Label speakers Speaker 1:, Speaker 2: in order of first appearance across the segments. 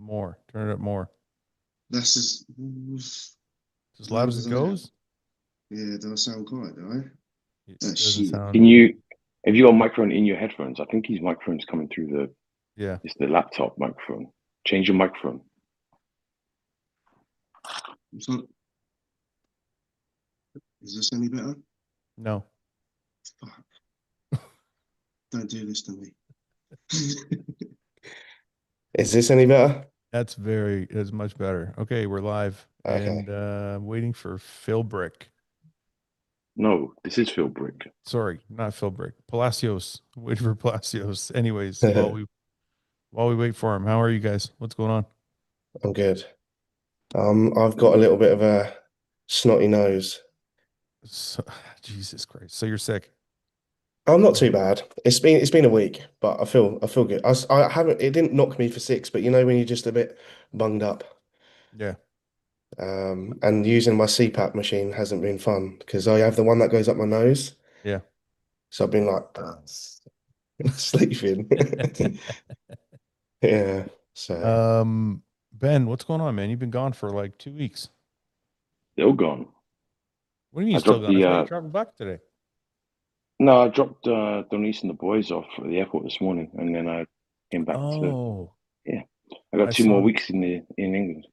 Speaker 1: More. Turn it up more.
Speaker 2: That's just
Speaker 1: As loud as it goes?
Speaker 2: Yeah, does sound quiet, right?
Speaker 1: It
Speaker 2: That
Speaker 1: doesn't
Speaker 2: shit.
Speaker 1: sound.
Speaker 3: Can you, have you got a microphone in your headphones? I think his microphone's coming through the,
Speaker 1: Yeah.
Speaker 3: it's the laptop microphone. Change your microphone.
Speaker 2: Is this any better?
Speaker 1: No.
Speaker 2: Fuck. Don't do this to me.
Speaker 4: Is this any better?
Speaker 1: That's much better. Okay, we're live.
Speaker 4: Okay.
Speaker 1: And waiting for Philbrick.
Speaker 3: No, this is Philbrick.
Speaker 1: Sorry, not Philbrick. Palacios. Wait for Palacios. Anyways, while we wait for him, how are you guys? What's going on?
Speaker 4: I'm good. I've got a little bit of a snotty nose.
Speaker 1: So, Jesus Christ. So you're sick?
Speaker 4: I'm not too bad. It's been a week, but I feel good. I haven't. It didn't knock me for six, but you know when you're just a bit bunged up.
Speaker 1: Yeah.
Speaker 4: And using my CPAP machine hasn't been fun because I have the one that goes up my nose.
Speaker 1: Yeah.
Speaker 4: So I've been like sleeping. Yeah. So
Speaker 1: Ben, what's going on, man? You've been gone for like 2 weeks.
Speaker 3: Still gone.
Speaker 1: What do you mean still gone? I thought you traveled back today.
Speaker 3: No, I dropped Denise and the boys off at the airport this morning, and then I came back to. Yeah, I got 2 more weeks in England.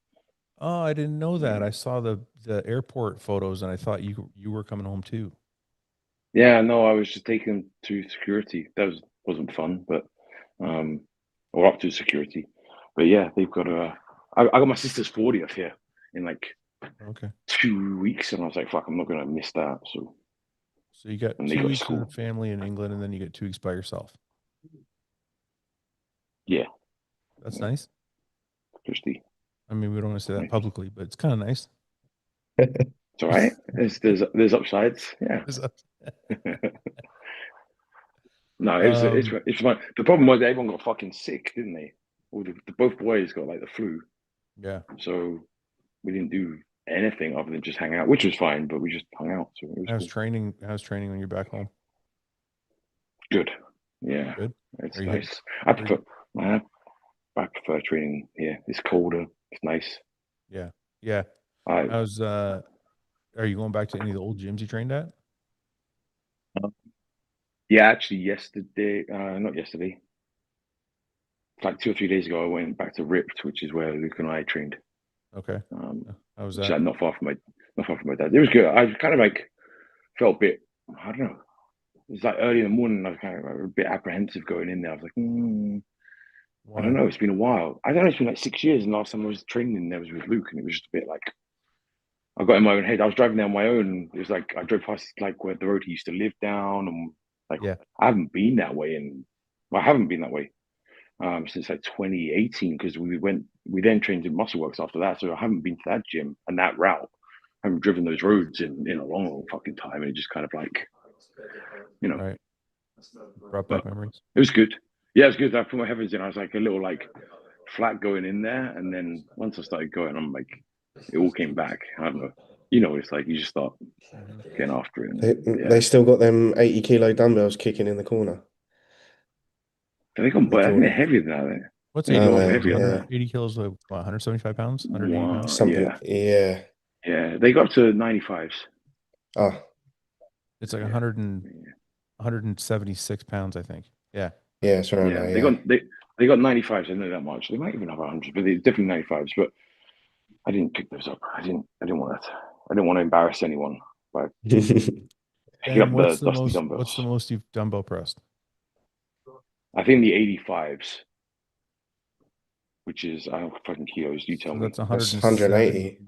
Speaker 1: Oh, I didn't know that. I saw the airport photos, and I thought you were coming home too.
Speaker 3: Yeah, no, I was just taken to security. That wasn't fun, but or up to security. But yeah, they've got I got my sister's 40th here in like 2 weeks, and I was like, fuck, I'm not gonna miss that.
Speaker 1: So you got 2 weeks with the family in England, and then you get 2 weeks by yourself.
Speaker 3: Yeah,
Speaker 1: that's nice.
Speaker 3: Christy.
Speaker 1: I mean, we don't want to say that publicly, but it's kind of nice.
Speaker 3: It's all right. There's upsides. Yeah. No, it's fun. The problem was everyone got fucking sick, didn't they? All both boys got like the flu.
Speaker 1: Yeah.
Speaker 3: So we didn't do anything other than just hang out, which was fine, but we just hung out. So it was
Speaker 1: How's training when you're back home?
Speaker 3: Good. Yeah.
Speaker 1: Good.
Speaker 3: It's nice. I prefer training here. It's colder. It's nice.
Speaker 1: Yeah. Yeah. How's are you going back to any of the old gyms you trained at?
Speaker 3: Yeah, actually yesterday, not yesterday. Like 2 or 3 days ago, I went back to Ripped, which is where Luke and I trained.
Speaker 1: Okay. How was that?
Speaker 3: Like not far from my dad. It was good. I kind of like felt a bit, I don't know. It was like early in the morning. I was kind of a bit apprehensive going in there. I was like, I don't know. It's been a while. I don't know. It's been like 6 years, and last time I was training there was with Luke, and it was just a bit like I got in my own head. I was driving down my own. And it was like I drove past like where the road he used to live down, and like I haven't been that way, I haven't been that way since like 2018 because we then trained in Muscleworks after that. So I haven't been to that gym and that route. I haven't driven those roads in a long fucking time, and it just kind of like, you know,
Speaker 1: brought back memories.
Speaker 3: It was good. Yeah, it was good. I put my headphones in. I was like a little like flat going in there, and then once I started going, I'm like, it all came back. I don't know. You know, it's like you just start getting after it.
Speaker 4: They still got them 80-kilo dumbbells kicking in the corner.
Speaker 3: They got, but I think they're heavier than that.
Speaker 1: What's 80 kilos? 80 kilos, like what, 175 pounds? 180 pounds?
Speaker 4: Something. Yeah.
Speaker 3: Yeah, they got up to 95s.
Speaker 4: Oh.
Speaker 1: It's like 176 pounds, I think. Yeah.
Speaker 4: Yeah, it's around there.
Speaker 3: They got 95s. I know that much. They might even have 100, but they're definitely 95s. But I didn't pick those up. I didn't want that. I didn't want to embarrass anyone by picking up the dusty dumbbells.
Speaker 1: What's the most you've dumbbell pressed?
Speaker 3: I think the 85s, which is I don't know fucking kilos. You tell me.
Speaker 1: That's 180.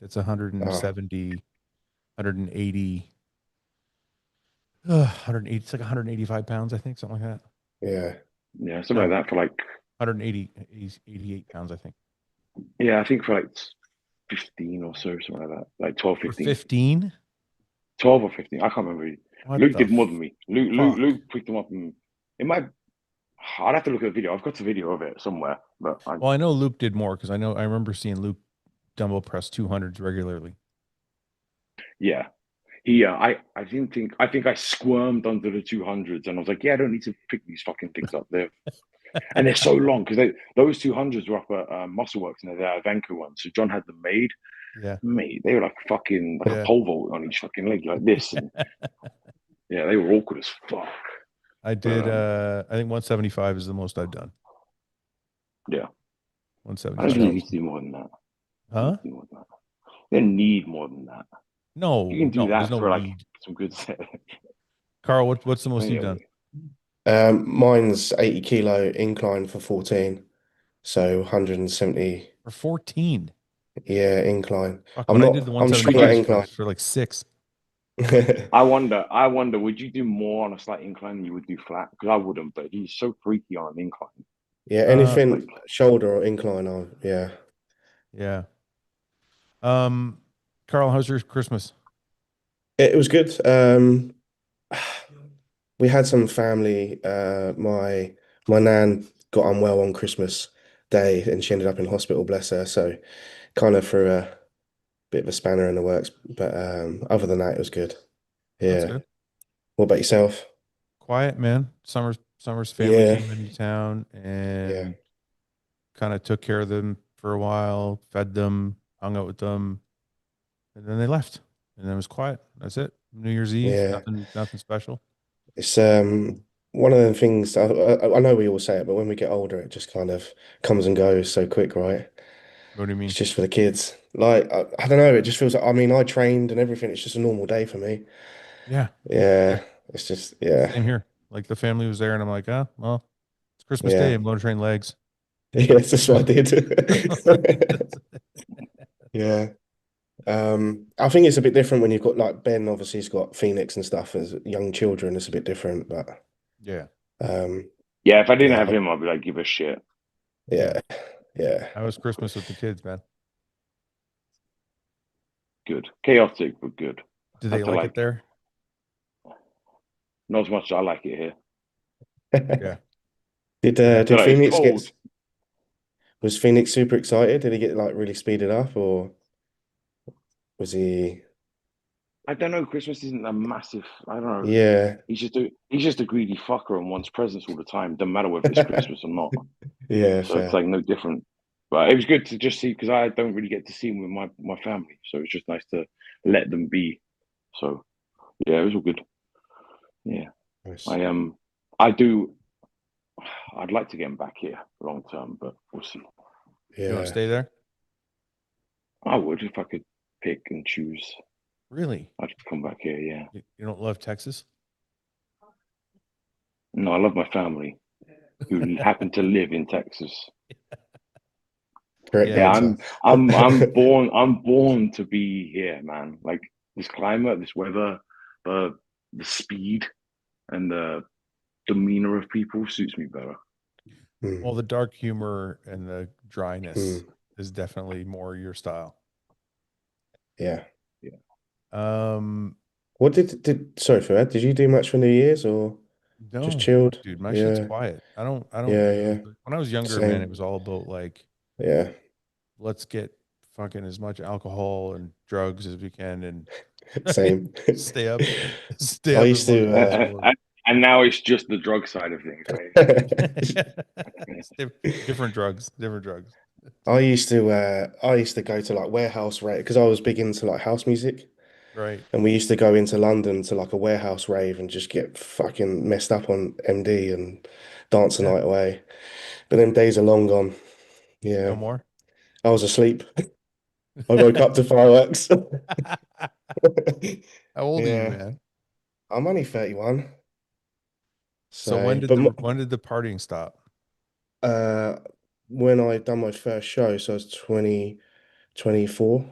Speaker 1: That's 170, 180. 180. It's like 185 pounds, I think, something like that.
Speaker 4: Yeah,
Speaker 3: something like that for like
Speaker 1: 88 pounds, I think.
Speaker 3: Yeah, I think for like 15 or so, something like that, like 12, 15.
Speaker 1: 15?
Speaker 3: 12 or 15. I can't remember. Luke did more than me. Luke picked them up, and it might. I'd have to look at the video. I've got the video of it somewhere, but
Speaker 1: well, I know Luke did more because I remember seeing Luke dumbbell press 200s regularly.
Speaker 3: Yeah, I think I squirmed under the 200s, and I was like, yeah, I don't need to pick these fucking things up. They're and they're so long because those 200s were up at Muscleworks and they're Vanco ones. So John had them made.
Speaker 1: Yeah.
Speaker 3: Mate, they were like fucking like
Speaker 1: Yeah.
Speaker 3: a pole vault on each fucking leg like this, and yeah, they were awkward as fuck.
Speaker 1: I did. I think 175 is the most I've done.
Speaker 3: Yeah, I don't
Speaker 1: 175.
Speaker 3: think you need to do more than that.
Speaker 1: Huh?
Speaker 3: You don't need more than that.
Speaker 1: No,
Speaker 3: You can do
Speaker 1: there's
Speaker 3: that
Speaker 1: no
Speaker 3: for like
Speaker 1: need.
Speaker 3: some good set.
Speaker 1: Carl, what's the most you've done?
Speaker 4: Mine's 80 kilo incline for 14. So 170,
Speaker 1: For 14.
Speaker 4: yeah, incline.
Speaker 1: Fuck,
Speaker 4: I'm
Speaker 1: when I did the
Speaker 4: not, I'm strong at
Speaker 1: 175s
Speaker 4: incline.
Speaker 1: for like 6.
Speaker 3: I wonder, would you do more on a slight incline than you would do flat? Because I wouldn't, but he's so freaky on an incline.
Speaker 4: Yeah,
Speaker 1: Uh,
Speaker 4: anything
Speaker 3: Like,
Speaker 4: shoulder or incline, yeah.
Speaker 1: yeah. Carl, how's your Christmas?
Speaker 4: It was good. We had some family. My nan got unwell on Christmas Day and she ended up in hospital, bless her. So kind of threw a bit of a spanner in the works. But other than that, it was good.
Speaker 1: That's
Speaker 4: Yeah.
Speaker 1: good.
Speaker 4: What about yourself?
Speaker 1: Quiet, man. Summer's family
Speaker 4: Yeah,
Speaker 1: came into town
Speaker 4: yeah,
Speaker 1: and kind of took care of them for a while, fed them, hung out with them, and then they left. And then it was quiet. That's it. New Year's Eve,
Speaker 4: yeah.
Speaker 1: nothing special.
Speaker 4: It's one of the things I know we all say it, but when we get older, it just kind of comes and goes so quick, right?
Speaker 1: What do you
Speaker 4: It's
Speaker 1: mean?
Speaker 4: just for the kids. Like I don't know, it just feels like I mean I trained and everything. It's just a normal day for me.
Speaker 1: Yeah. Yeah.
Speaker 4: Yeah, it's just
Speaker 1: Same here. Like the family was there and I'm like, ah, well, it's Christmas Day.
Speaker 4: yeah.
Speaker 1: I'm going to train legs.
Speaker 4: Yes, that's what I did. Yeah. I think it's a bit different when you've got like Ben, obviously he's got Phoenix and stuff as young children. It's a bit different, but
Speaker 1: Yeah.
Speaker 4: um,
Speaker 3: yeah, if I didn't
Speaker 4: yeah,
Speaker 3: have him, I'd be like, give a shit.
Speaker 4: yeah, yeah,
Speaker 1: How was Christmas with the kids, man?
Speaker 3: Good, chaotic, but good.
Speaker 1: Did
Speaker 3: I
Speaker 1: they
Speaker 3: have to
Speaker 1: like it there?
Speaker 3: not as much as I like it here.
Speaker 1: Yeah.
Speaker 4: Did
Speaker 1: Yeah.
Speaker 3: I feel
Speaker 4: did
Speaker 3: like it's
Speaker 4: Phoenix
Speaker 3: cold.
Speaker 4: was Phoenix super excited? Did he get like really speeded up or was he?
Speaker 3: I don't know. Christmas isn't a massive. I don't know.
Speaker 4: Yeah,
Speaker 3: He's just a greedy fucker and wants presents all the time. Doesn't matter whether it's Christmas or not.
Speaker 4: yeah,
Speaker 3: So it's
Speaker 4: fair.
Speaker 3: like no different. But it was good to just see because I don't really get to see him with my family. So it's just nice to let them be. So yeah, it was all good. Yeah,
Speaker 4: Nice.
Speaker 3: I do. I'd like to get him back here long term, but we'll see.
Speaker 1: You want to
Speaker 4: Yeah,
Speaker 1: stay there?
Speaker 3: I would if I could pick and choose.
Speaker 1: Really?
Speaker 3: I'd come back here. Yeah.
Speaker 1: You don't love Texas?
Speaker 3: No, I love my family who happen to live in Texas.
Speaker 4: correct
Speaker 1: Yeah.
Speaker 3: Yeah,
Speaker 4: answer.
Speaker 3: I'm born to be here, man. Like this climate, this weather, the speed and the demeanor of people suits me better.
Speaker 1: Well,
Speaker 4: Mm,
Speaker 1: the dark humor and the dryness
Speaker 4: mm,
Speaker 1: is definitely more your style.
Speaker 4: yeah.
Speaker 3: Yeah.
Speaker 4: What did sorry for that? Did you do much for New Year's or just
Speaker 1: No,
Speaker 4: chilled?
Speaker 1: dude, my shit's
Speaker 4: Yeah,
Speaker 1: quiet. I don't
Speaker 4: yeah,
Speaker 1: do
Speaker 4: yeah.
Speaker 1: when I was younger, man, it
Speaker 4: Same.
Speaker 1: was all about like,
Speaker 4: Yeah,
Speaker 1: let's get fucking as much alcohol and drugs as we can and
Speaker 4: same.
Speaker 1: stay up, stay
Speaker 4: I
Speaker 1: up as
Speaker 4: used
Speaker 1: long as
Speaker 4: to
Speaker 1: possible.
Speaker 3: And now it's just the drug side of things, right?
Speaker 1: It's different drugs, different drugs.
Speaker 4: I used to go to like warehouse rave because I was big into like house music.
Speaker 1: Right.
Speaker 4: And we used to go into London to like a warehouse rave and just get fucking messed up on MD and dance the
Speaker 1: Yeah.
Speaker 4: night away. But them days are long gone.
Speaker 1: No
Speaker 4: Yeah.
Speaker 1: more.
Speaker 4: I was asleep. I woke up to fireworks.
Speaker 1: How old are you,
Speaker 4: Yeah.
Speaker 1: man?
Speaker 4: I'm only 31.
Speaker 1: So
Speaker 4: So, but
Speaker 1: when did the partying stop?
Speaker 4: uh when I done my first show, so I was 20, 24,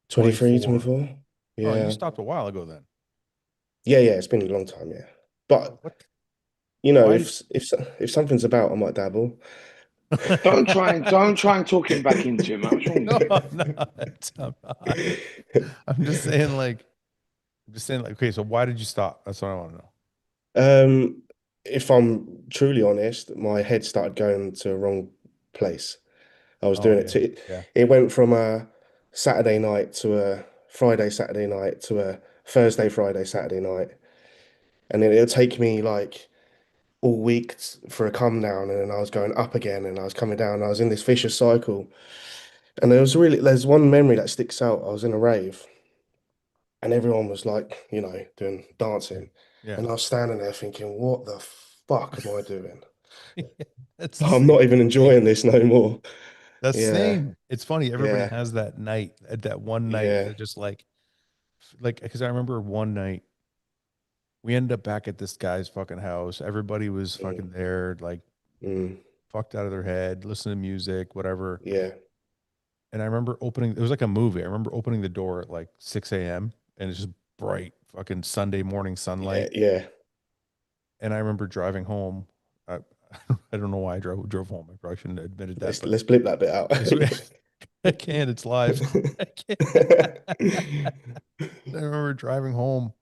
Speaker 4: 23,
Speaker 1: 24.
Speaker 4: 24.
Speaker 1: Oh, you
Speaker 4: Yeah.
Speaker 1: stopped a while ago then.
Speaker 4: Yeah, yeah, it's been a long time, yeah. But
Speaker 1: What?
Speaker 4: you know,
Speaker 1: Why did
Speaker 4: if something's about, I might dabble.
Speaker 3: Don't try and talk him back into it, man. What's wrong with
Speaker 1: No,
Speaker 3: you?
Speaker 1: I'm not. I'm not. I'm just saying, like, okay, so why did you stop? That's what I want to know.
Speaker 4: Um, if I'm truly honest, my head started going to a wrong place. I was
Speaker 1: Oh,
Speaker 4: doing it
Speaker 1: okay.
Speaker 4: to
Speaker 1: Yeah.
Speaker 4: it went from a Saturday night to a Friday, Saturday night to a Thursday, Friday, Saturday night. And then it'll take me like all week for a come down, and then I was going up again, and I was coming down. I was in this vicious cycle, and there's one memory that sticks out. I was in a rave, and everyone was like, doing
Speaker 1: Yeah.
Speaker 4: dancing,
Speaker 1: Yeah.
Speaker 4: and I was standing there thinking, what the fuck am I doing?
Speaker 1: That's the
Speaker 4: I'm
Speaker 1: same
Speaker 4: not even
Speaker 1: thing.
Speaker 4: enjoying this no more.
Speaker 1: That's
Speaker 4: Yeah,
Speaker 1: same. It's funny. Everybody
Speaker 4: yeah,
Speaker 1: has that night, at that one night
Speaker 4: yeah,
Speaker 1: that just like, because I remember one night we ended up back at this guy's fucking house. Everybody was
Speaker 4: mm,
Speaker 1: fucking there, like
Speaker 4: mm,
Speaker 1: fucked out of their head, listening to music, whatever.
Speaker 4: yeah,
Speaker 1: And I remember opening, it was like a movie. I remember opening the door at like 6 a.m. and it's just bright fucking Sunday morning
Speaker 4: yeah,
Speaker 1: sunlight.
Speaker 4: yeah.
Speaker 1: And I remember driving home. I, I don't know why I drove home. I probably shouldn't have admitted that,
Speaker 4: Let's
Speaker 1: but
Speaker 4: let's blip that bit out.
Speaker 1: it's, I can't. It's live. I can't. I remember driving home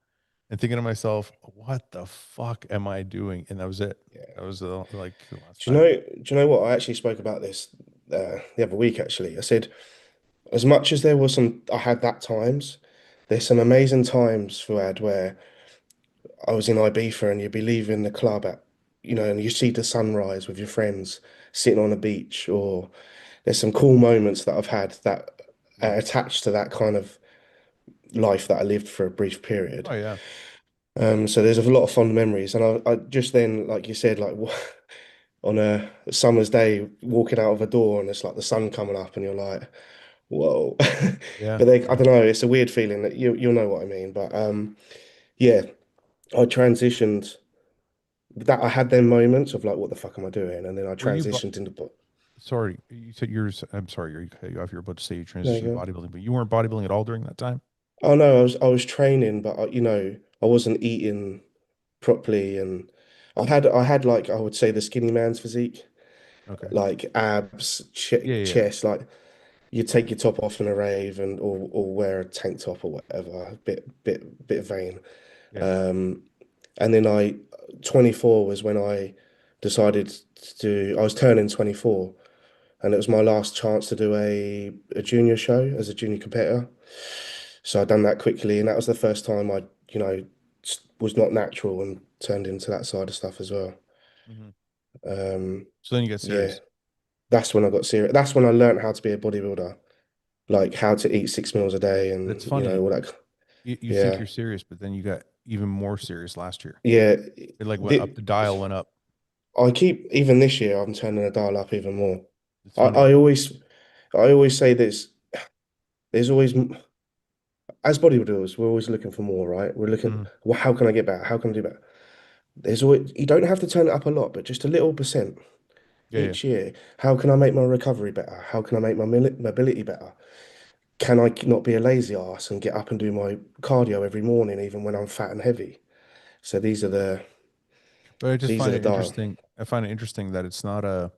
Speaker 1: and thinking to myself, "What the fuck am I doing?" And that was it.
Speaker 4: Yeah.
Speaker 1: That was like the last
Speaker 4: Do you
Speaker 1: time.
Speaker 4: know? Do you know what? I actually spoke about this the other week. Actually, I said as much as there was some, I had that times. There's some amazing times, Fuad, where I was in Ibiza and you'd be leaving the club and you see the sunrise with your friends sitting on a beach, or there's some cool moments that I've had that
Speaker 1: Yeah.
Speaker 4: are attached to that kind of life that I lived for a brief period.
Speaker 1: Oh yeah.
Speaker 4: So there's a lot of fond memories, and I just then, like you said, like on a summer's day, walking out of a door and it's like the sun coming up, and you're like, whoa.
Speaker 1: Yeah.
Speaker 4: But I
Speaker 1: Yeah.
Speaker 4: don't know, it's a weird feeling that you'll know what I mean. But yeah, I transitioned that I had them moments of like, what the fuck am I doing? And then I
Speaker 1: Were you?
Speaker 4: transitioned into
Speaker 1: Sorry, you said yours. I'm sorry, you cut you off. You're about to say you
Speaker 4: there you
Speaker 1: transitioned to
Speaker 4: go.
Speaker 1: bodybuilding, but you weren't bodybuilding at all during that time.
Speaker 4: Oh no, I was training, but I wasn't eating properly, and I had like I would say the skinny man's physique,
Speaker 1: Okay.
Speaker 4: like abs,
Speaker 1: Yeah. Yeah.
Speaker 4: chest, like you take your top off in a rave and or wear a tank top or whatever, a bit vain.
Speaker 1: Yeah.
Speaker 4: Um, and then 24 was when I decided I was turning 24, and it was my last chance to do a junior show as a junior competitor. So I done that quickly, and that was the first time was not natural and turned into that side of stuff as well.
Speaker 1: Hmm.
Speaker 4: Um,
Speaker 1: So then you get
Speaker 4: yeah,
Speaker 1: serious.
Speaker 4: that's when I got serious. That's when I learned how to be a bodybuilder, like how to eat 6 meals a day,
Speaker 1: But it's
Speaker 4: and
Speaker 1: funny.
Speaker 4: all that.
Speaker 1: You think
Speaker 4: Yeah,
Speaker 1: you're serious, but then you got even more serious last year.
Speaker 4: yeah.
Speaker 1: It like went up.
Speaker 4: The,
Speaker 1: The dial went up.
Speaker 4: I keep even this year. I'm turning the dial up even more.
Speaker 1: It's
Speaker 4: I,
Speaker 1: funny.
Speaker 4: I always, I always say this. There's always, as bodybuilders, we're always looking for more, right? We're looking,
Speaker 1: Mhm.
Speaker 4: well, how can I get better? How can I do better? There's always, you don't have to turn it up a lot, but just a little percent
Speaker 1: Yeah. Yeah.
Speaker 4: each year. How can I make my recovery better? How can I make my mobility better? Can I not be a lazy ass and get up and do my cardio every morning, even when I'm fat and heavy? So
Speaker 1: But I just
Speaker 4: these are
Speaker 1: find
Speaker 4: the
Speaker 1: it
Speaker 4: dial.
Speaker 1: interesting. I find it interesting that it's not a.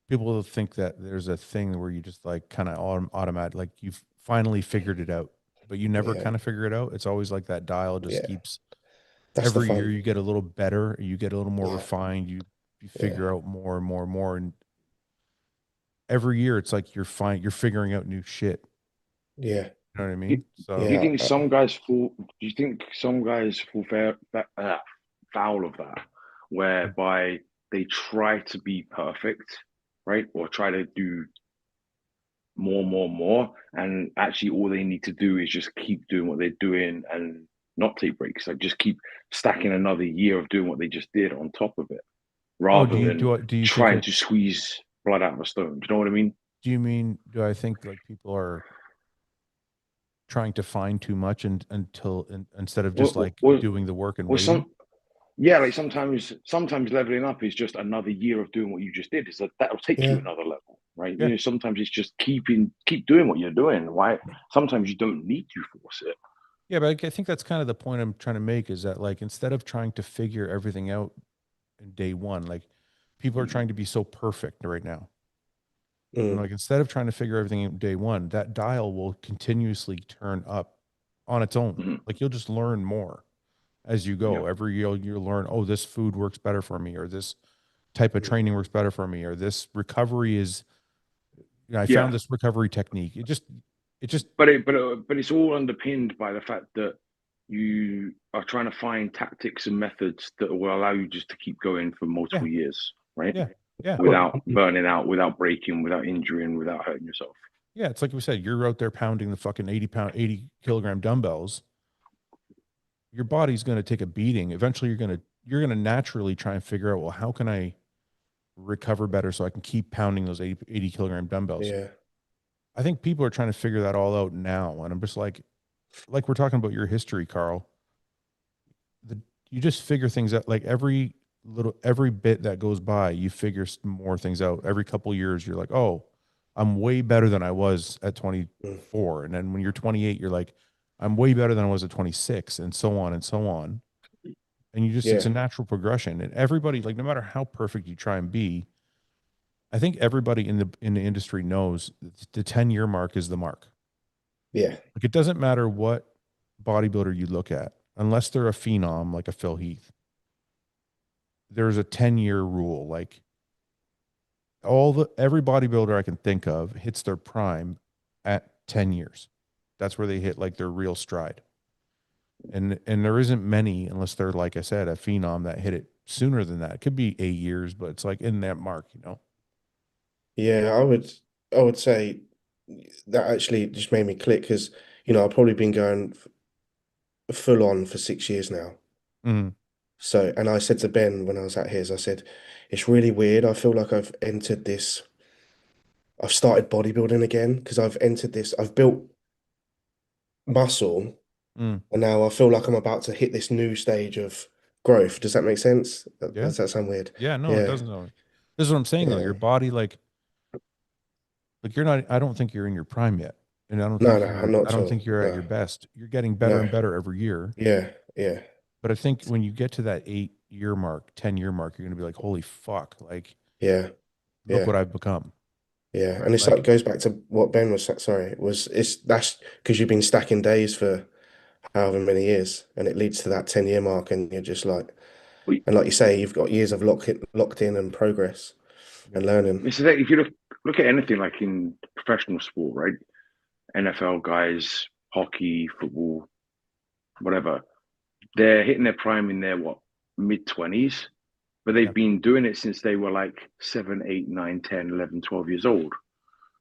Speaker 1: People think that there's a thing where you just like kind of automatic, like you've finally figured it out, but you never
Speaker 4: Yeah,
Speaker 1: kind of figure it out. It's always like that dial just
Speaker 4: yeah.
Speaker 1: keeps
Speaker 4: That's the
Speaker 1: every year
Speaker 4: fun.
Speaker 1: you get a little better, you get a little more
Speaker 4: Yeah,
Speaker 1: refined, you
Speaker 4: yeah,
Speaker 1: figure out more and more and more. And every year it's like you're figuring out new shit.
Speaker 4: yeah,
Speaker 1: You know what I
Speaker 3: Do,
Speaker 1: mean?
Speaker 3: do
Speaker 1: So
Speaker 3: you
Speaker 4: yeah.
Speaker 3: think some guys fall? Do you think some guys fall foul of that, whereby they try to be perfect, right, or try to do more, and actually all they need to do is just keep doing what they're doing and not take breaks. Like just keep stacking another year of doing what they just did on top of it,
Speaker 1: oh,
Speaker 3: rather than
Speaker 1: do you think
Speaker 3: trying to
Speaker 1: it's
Speaker 3: squeeze blood out of a stone. Do you know what I mean?
Speaker 1: do you mean do I think like people are trying to find too much and instead of just
Speaker 3: Or,
Speaker 1: like
Speaker 3: or,
Speaker 1: doing the work and
Speaker 3: or
Speaker 1: waiting?
Speaker 3: some Yeah, like sometimes leveling up is just another year of doing what you just did. It's like that'll take you
Speaker 4: Yeah,
Speaker 3: another level, right?
Speaker 1: Yeah.
Speaker 3: Sometimes it's just keep doing what you're doing. Why? Sometimes you don't need to force it.
Speaker 1: Yeah, but I think that's kind of the point I'm trying to make is that like instead of trying to figure everything out in day one, like people are
Speaker 3: Mhm.
Speaker 1: trying to be so perfect right now. And
Speaker 4: mm,
Speaker 1: like instead of trying to figure everything out day one, that dial will continuously turn up on its own.
Speaker 3: Mhm.
Speaker 1: Like you'll just learn more as you
Speaker 3: Yeah,
Speaker 1: go. Every year you'll learn, oh, this food works better for me, or this type of
Speaker 4: mm,
Speaker 1: training works better for me, or this recovery is, I
Speaker 3: yeah.
Speaker 1: found this recovery technique. It just
Speaker 3: But it's all underpinned by the fact that you are trying to find tactics and methods that will allow you just to keep going for multiple years, right?
Speaker 1: Yeah.
Speaker 3: Without burning out, without breaking, without injuring, without hurting yourself.
Speaker 1: Yeah. It's like we said, you're out there pounding the fucking 80 kilogram dumbbells. Your body's going to take a beating. Eventually you're going to naturally try and figure out, well, how can I recover better so I can keep pounding those 80 kilogram dumbbells?
Speaker 4: Yeah.
Speaker 1: I think people are trying to figure that all out now. And I'm just like we're talking about your history, Carl. You just figure things out. Like every bit that goes by, you figure more things out. Every couple of years, you're like, oh, I'm way better than I was at 24. And then when you're 28, you're like, I'm way better than I was at 26, and so on and so on. And you just, it's a natural progression. And everybody, like, no matter how perfect you try and be, I think everybody in the industry knows the 10-year mark is the mark.
Speaker 4: Yeah.
Speaker 1: Like, it doesn't matter what bodybuilder you look at, unless they're a phenom like a Phil Heath. There's a 10-year rule. Like, every bodybuilder I can think of hits their prime at 10 years. That's where they hit like their real stride. And there isn't many, unless they're, like I said, a phenom, that hit it sooner than that. It could be 8 years, but it's like in that mark, you know?
Speaker 4: Yeah, I would say that actually just made me click because, you know, I've probably been going full on for 6 years now.
Speaker 1: Mm-hmm.
Speaker 4: So, and I said to Ben when I was at his, I said, it's really weird. I feel like I've started bodybuilding again because I've built muscle, and now I feel like I'm about to hit this new stage of growth. Does that make sense?
Speaker 1: Yeah.
Speaker 4: Does that sound weird?
Speaker 1: Yeah, no, it doesn't. This is what I'm saying though. Your body, like you're not, I don't think you're in your prime yet. And I don't think
Speaker 4: I'm not
Speaker 1: I don't think you're at your best. You're getting better and better every year.
Speaker 4: Yeah, yeah.
Speaker 1: But I think when you get to that 8-year mark, 10-year mark, you're gonna be like, holy fuck, like, look what I've become.
Speaker 4: Yeah, and it's like goes back to what Ben was sorry, that's because you've been stacking days for however many years, and it leads to that 10-year mark, and you're just like, and like you say, you've got years of locked in and progress and learning.
Speaker 3: So if you look at anything like in professional sport, right? NFL guys, hockey, football, whatever, they're hitting their prime in their mid-20s, but they've been doing it since they were like 7, 8, 9, 10, 11, 12 years old,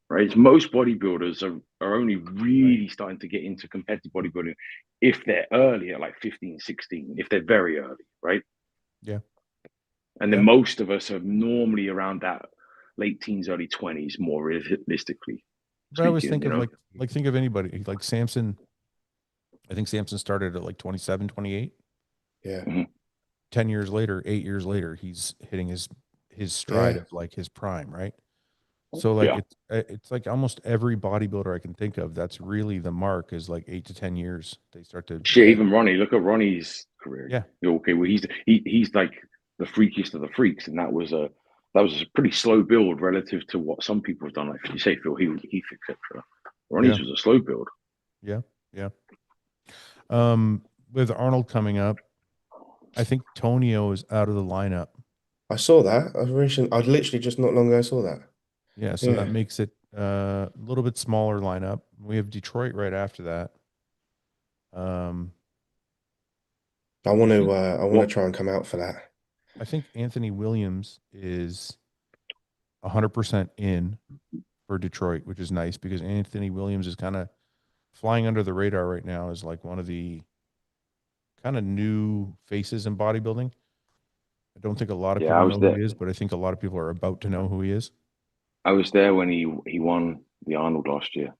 Speaker 3: right? Most bodybuilders are only really starting to get into competitive bodybuilding if they're early at like 15, 16, if they're very early, right?
Speaker 1: Yeah.
Speaker 3: And then most of us are normally around that late teens, early 20s, more realistically.
Speaker 1: But I always think of like think of anybody like Samson. I think Samson started at like 27, 28.
Speaker 4: Yeah.
Speaker 1: 10 years later, 8 years later, he's hitting his stride of like his prime, right? So like it's like almost every bodybuilder I can think of, that's really the mark, is like 8 to 10 years. They start to
Speaker 3: even Ronnie. Look at Ronnie's career.
Speaker 1: Yeah.
Speaker 3: Okay, well he's like the freakiest of the freaks, and that was a pretty slow build relative to what some people have done. Like you say, Phil Heath, etc. Ronnie's was a slow build.
Speaker 1: Yeah. With Arnold coming up, I think Tonio is out of the lineup.
Speaker 4: I saw that. I literally just not long ago saw that.
Speaker 1: Yeah, so that makes it a little bit smaller lineup. We have Detroit right after that.
Speaker 4: I want to try and come out for that.
Speaker 1: I think Anthony Williams is 100% in for Detroit, which is nice because Anthony Williams is kind of flying under the radar right now as like one of the kind of new faces in bodybuilding. I don't think a lot of people know who he is, but I think a lot of people are about to know who he is.
Speaker 3: I was there when he won the Arnold last year.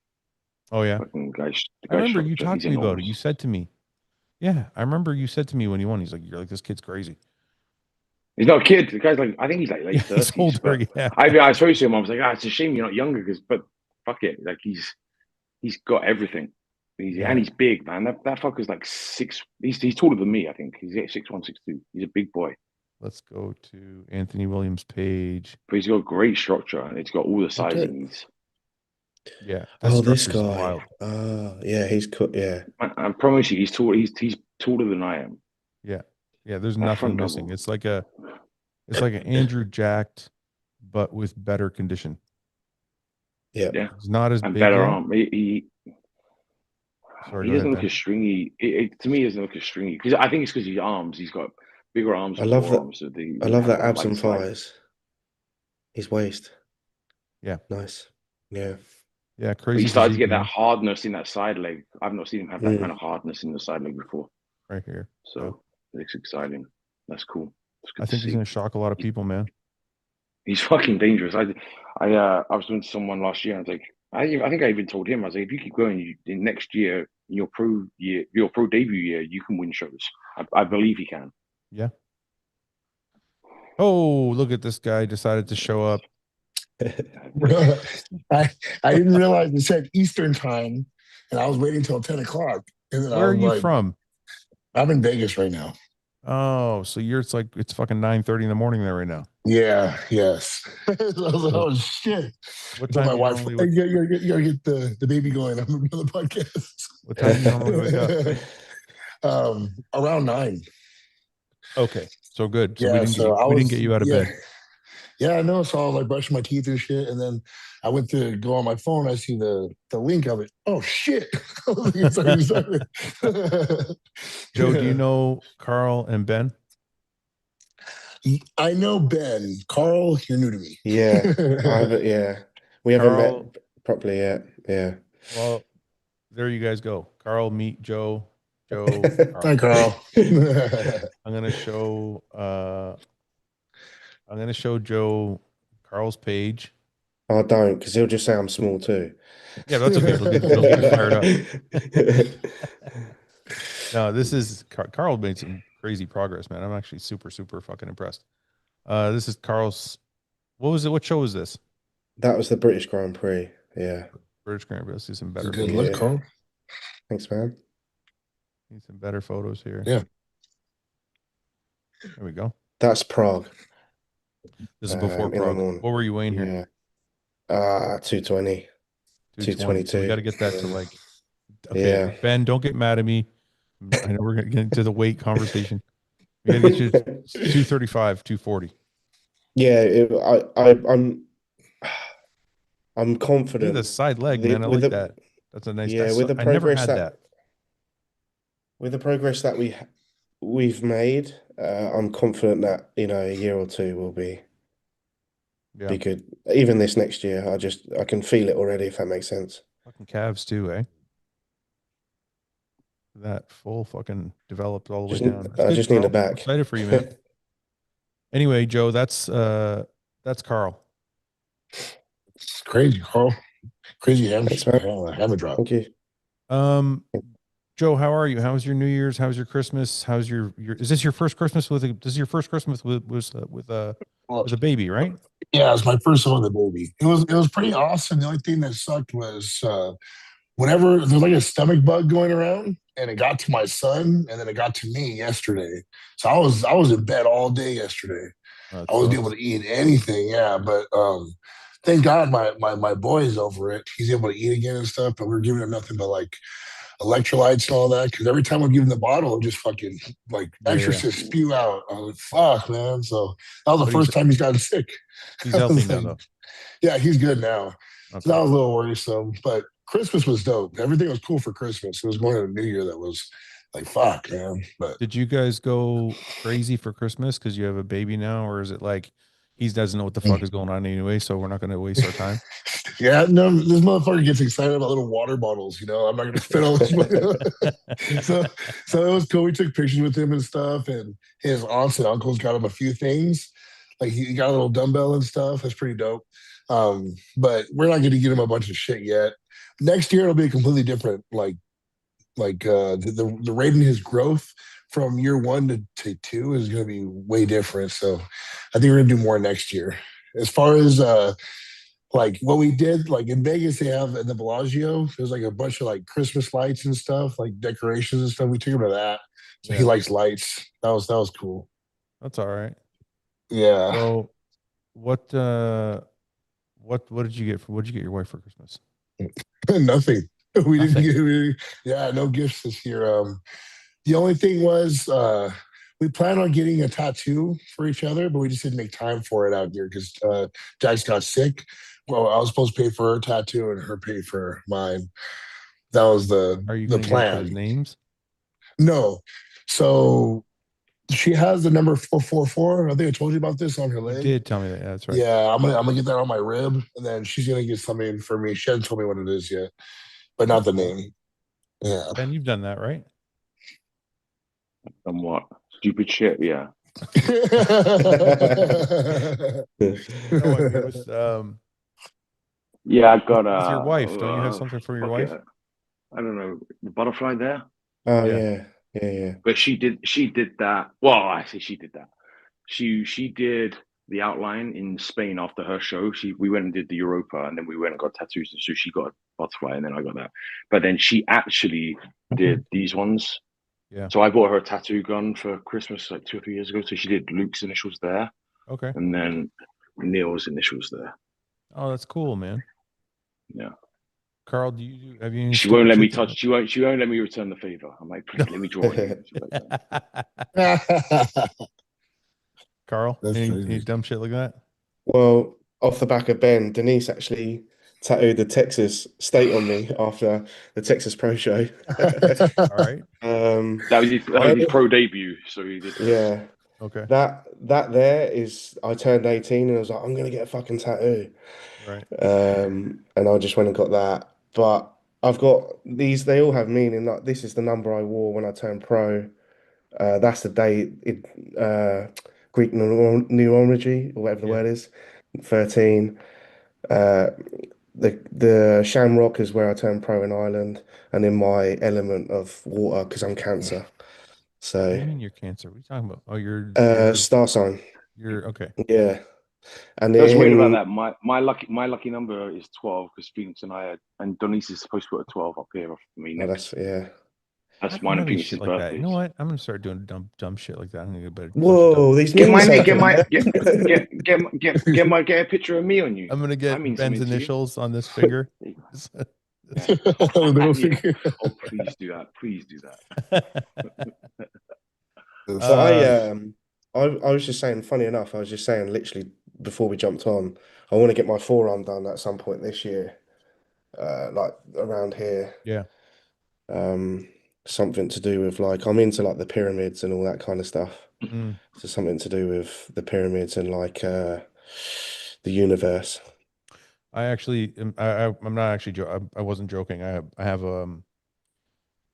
Speaker 1: Oh yeah, I remember you talked to me about it. You said to me, "Yeah, I remember you said to me when he won." He's like, "You're like, this kid's crazy."
Speaker 3: He's not a kid. The guy's like, I think he's like late 30s.
Speaker 1: He's older, yeah.
Speaker 3: I spoke to him. I was like, it's a shame you're not younger, but fuck it, like he's got everything. And he's big, man. That fucker's like 6. He's taller than me. I think he's 6'1", 6'2". He's a big boy.
Speaker 1: Let's go to Anthony Williams' page.
Speaker 3: But he's got great structure, and it's got all the size he needs.
Speaker 1: Yeah.
Speaker 4: This guy. Yeah, he's cool. Yeah.
Speaker 3: I promise you, he's tall. He's taller than I am.
Speaker 1: Yeah. Yeah. There's nothing missing. It's like an Andrew jacked, but with better condition.
Speaker 4: Yeah.
Speaker 3: Yeah.
Speaker 1: He's not as
Speaker 3: and
Speaker 1: big
Speaker 3: better
Speaker 1: yet.
Speaker 3: arm.
Speaker 1: Sorry,
Speaker 3: He
Speaker 1: go ahead,
Speaker 3: doesn't look
Speaker 1: Ben.
Speaker 3: as stringy. To me, he doesn't look as stringy because I think it's because his arms. He's got bigger arms
Speaker 4: I
Speaker 3: and
Speaker 4: love that.
Speaker 3: forearms. So
Speaker 4: I love that
Speaker 3: have
Speaker 4: abs
Speaker 3: like
Speaker 4: and
Speaker 3: slight.
Speaker 4: thighs. His waist.
Speaker 1: Yeah.
Speaker 4: Nice. Yeah.
Speaker 1: Yeah,
Speaker 3: But
Speaker 1: crazy
Speaker 3: he started to
Speaker 1: physique,
Speaker 3: get that
Speaker 1: man.
Speaker 3: hardness in that side leg. I've not seen him have that kind
Speaker 4: Mm.
Speaker 3: of hardness in the side leg before.
Speaker 1: Right here.
Speaker 3: So it's exciting. That's cool. It's good
Speaker 1: I
Speaker 3: to
Speaker 1: think he's
Speaker 3: see.
Speaker 1: going to shock a lot of people, man.
Speaker 3: He's fucking dangerous. I was doing to someone last year. I was like, I think I even told him, I was like, if you keep going, in next year, in your pro debut year, you can win shows. I believe he can.
Speaker 1: Yeah. Oh, look at this guy decided to show up.
Speaker 5: I didn't realize it said Eastern time, and I was waiting till 10 o'clock. And then
Speaker 1: Where
Speaker 5: I
Speaker 1: are
Speaker 5: was
Speaker 1: you
Speaker 5: like,
Speaker 1: from?
Speaker 5: I'm in Vegas right now.
Speaker 1: Oh, so it's fucking 9:30 in the morning there right now.
Speaker 5: Yeah, yes. I was like, oh shit.
Speaker 1: What
Speaker 5: I told
Speaker 1: time
Speaker 5: my
Speaker 1: do you
Speaker 5: wife,
Speaker 1: normally
Speaker 5: hey, you gotta get the baby going. I'm on the podcast.
Speaker 1: What time do you normally wake up?
Speaker 5: Around 9.
Speaker 1: Okay, so good. So
Speaker 5: Yeah,
Speaker 1: we didn't get you out of bed.
Speaker 5: Yeah, I know. So I was like brushing my teeth and shit, and then I went to go on my phone. I see the link. I was like, "Oh shit!" I was like, sorry.
Speaker 1: Joe, do you know Carl and Ben?
Speaker 5: I know Ben. Carl, you're new to me.
Speaker 4: Yeah. I haven't. Yeah. We haven't
Speaker 1: Carl,
Speaker 4: met properly yet. Yeah.
Speaker 1: well, there you guys go. Carl, meet Joe. Joe, Carl.
Speaker 5: Hi, Carl.
Speaker 1: I'm gonna show Joe Carl's page.
Speaker 4: I don't, because he'll just say I'm small too.
Speaker 1: Yeah, but that's okay. It'll get you fired up. No, this is Carl made some crazy progress, man. I'm actually super, super fucking impressed. This is Carl's. What was it? What show was this?
Speaker 4: That was the British Grand Prix. Yeah.
Speaker 1: British Grand Prix. Let's see some better.
Speaker 5: Good
Speaker 1: photos.
Speaker 5: look, Carl.
Speaker 4: Thanks, man.
Speaker 1: Need some better photos here.
Speaker 5: Yeah.
Speaker 1: There we go.
Speaker 4: That's Prague.
Speaker 1: This is before
Speaker 4: in the
Speaker 1: Prague.
Speaker 4: morning.
Speaker 1: What were you weighing here?
Speaker 4: Yeah. 220.
Speaker 1: 220. We got to get that to like. Okay,
Speaker 4: Yeah.
Speaker 1: Ben, don't get mad at me. I know we're gonna get into the weight conversation. We got to get you to 235, 240.
Speaker 4: Yeah, I'm confident.
Speaker 1: Look at the side leg, man. I like that. That's a nice.
Speaker 4: Yeah, with the
Speaker 1: I never
Speaker 4: progress
Speaker 1: had that.
Speaker 4: With the progress that we've made, I'm confident that a year or two will be good. Even this next year, I can feel it already. If that makes sense.
Speaker 1: Fucking calves too, eh? that full fucking developed all the way down.
Speaker 4: I just need a back.
Speaker 1: I'm excited for you, man. Anyway, Joe, that's Carl.
Speaker 5: It's crazy, Carl. Crazy hammer drop.
Speaker 4: Thank you.
Speaker 1: Joe, how are you? How was your New Year's? How was your Christmas? How's your is this your first Christmas with a baby, right?
Speaker 5: Yeah, it was my first one with a baby. It was pretty awesome. The only thing that sucked was whenever there's like a stomach bug going around, and it got to my son, and then it got to me yesterday. So I was in bed all day yesterday. I wasn't able to eat anything. Yeah, but thank God my boy's over it. He's able to eat again and stuff. But we were giving him nothing but like electrolytes and all that, because every time I give him the bottle, it just fucking like exorcist spew out. I was like, fuck, man. So that was the first time he's gotten sick.
Speaker 1: He's healthy now, though.
Speaker 5: Yeah, he's good now.
Speaker 1: Okay.
Speaker 5: So that was a little worrisome, but Christmas was dope. Everything was cool for Christmas. It was going to the New Year that was like, fuck, man. But
Speaker 1: did you guys go crazy for Christmas because you have a baby now, or is it like he doesn't know what the fuck is going on anyway, so we're not going to waste our time?
Speaker 5: Yeah, no, this motherfucker gets excited about little water bottles. I'm not going to fit all this. so it was cool. We took pictures with him and stuff, and his aunts and uncles got him a few things. Like he got a little dumbbell and stuff. That's pretty dope. But we're not going to get him a bunch of shit yet. Next year it'll be completely different. The rate in his growth from year 1 to 2 is going to be way different. So I think we're going to do more next year. As far as like what we did, like in Vegas, they have in the Bellagio, there's like a bunch of like Christmas lights and stuff, like decorations and stuff. We took him to that. So he likes lights. That was cool.
Speaker 1: That's all right.
Speaker 5: Yeah.
Speaker 1: So what did you get your wife for Christmas?
Speaker 5: Nothing. We didn't get no gifts this year. The only thing was we plan on getting a tattoo for each other, but we just didn't make time for it out here because Jax got sick. Well, I was supposed to pay for her tattoo and her pay for mine. That was
Speaker 1: Are you
Speaker 5: the
Speaker 1: going to get each other's
Speaker 5: plan.
Speaker 1: names?
Speaker 5: No. So she has the number 444. I think I told you about this on her
Speaker 1: You
Speaker 5: leg.
Speaker 1: did tell me that. Yeah, that's right.
Speaker 5: Yeah, I'm gonna get that on my rib, and then she's gonna get something for me. She hasn't told me what it is yet, but not the name. Yeah.
Speaker 1: Ben, you've done that, right?
Speaker 3: Somewhat stupid shit. Yeah.
Speaker 1: No, I mean, with
Speaker 3: Yeah, I got
Speaker 1: with your wife, don't you have something for your
Speaker 3: fuck
Speaker 1: wife?
Speaker 3: it, I don't know, the butterfly there.
Speaker 4: Oh
Speaker 1: Yeah.
Speaker 4: yeah.
Speaker 3: But she did that. Well, I say she did that. She did the outline in Spain after her show. We went and did the Europa, and then we went and got tattoos. And so she got a butterfly, and then I got that. But then she actually did these ones.
Speaker 1: Yeah.
Speaker 3: So I bought her a tattoo gun for Christmas like 2 or 3 years ago. So she did Luke's initials there,
Speaker 1: Okay.
Speaker 3: and then Neil's initials there.
Speaker 1: Oh, that's cool, man.
Speaker 3: Yeah.
Speaker 1: Carl, have you any
Speaker 3: She won't
Speaker 1: stupid
Speaker 3: let me
Speaker 1: shit to-
Speaker 3: touch. She won't let me return the favor. I'm like, please let me draw you. She's like,
Speaker 1: Carl,
Speaker 5: That's
Speaker 1: any
Speaker 5: crazy.
Speaker 1: dumb shit like that?
Speaker 4: Well, off the back of Ben, Denise actually tattooed the Texas state on me after the Texas Pro Show.
Speaker 1: All right.
Speaker 3: that was his pro debut. So he did.
Speaker 4: Yeah.
Speaker 1: Okay.
Speaker 4: That there is, I turned 18 and I was like, I'm gonna get a fucking tattoo.
Speaker 1: Right.
Speaker 4: And I just went and got that. But I've got these, they all have meaning. Like this is the number I wore when I turned pro. That's the day Greek numerology or whatever the
Speaker 1: Yeah.
Speaker 4: word is. 13. Uh, the Shamrock is where I turned pro in Ireland, and in my element of water because I'm Cancer.
Speaker 1: What do
Speaker 4: So
Speaker 1: you mean you're Cancer? What are you talking about? Oh, you're
Speaker 4: star sign.
Speaker 1: okay.
Speaker 4: Yeah. And
Speaker 3: That's weird about
Speaker 4: in
Speaker 3: that. My lucky number is 12 because Phoenix and Denise is supposed to put a 12 up here for me
Speaker 4: oh,
Speaker 3: next.
Speaker 4: yeah.
Speaker 3: That's
Speaker 1: I don't
Speaker 3: mine
Speaker 1: have
Speaker 3: and
Speaker 1: any
Speaker 3: Phoenix's
Speaker 1: shit like that. You know
Speaker 3: birthdays.
Speaker 1: what? I'm gonna start doing dumb shit like that. I'm gonna get a bunch of
Speaker 4: Whoa, these
Speaker 3: Get
Speaker 4: memes
Speaker 3: my
Speaker 4: out there.
Speaker 3: get a picture of me on you.
Speaker 1: I'm gonna
Speaker 3: I
Speaker 1: get
Speaker 3: mean
Speaker 1: Ben's
Speaker 3: something to you.
Speaker 1: initials on this finger.
Speaker 3: Yeah.
Speaker 5: Little
Speaker 3: Yeah.
Speaker 5: finger.
Speaker 3: Oh, please do that. Please do that.
Speaker 4: But I was just saying, funny enough, I was just saying literally before we jumped on, I want to get my forearm done at some point this year. Like around here.
Speaker 1: Yeah.
Speaker 4: Something to do with like I'm into like the pyramids and all that kind of stuff.
Speaker 1: Mm.
Speaker 4: So something to do with the pyramids and like the universe.
Speaker 1: I actually, I'm not actually I wasn't joking.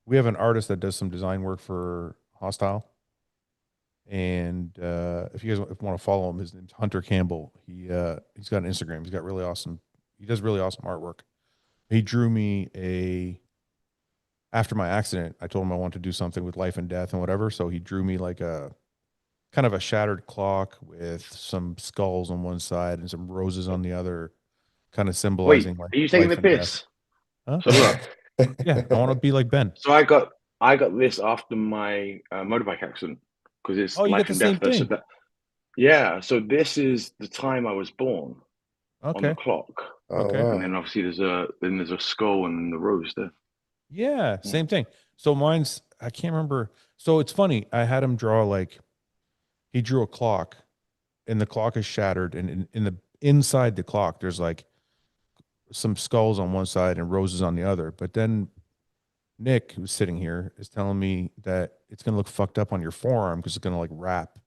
Speaker 1: We have an artist that does some design work for Hostile, and if you guys want to follow him, his name's Hunter Campbell. He's got an Instagram. He's got really awesome. He does really awesome artwork. He drew me after my accident. I told him I wanted to do something with life and death and whatever. So he drew me like a kind of a shattered clock with some skulls on one side and some roses on the other, kind of
Speaker 3: Wait,
Speaker 1: symbolizing
Speaker 3: are you taking the
Speaker 1: life and death.
Speaker 3: piss?
Speaker 1: Huh?
Speaker 3: So look.
Speaker 1: Yeah, I want to be like Ben.
Speaker 3: So I got this after my motorbike accident because it's
Speaker 1: Oh, you
Speaker 3: life
Speaker 1: got the
Speaker 3: and
Speaker 1: same
Speaker 3: death. So
Speaker 1: thing.
Speaker 3: yeah. So this is the time I was born on
Speaker 1: Okay.
Speaker 3: the clock,
Speaker 4: Oh,
Speaker 1: Okay.
Speaker 4: wow.
Speaker 3: and then obviously there's a skull and the rose there.
Speaker 1: Yeah, same thing. So mine's, I can't remember. So it's funny. I had him draw he drew a clock, and the clock is shattered, and in the inside the clock there's like some skulls on one side and roses on the other. But then Nick, who's sitting here, is telling me that it's gonna look fucked up on your forearm because it's gonna like wrap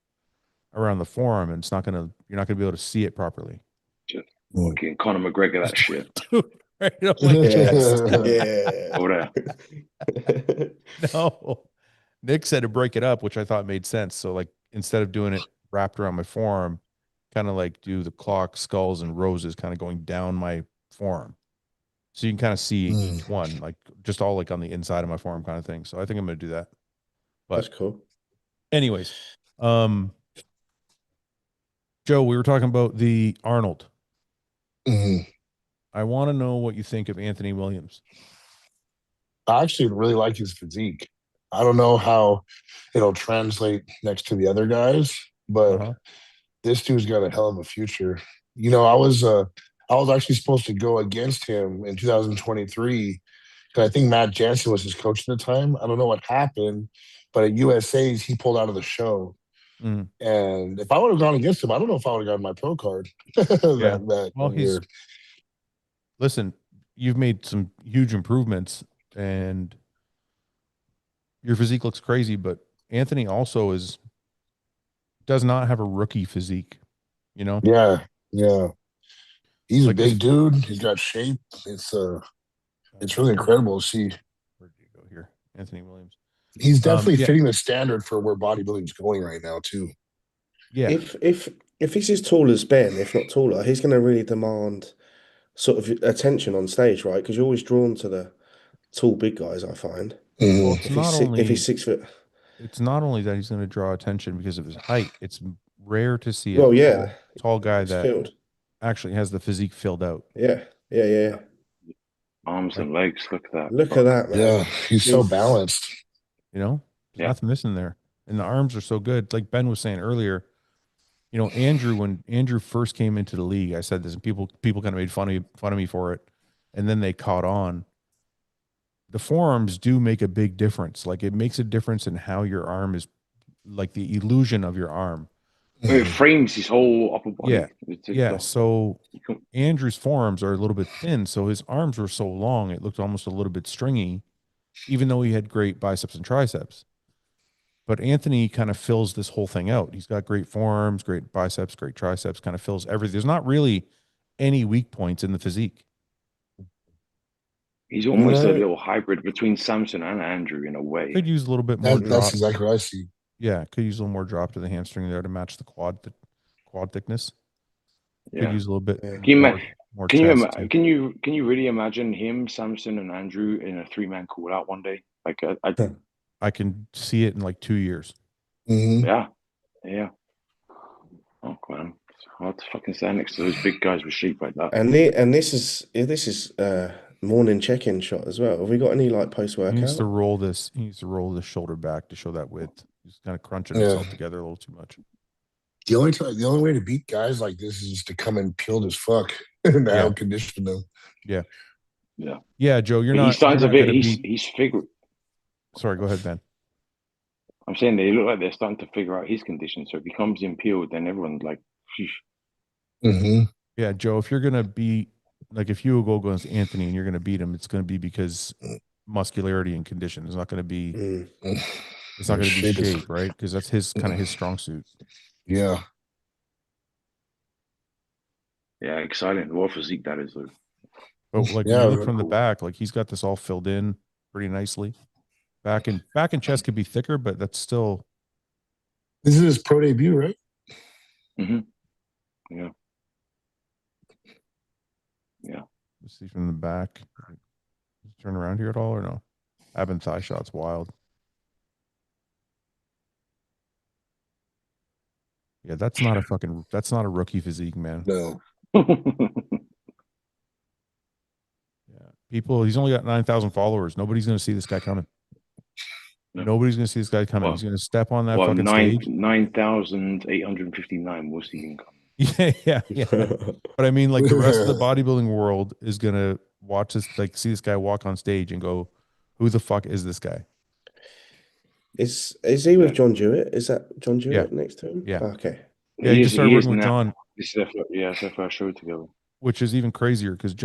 Speaker 1: around the forearm, and you're not gonna be able to see it properly.
Speaker 3: Fucking Conor McGregor, that shit.
Speaker 1: Dude, right on my chest.
Speaker 4: Yeah.
Speaker 3: Over there.
Speaker 1: No, Nick said to break it up, which I thought made sense. So like instead of doing it wrapped around my forearm, kind of like do the clock, skulls, and roses kind of going down my forearm. So you can kind of see each one, like just all like on the inside of my forearm kind of thing. So I think I'm gonna do that. But
Speaker 4: That's cool.
Speaker 1: anyways, Joe, we were talking about the Arnold. I want to know what you think of Anthony Williams.
Speaker 5: I actually really like his physique. I don't know how it'll translate next to the other guys, but this dude's got a hell of a future. You know, I was actually supposed to go against him in 2023 because I think Matt Jansen was his coach at the time. I don't know what happened, but at USA's he pulled out of the show. And if I would have gone against him, I don't know if I would have gotten my pro card that year.
Speaker 1: Listen, you've made some huge improvements and your physique looks crazy, but Anthony also does not have a rookie physique, you know?
Speaker 5: Yeah, yeah. He's a
Speaker 1: Like this.
Speaker 5: big dude. He's got shape. It's really incredible to see.
Speaker 1: Where did you go here? Anthony Williams.
Speaker 5: He's definitely
Speaker 1: Yeah.
Speaker 5: fitting the standard for where bodybuilding's going right now, too.
Speaker 1: Yeah.
Speaker 4: If he's as tall as Ben, if not taller, he's going to really demand sort of attention on stage, right? Because you're always drawn to the tall big guys, I find.
Speaker 5: Mhm.
Speaker 1: Well, it's not only
Speaker 4: if he's 6 foot.
Speaker 1: it's not only that he's going to draw attention because of his height. It's rare to see
Speaker 4: Well,
Speaker 1: a
Speaker 4: yeah,
Speaker 1: tall guy
Speaker 4: it's
Speaker 1: that
Speaker 4: filled.
Speaker 1: actually has the physique filled out.
Speaker 4: Yeah.
Speaker 3: Arms and legs. Look at that.
Speaker 4: Look at that, man.
Speaker 5: Yeah, he's so balanced.
Speaker 1: You know, there's
Speaker 3: Yeah.
Speaker 1: nothing missing there, and the arms are so good. Like Ben was saying earlier, you know, Andrew, when Andrew first came into the league, I said this, and people kind of made fun of me for it, and then they caught on. The forearms do make a big difference. Like it makes a difference in how your arm is, like the illusion of your arm.
Speaker 3: It frames his whole upper body.
Speaker 1: Yeah.
Speaker 3: It's
Speaker 1: Yeah. So
Speaker 3: you can-
Speaker 1: Andrew's forearms are a little bit thin, so his arms were so long it looked almost a little bit stringy, even though he had great biceps and triceps. But Anthony kind of fills this whole thing out. He's got great forearms, great biceps, great triceps, kind of fills everything. There's not really any weak points in the physique.
Speaker 3: He's almost
Speaker 4: No.
Speaker 3: a little hybrid between Samson and Andrew in a way.
Speaker 1: Could use a little bit more
Speaker 5: That's
Speaker 1: drop.
Speaker 5: exactly what I see.
Speaker 1: Yeah, could use a little more drop to the hamstring there to match the quad thickness. Could
Speaker 3: Yeah.
Speaker 1: use a little bit
Speaker 4: Yeah.
Speaker 3: Can you,
Speaker 1: more
Speaker 3: can you
Speaker 1: chest, too.
Speaker 3: can you really imagine him, Samson, and Andrew in a 3-man call out one day? Like
Speaker 1: I can see it in like 2 years.
Speaker 5: Mhm.
Speaker 3: yeah. Oh man, it's hard to fucking stand next to those big guys with sheep like that.
Speaker 4: And this is morning check-in shot as well. Have we got any like post
Speaker 1: He needs to
Speaker 4: workout?
Speaker 1: roll this. He needs to roll the shoulder back to show that width. He's kind of crunching
Speaker 5: Yeah.
Speaker 1: himself together a little too much.
Speaker 5: The only way to beat guys like this is just to come in peeled as fuck and
Speaker 1: Yeah.
Speaker 5: out condition them.
Speaker 1: Yeah, Joe, you're
Speaker 3: But
Speaker 1: not.
Speaker 3: he starts
Speaker 1: you're
Speaker 3: a
Speaker 1: not
Speaker 3: bit.
Speaker 1: gonna
Speaker 3: He's
Speaker 1: be-
Speaker 3: he's figured.
Speaker 1: Sorry, go ahead, Ben.
Speaker 3: I'm saying they look like they're starting to figure out his condition. So if he comes in peeled, then everyone's like, sheesh.
Speaker 5: Mm-hmm.
Speaker 1: Yeah, Joe, if you're gonna be like, if you go against Anthony and you're gonna beat him, it's gonna be because muscularity and condition. It's not gonna be.
Speaker 4: Mm.
Speaker 1: It's not gonna be
Speaker 5: Shape is-
Speaker 1: shape, right? Because that's his kind of his strong suit.
Speaker 5: Yeah.
Speaker 3: Yeah, exciting. What a physique that is, though.
Speaker 1: But like
Speaker 5: Yeah,
Speaker 1: when you look
Speaker 3: very
Speaker 1: from the
Speaker 3: cool.
Speaker 1: back, like he's got this all filled in pretty nicely. Back and chest could be thicker, but that's still.
Speaker 5: This is his pro debut, right?
Speaker 1: Let's see from the back. Turn around here at all or no? Ab and thigh shots wild. Yeah, that's not a rookie physique, man.
Speaker 5: No.
Speaker 1: Yeah. He's only got 9,000 followers. Nobody's gonna see this guy coming.
Speaker 3: No.
Speaker 1: Nobody's gonna see this guy coming.
Speaker 3: Well-
Speaker 1: He's gonna step on that
Speaker 3: Well,
Speaker 1: fucking stage.
Speaker 3: 9,859 was the income.
Speaker 1: Yeah. But I mean, like the rest of the bodybuilding world is gonna watch this, like see this guy walk on stage and go, "Who the fuck is this guy?"
Speaker 4: Is he with John Jewett? Is that John Jewett next to him?
Speaker 1: Yeah.
Speaker 4: Okay.
Speaker 1: Yeah, he just started
Speaker 3: He is
Speaker 1: working with
Speaker 3: now.
Speaker 1: John,
Speaker 3: This is it's their first show together.
Speaker 1: which is even crazier because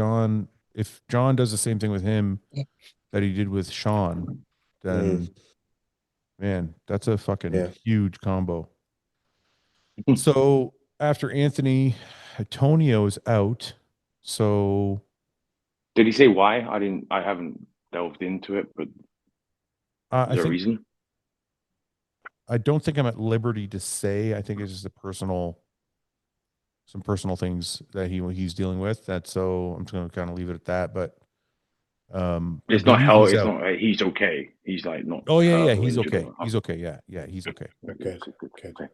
Speaker 1: if John does the same thing with him that he did with Sean, then man, that's a fucking huge combo. So after Anthony, Antonio is out. So
Speaker 3: Did he say why? I haven't delved into it, but
Speaker 1: I
Speaker 3: is there a
Speaker 1: think
Speaker 3: reason?
Speaker 1: I don't think I'm at liberty to say. I think it's just some personal things that he's dealing with. So I'm just going to kind of leave it at that. But
Speaker 3: It's
Speaker 1: I
Speaker 3: not
Speaker 1: believe
Speaker 3: hell.
Speaker 1: he's
Speaker 3: It's
Speaker 1: out.
Speaker 3: not. He's okay. He's like not.
Speaker 1: Oh yeah,
Speaker 3: hurt or
Speaker 1: he's
Speaker 3: injured
Speaker 1: okay.
Speaker 3: or-
Speaker 1: He's okay. Yeah, he's okay.
Speaker 4: Good.
Speaker 3: Okay.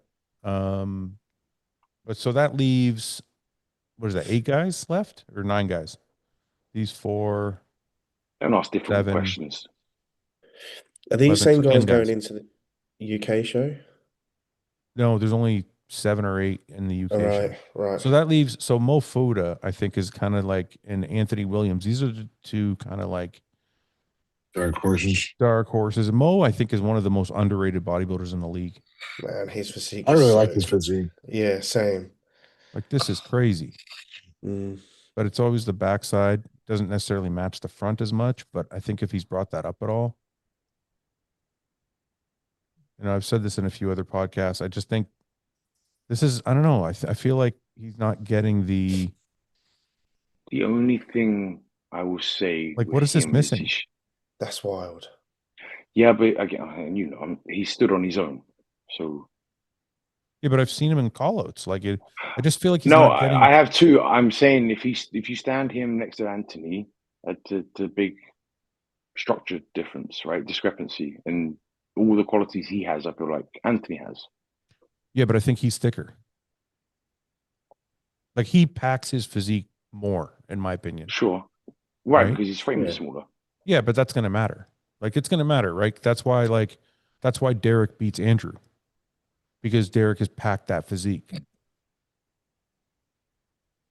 Speaker 1: But so that leaves, what is that? 8 guys left or 9 guys? These 4.
Speaker 3: Don't ask difficult
Speaker 1: 7.
Speaker 3: questions.
Speaker 4: Are these
Speaker 1: 11,
Speaker 4: same
Speaker 1: so 10
Speaker 4: guys
Speaker 1: guys.
Speaker 4: going into the UK show?
Speaker 1: No, there's only 7 or 8 in the UK show.
Speaker 4: Right.
Speaker 1: So that leaves, Mo Fuda, I think, is kind of like, and Anthony Williams. These are the 2 kind of like
Speaker 5: Dark horses.
Speaker 1: dark horses. Mo, I think, is one of the most underrated bodybuilders in the league.
Speaker 4: Man, his physique.
Speaker 5: I
Speaker 4: is
Speaker 5: really
Speaker 4: so-
Speaker 5: like his physique.
Speaker 4: Yeah, same.
Speaker 1: Like this is crazy.
Speaker 4: Mm.
Speaker 1: But it's always the backside. doesn't necessarily match the front as much, but I think if he's brought that up at all, I've said this in a few other podcasts. I just think this is, I don't know. I feel like he's not getting the
Speaker 3: only thing I will say,
Speaker 1: like,
Speaker 3: with
Speaker 1: what is this
Speaker 3: him
Speaker 1: missing?
Speaker 4: That's wild.
Speaker 3: Yeah, but again, he stood on his own. So
Speaker 1: Yeah, but I've seen him in callouts. Like I just feel like he's
Speaker 3: no,
Speaker 1: not getting.
Speaker 3: I have two. I'm saying if you stand him next to Anthony, it's a big structure difference, right? Discrepancy, and all the qualities he has, I feel like Anthony has.
Speaker 1: Yeah, but I think he's thicker. Like he packs his physique more, in my opinion.
Speaker 3: Sure, right?
Speaker 1: Right?
Speaker 3: Because his frame is smaller.
Speaker 1: Yeah, but that's going to matter. Like it's going to matter, right? That's why Derek beats Andrew, because Derek has packed that physique.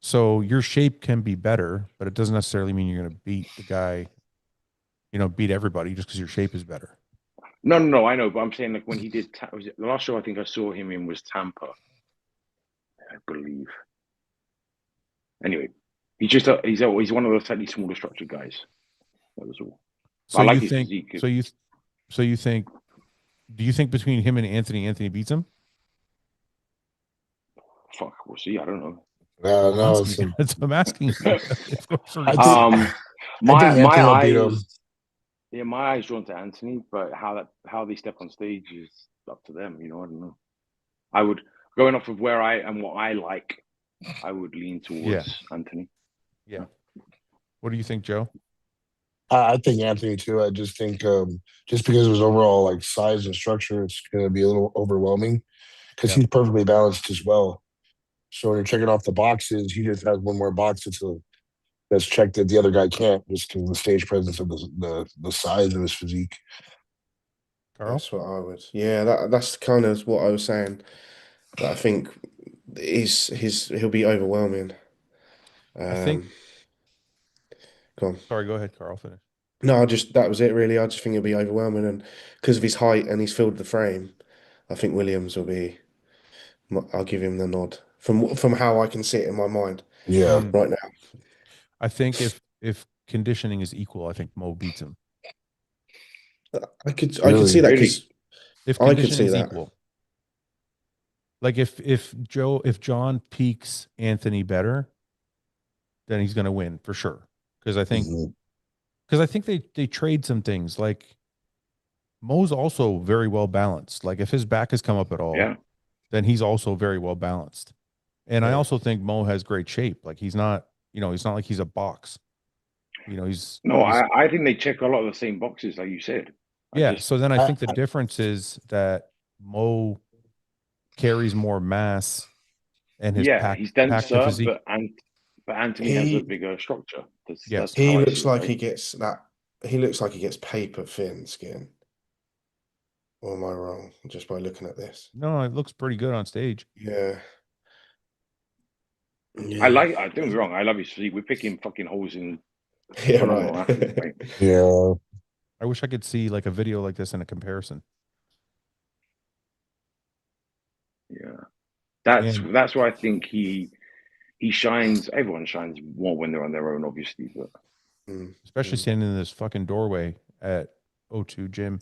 Speaker 1: So your shape can be better, but it doesn't necessarily mean you're going to beat the guy, beat everybody just because your shape is better.
Speaker 3: No, I know, but I'm saying like when he did, was it the last show I think I saw him in was Tampa, I believe. Anyway, he's one of those slightly smaller structured guys. That was all.
Speaker 1: So
Speaker 3: I like
Speaker 1: you
Speaker 3: his
Speaker 1: think?
Speaker 3: physique.
Speaker 1: So you think? Do you think between him and Anthony beats him?
Speaker 3: Fuck, we'll see. I don't know.
Speaker 5: No,
Speaker 1: That's what I'm asking.
Speaker 3: My
Speaker 5: Anthony will beat him.
Speaker 3: eyes, yeah, my eyes drawn to Anthony, but how they step on stage is up to them. I don't know. I would, going off of where I am, what I like, I would lean towards Anthony.
Speaker 1: Yeah. What do you think, Joe?
Speaker 5: I think Anthony too. I just think just because of his overall like size and structure, it's going to be a little overwhelming because he's perfectly balanced as well. So when you're checking off the boxes, he just has one more box that's checked that the other guy can't, just because of the stage presence of the size of his physique.
Speaker 1: Carl?
Speaker 4: That's what I would. Yeah, that's kind of what I was saying. That I think he'll be overwhelming.
Speaker 1: I think.
Speaker 4: Go on.
Speaker 1: Sorry, go ahead, Carl. Finish.
Speaker 4: No, that was it really. I just think he'll be overwhelming, and because of his height and he's filled the frame, I think Williams will be. I'll give him the nod from how I can see it in my mind.
Speaker 5: Yeah,
Speaker 4: right now.
Speaker 1: I think if conditioning is equal, I think Mo beats him.
Speaker 4: I could see that because
Speaker 1: if
Speaker 4: I could
Speaker 1: conditioning
Speaker 4: see
Speaker 1: is
Speaker 4: that.
Speaker 1: equal. Like if John peaks Anthony better, then he's going to win for sure. Because I think they trade some things. Like Mo's also very well balanced. Like if his back has come up at all, then he's also very well balanced. And I also think Mo has great shape. Like he's not like he's a box.
Speaker 3: I think they check a lot of the same boxes, like you said.
Speaker 1: So then I think the difference is that Mo carries more mass and his
Speaker 3: he's denser,
Speaker 1: physique.
Speaker 3: but Anthony has a bigger structure.
Speaker 4: He looks like he gets paper thin skin. Or am I wrong? Just by looking at this.
Speaker 1: No, it looks pretty good on stage.
Speaker 4: Yeah.
Speaker 3: Don't get me wrong, I love his physique. We're picking fucking holes in.
Speaker 4: Yeah, right.
Speaker 5: Yeah.
Speaker 1: I wish I could see like a video like this in a comparison.
Speaker 3: Yeah. That's why I think he shines. Everyone shines more when they're on their own, obviously, but
Speaker 1: especially standing in this fucking doorway at O2 gym.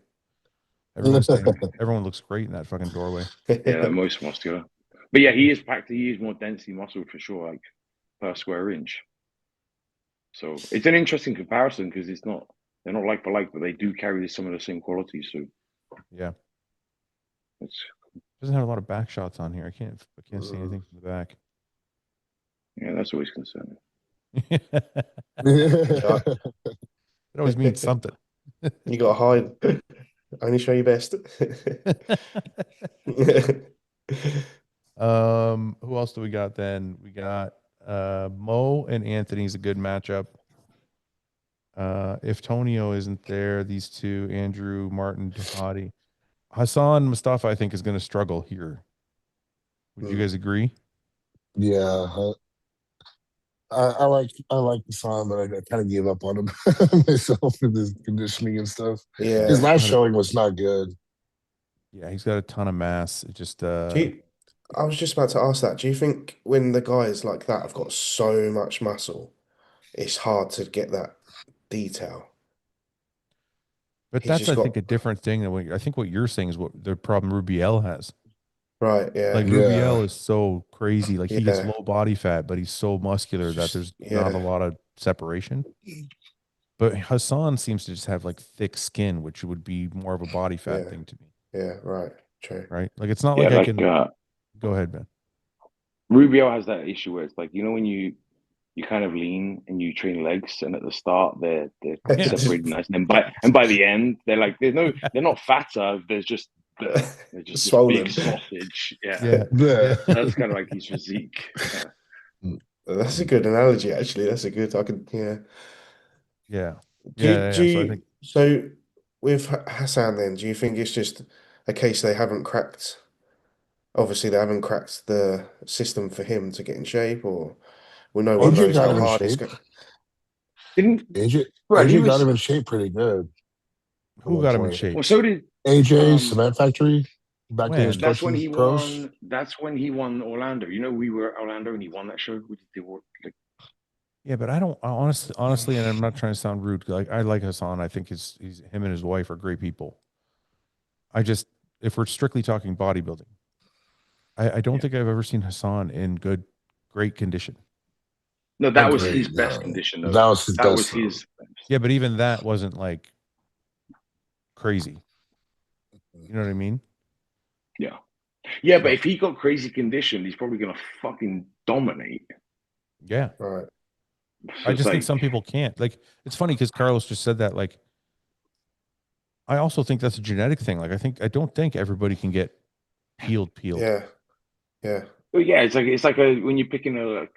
Speaker 1: Everyone looks great in that fucking doorway.
Speaker 3: Yeah, most muscular. But yeah, he is packed. He is more densely muscled for sure, like per square inch. So it's an interesting comparison because they're not like for like, but they do carry some of the same qualities. So
Speaker 1: yeah, it doesn't have a lot of back shots on here. I can't see anything from the back.
Speaker 3: Yeah, that's always concerning.
Speaker 1: It always means something.
Speaker 4: You gotta hide. Only show your best.
Speaker 1: Who else do we got then? We got Mo and Anthony's a good matchup. If Tonio isn't there, these two, Andrew, Martin, Duhati. Hassan Mustafa, I think, is going to struggle here. Would you guys agree?
Speaker 5: Yeah. I like the song, but I kind of gave up on him myself with his conditioning and stuff.
Speaker 4: Yeah.
Speaker 5: His last showing was not good.
Speaker 1: Yeah, he's got a ton of mass. It just
Speaker 4: I was just about to ask that. Do you think when the guys like that have got so much muscle, it's hard to get that detail.
Speaker 1: But
Speaker 4: He's
Speaker 1: that's,
Speaker 4: just
Speaker 1: I
Speaker 4: got
Speaker 1: think, a different thing than I think what you're saying is what the problem Rubiel has.
Speaker 4: right, yeah,
Speaker 1: Like
Speaker 5: Yeah.
Speaker 1: Rubiel is so crazy. Like he gets
Speaker 4: Yeah.
Speaker 1: low body fat, but he's so muscular that
Speaker 4: Just-
Speaker 1: there's not a
Speaker 4: yeah.
Speaker 1: lot of separation. But Hassan seems to just have like thick skin, which would be more of a body fat
Speaker 4: Yeah.
Speaker 1: thing to me,
Speaker 4: Yeah, right, true.
Speaker 1: right? Like it's not
Speaker 3: Yeah,
Speaker 1: like I
Speaker 3: like
Speaker 1: can go ahead, man.
Speaker 3: Rubio has that issue where it's like, you know, when you kind of lean and you train legs, and at the start they're quite
Speaker 1: Yeah.
Speaker 3: separated nice, and then by the end they're like they're not fatter, they're just they're just this
Speaker 4: Swollen.
Speaker 3: big sausage. Yeah.
Speaker 1: Yeah.
Speaker 5: Yeah.
Speaker 3: That's kind of like his physique.
Speaker 4: That's a good analogy, actually. That's a good. I could, yeah.
Speaker 1: Yeah.
Speaker 4: Do,
Speaker 1: Yeah.
Speaker 4: do
Speaker 1: So I
Speaker 4: you,
Speaker 1: think
Speaker 4: so with Hassan, then, do you think it's just a case they haven't cracked? Obviously, they haven't cracked the system for him to get in shape, or no one
Speaker 5: AJ
Speaker 4: knows
Speaker 5: got
Speaker 4: how
Speaker 5: him in
Speaker 4: hard it's
Speaker 5: shape.
Speaker 4: going.
Speaker 3: Didn't right, he
Speaker 5: AJ got
Speaker 3: was
Speaker 5: him in shape pretty good. at
Speaker 1: who
Speaker 5: one
Speaker 1: got him in
Speaker 5: point.
Speaker 1: shape?
Speaker 3: well, so did
Speaker 5: AJ,
Speaker 3: Um,
Speaker 5: Cement Factory, back when he was
Speaker 1: When?
Speaker 3: that's when
Speaker 5: coaching
Speaker 3: he
Speaker 5: pros.
Speaker 3: won. That's when he won Orlando. You know, we were at Orlando and he won that show. We did the award, like,
Speaker 1: Yeah, but I honestly, and I'm not trying to sound rude. Like I like Hassan. I think he's him and his wife are great people. I just, if we're strictly talking bodybuilding, I don't
Speaker 3: Yeah.
Speaker 1: think I've ever seen Hassan in great condition.
Speaker 3: no, that was
Speaker 5: Agreed,
Speaker 3: his best
Speaker 5: no.
Speaker 3: condition. Though.
Speaker 5: That was his
Speaker 3: That
Speaker 5: best.
Speaker 3: was his.
Speaker 1: Yeah, but even that wasn't like crazy. You know what I mean?
Speaker 3: Yeah. Yeah, but
Speaker 1: So-
Speaker 3: if he got crazy condition, he's probably gonna fucking dominate.
Speaker 1: Yeah.
Speaker 4: Right.
Speaker 3: So
Speaker 1: I
Speaker 3: it's
Speaker 1: just think
Speaker 3: like,
Speaker 1: some people can't. Like it's funny because Carlos just said that. Like I also think that's a genetic thing. Like I don't think everybody can get peeled.
Speaker 4: Yeah. Yeah.
Speaker 3: well, yeah, it's like when you're picking a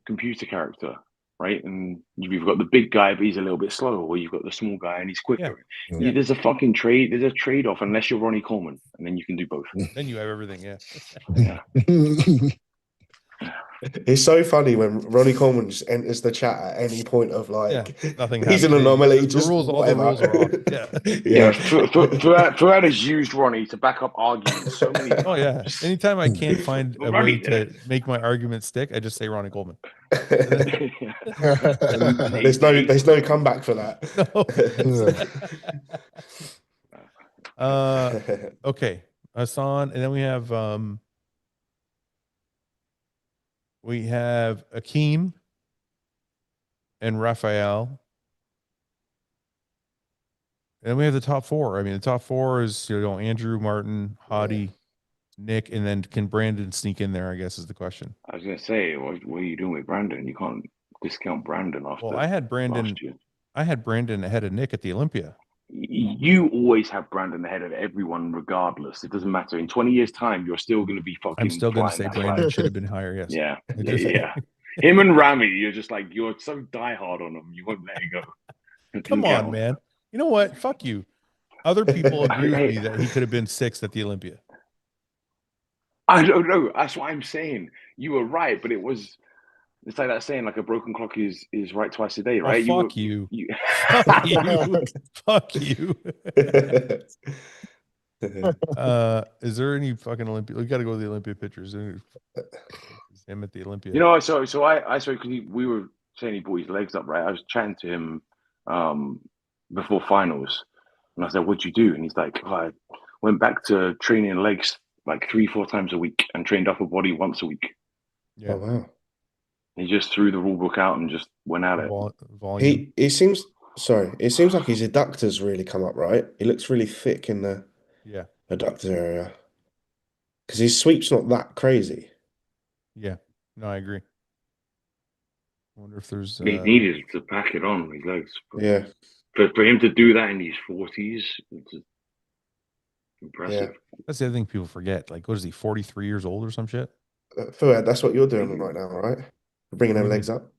Speaker 3: computer character, right? And you've got the big guy, but he's a little bit slower, or you've got the small guy and he's quicker.
Speaker 1: Yeah.
Speaker 3: There's a fucking trade. There's a trade off unless you're Ronnie Coleman, and then you can do both.
Speaker 1: Then you have everything. Yeah.
Speaker 3: Yeah.
Speaker 4: It's so funny when Ronnie Coleman just enters the chat at any point of like,
Speaker 1: Nothing
Speaker 4: he's an
Speaker 1: happens.
Speaker 4: anomaly.
Speaker 1: The
Speaker 4: Just
Speaker 1: rules, all the
Speaker 4: whatever.
Speaker 1: rules are off. Yeah.
Speaker 3: Yeah, Fouad has used Ronnie to back up arguments so many times.
Speaker 1: Oh yeah. Anytime I can't find a
Speaker 3: Ronnie
Speaker 1: way
Speaker 3: did
Speaker 1: to make my argument stick, I just say Ronnie Coleman.
Speaker 4: There's no comeback for that.
Speaker 1: No. Okay. Hassan, and then we have Akeem and Raphael. And then we have the top four. I mean, the top four is, Andrew, Martin, Hadi, Nick, and then can Brandon sneak in there, I guess is the question.
Speaker 3: I was gonna say, what are you doing with Brandon? You can't discount Brandon after.
Speaker 1: Well, I had Brandon
Speaker 3: last year.
Speaker 1: ahead of Nick at the Olympia.
Speaker 3: You always have Brandon ahead of everyone, regardless. It doesn't matter. In 20 years' time, you're still going to be fucking.
Speaker 1: I'm still going to say
Speaker 3: flying that
Speaker 1: Brandon
Speaker 3: flag.
Speaker 1: should have been higher. Yes.
Speaker 3: Yeah,
Speaker 1: I just-
Speaker 3: yeah. Him and Rami, you're just like, you're so diehard on them. You won't let it go. It
Speaker 1: Come
Speaker 3: doesn't
Speaker 1: on,
Speaker 3: count.
Speaker 1: man. You know what? Fuck you. Other people agree with
Speaker 3: Hey.
Speaker 1: me that he could have been sixth at the Olympia.
Speaker 3: I don't know. That's what I'm saying. You were right, but it's like that saying, like a broken clock is right twice a day, right?
Speaker 1: Oh, fuck you.
Speaker 3: You
Speaker 1: Fuck you. Fuck you. Is there any fucking Olympia? We got to go to the Olympia pictures. Is him at the Olympia.
Speaker 3: You know, so I saw because we were saying he brought his legs up, right? I was chatting to him before finals, and I said, "What'd you do?" And he's like, oh, "I went back to training legs like 3-4 times a week and trained upper body once a week."
Speaker 1: Yeah.
Speaker 4: Oh wow.
Speaker 3: He just threw the rule book out and just went at it.
Speaker 1: Volume.
Speaker 4: It seems like his adductors really come up, right? He looks really thick in the adductor area. Because his sweep's not that crazy.
Speaker 1: Yeah. No, I agree. I wonder if there's
Speaker 3: He needed to pack it on his legs.
Speaker 4: Yeah.
Speaker 3: For him to do that in his 40s, it's impressive.
Speaker 1: That's the other thing people forget. Like, what is he, 43 years old or some shit?
Speaker 4: Fouad, that's what you're doing right now, right? Bringing them legs up.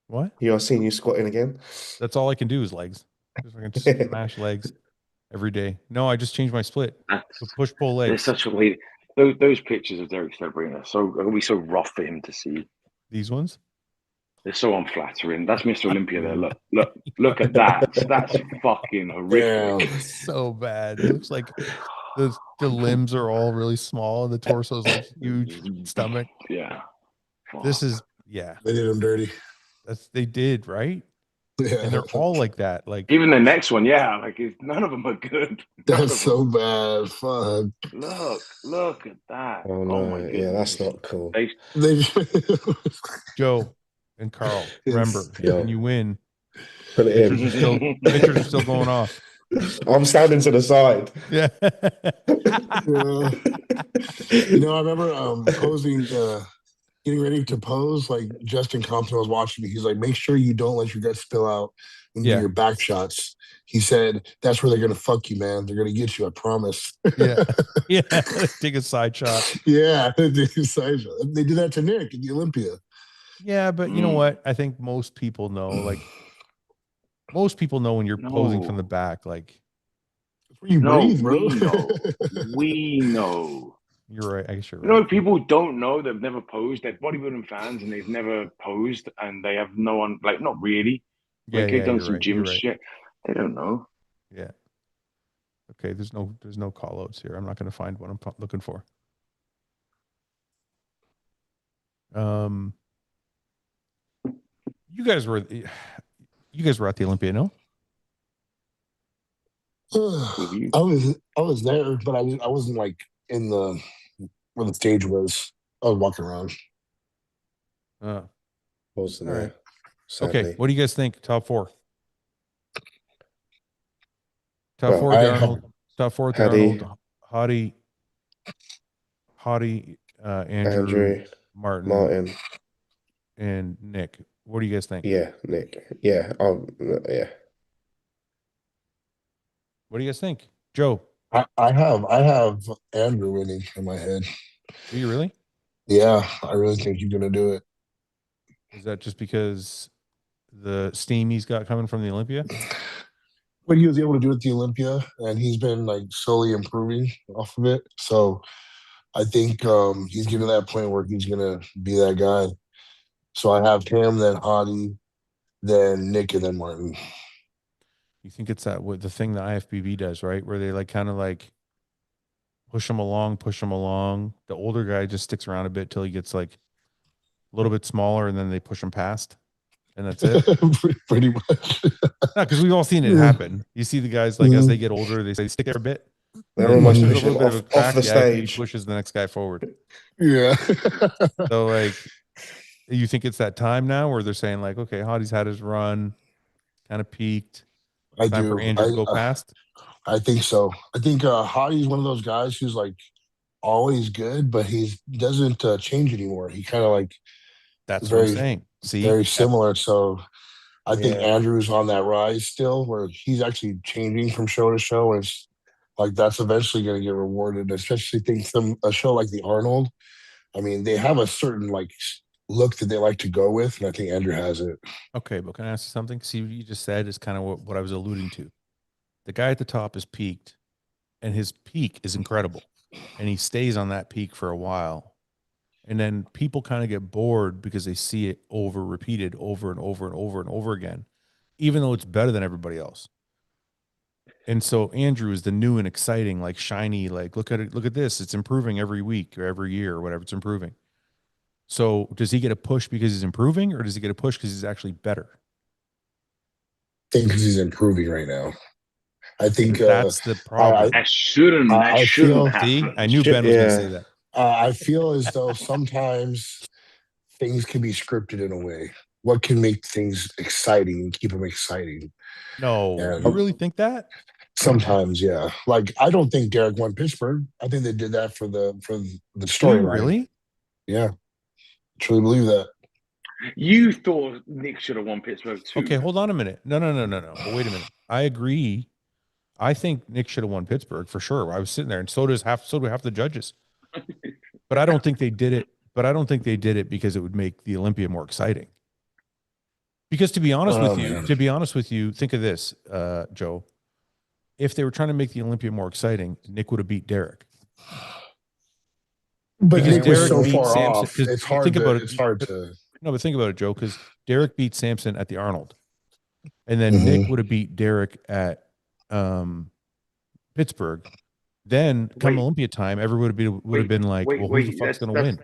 Speaker 1: What?
Speaker 4: You are seeing you squatting again.
Speaker 1: That's all I can do is legs. Just smash legs every day. No, I just changed my split. Push pull legs.
Speaker 3: There's such a way. Those pictures of Derek Philbrick are going to be so rough for him to see.
Speaker 1: These ones?
Speaker 3: They're so unflattering. That's Mr. Olympia there. Look at that. That's fucking horrific.
Speaker 1: Yeah, so bad. It looks like the limbs are all really small and the torso's like huge stomach.
Speaker 3: Yeah.
Speaker 1: This is
Speaker 5: They did him dirty.
Speaker 1: they did, right?
Speaker 5: Yeah.
Speaker 1: And they're all like that. Like,
Speaker 3: Even the next one, yeah, like none of them are good. None
Speaker 5: That's
Speaker 3: of
Speaker 5: so
Speaker 3: them.
Speaker 5: bad. Fuck.
Speaker 3: Look at that.
Speaker 4: Oh
Speaker 3: Oh
Speaker 4: no,
Speaker 3: my
Speaker 4: yeah, that's
Speaker 3: goodness.
Speaker 4: not cool.
Speaker 3: They
Speaker 5: They
Speaker 1: Joe and Carl,
Speaker 5: Yes.
Speaker 1: remember,
Speaker 4: Yo.
Speaker 1: when you win,
Speaker 4: Put it
Speaker 1: pictures
Speaker 4: in.
Speaker 1: are still pictures are still going off.
Speaker 4: I'm standing to the side.
Speaker 1: Yeah.
Speaker 5: Yeah. You know, I remember posing, getting ready to pose. Like Justin Compton was watching me. He's like, make sure you don't let your guts spill out when you do
Speaker 1: Yeah.
Speaker 5: your back shots. He said, that's where they're gonna fuck you, man. They're gonna get you, I promise.
Speaker 1: Yeah. Yeah. Take a side shot.
Speaker 5: Yeah, they did that to Nick at the Olympia.
Speaker 1: Yeah, but you know what? I think most people know, like most people know when you're posing from the
Speaker 3: No.
Speaker 1: back, like
Speaker 5: That's where you
Speaker 3: No,
Speaker 5: breathe, bro.
Speaker 3: we know. We know.
Speaker 1: you're right. I guess you're
Speaker 3: You know,
Speaker 1: right.
Speaker 3: people don't know, they've never posed. They're bodybuilding fans and they've never posed and they have no one, like, not really.
Speaker 1: Yeah,
Speaker 3: Like,
Speaker 1: yeah,
Speaker 3: they've done
Speaker 1: you're
Speaker 3: some
Speaker 1: right.
Speaker 3: gym
Speaker 1: You're right.
Speaker 3: shit. They don't know.
Speaker 1: Yeah. Okay, there's no call outs here. I'm not going to find what I'm looking for. You guys were at the Olympia, no?
Speaker 3: With you.
Speaker 5: I was there, but I wasn't like in the where the stage was. I was walking around.
Speaker 4: Wasn't
Speaker 1: All
Speaker 4: there?
Speaker 1: right.
Speaker 4: Sadly.
Speaker 1: Okay, what do you guys think? Top four. Top
Speaker 4: Well,
Speaker 1: four at the Arnold. Top four at the
Speaker 4: Paddy.
Speaker 1: Arnold. Hottie, Andrew, Martin, and Nick. What do you guys think?
Speaker 4: Yeah, Nick. Yeah. Yeah.
Speaker 1: What do you guys think? Joe,
Speaker 5: I have Andrew winning in my head.
Speaker 1: do you really?
Speaker 5: Yeah, I really think you're gonna do it.
Speaker 1: Is that just because the steam he's got coming from the Olympia?
Speaker 5: What he was able to do at the Olympia, and he's been like slowly improving off of it. So I think he's getting to that point where he's gonna be that guy. So I have him, then Hottie, then Nick, and then Martin.
Speaker 1: You think it's that what the thing the IFBB does, right? Where they like kind of like push him along. The older guy just sticks around a bit till he gets like a little bit smaller, and then they push him past, and that's it.
Speaker 5: Pretty much.
Speaker 1: No, because we've all seen it happen. You see the guys like as they get older, they say stick there a bit.
Speaker 4: They're
Speaker 1: And
Speaker 4: almost
Speaker 1: there's a
Speaker 4: pushing
Speaker 1: little bit of a
Speaker 4: off
Speaker 1: crack,
Speaker 4: the
Speaker 1: IFBB
Speaker 4: stage.
Speaker 1: pushes the next guy forward.
Speaker 5: Yeah.
Speaker 1: So like, you think it's that time now where they're saying like, okay, Hottie's had his run, kind of peaked.
Speaker 5: I
Speaker 1: Time
Speaker 5: do.
Speaker 1: for Andrew to go past.
Speaker 5: I think so. I think Hottie's one of those guys who's like always good, but he doesn't change anymore. He kind of like
Speaker 1: That's
Speaker 5: very,
Speaker 1: what I'm saying. See,
Speaker 5: very similar. So I think
Speaker 4: Yeah.
Speaker 5: Andrew's on that rise still, where he's actually changing from show to show, and it's like that's eventually going to get rewarded. Especially think a show like the Arnold. I mean, they have a certain like look that they like to go with, and I think Andrew has it.
Speaker 1: Okay, but can I ask you something? See, what you just said is kind of what I was alluding to. The guy at the top is peaked, and his peak is incredible, and he stays on that peak for a while. And then people kind of get bored because they see it repeated over and over and over and over again, even though it's better than everybody else. And so Andrew is the new and exciting, like shiny, like look at it, look at this. It's improving every week or every year or whatever. It's improving. So does he get a push because he's improving, or does he get a push because he's actually better?
Speaker 5: I think because he's improving right now. I think
Speaker 1: that's the problem.
Speaker 3: That shouldn't happen.
Speaker 1: See, I knew Ben was going to say that.
Speaker 5: I feel as though sometimes things can be scripted in a way. What can make things exciting and keep them exciting?
Speaker 1: No,
Speaker 5: And
Speaker 1: you really think that?
Speaker 5: Sometimes, yeah. Like I don't think Derek won Pittsburgh. I think they did that for the storyline.
Speaker 1: Really?
Speaker 5: Yeah, truly believe that.
Speaker 3: You thought Nick should have won Pittsburgh too.
Speaker 1: Okay, hold on a minute. No. But wait a minute. I agree. I think Nick should have won Pittsburgh for sure. I was sitting there, and so do half the judges. But I don't think they did it. But I don't think they did it because it would make the Olympia more exciting. Because to be honest with you, think of this, Joe. If they were trying to make the Olympia more exciting, Nick would have beat Derek.
Speaker 5: But
Speaker 1: because
Speaker 5: Nick was so far off. It's hard.
Speaker 1: Think about it.
Speaker 5: It's hard to.
Speaker 1: No, but think about it, Joe. Because Derek beat Samson at the Arnold, and then Nick would have beat Derek at Pittsburgh. Then come Olympia time, everyone would have been like, "Well, who the fuck's going to win?"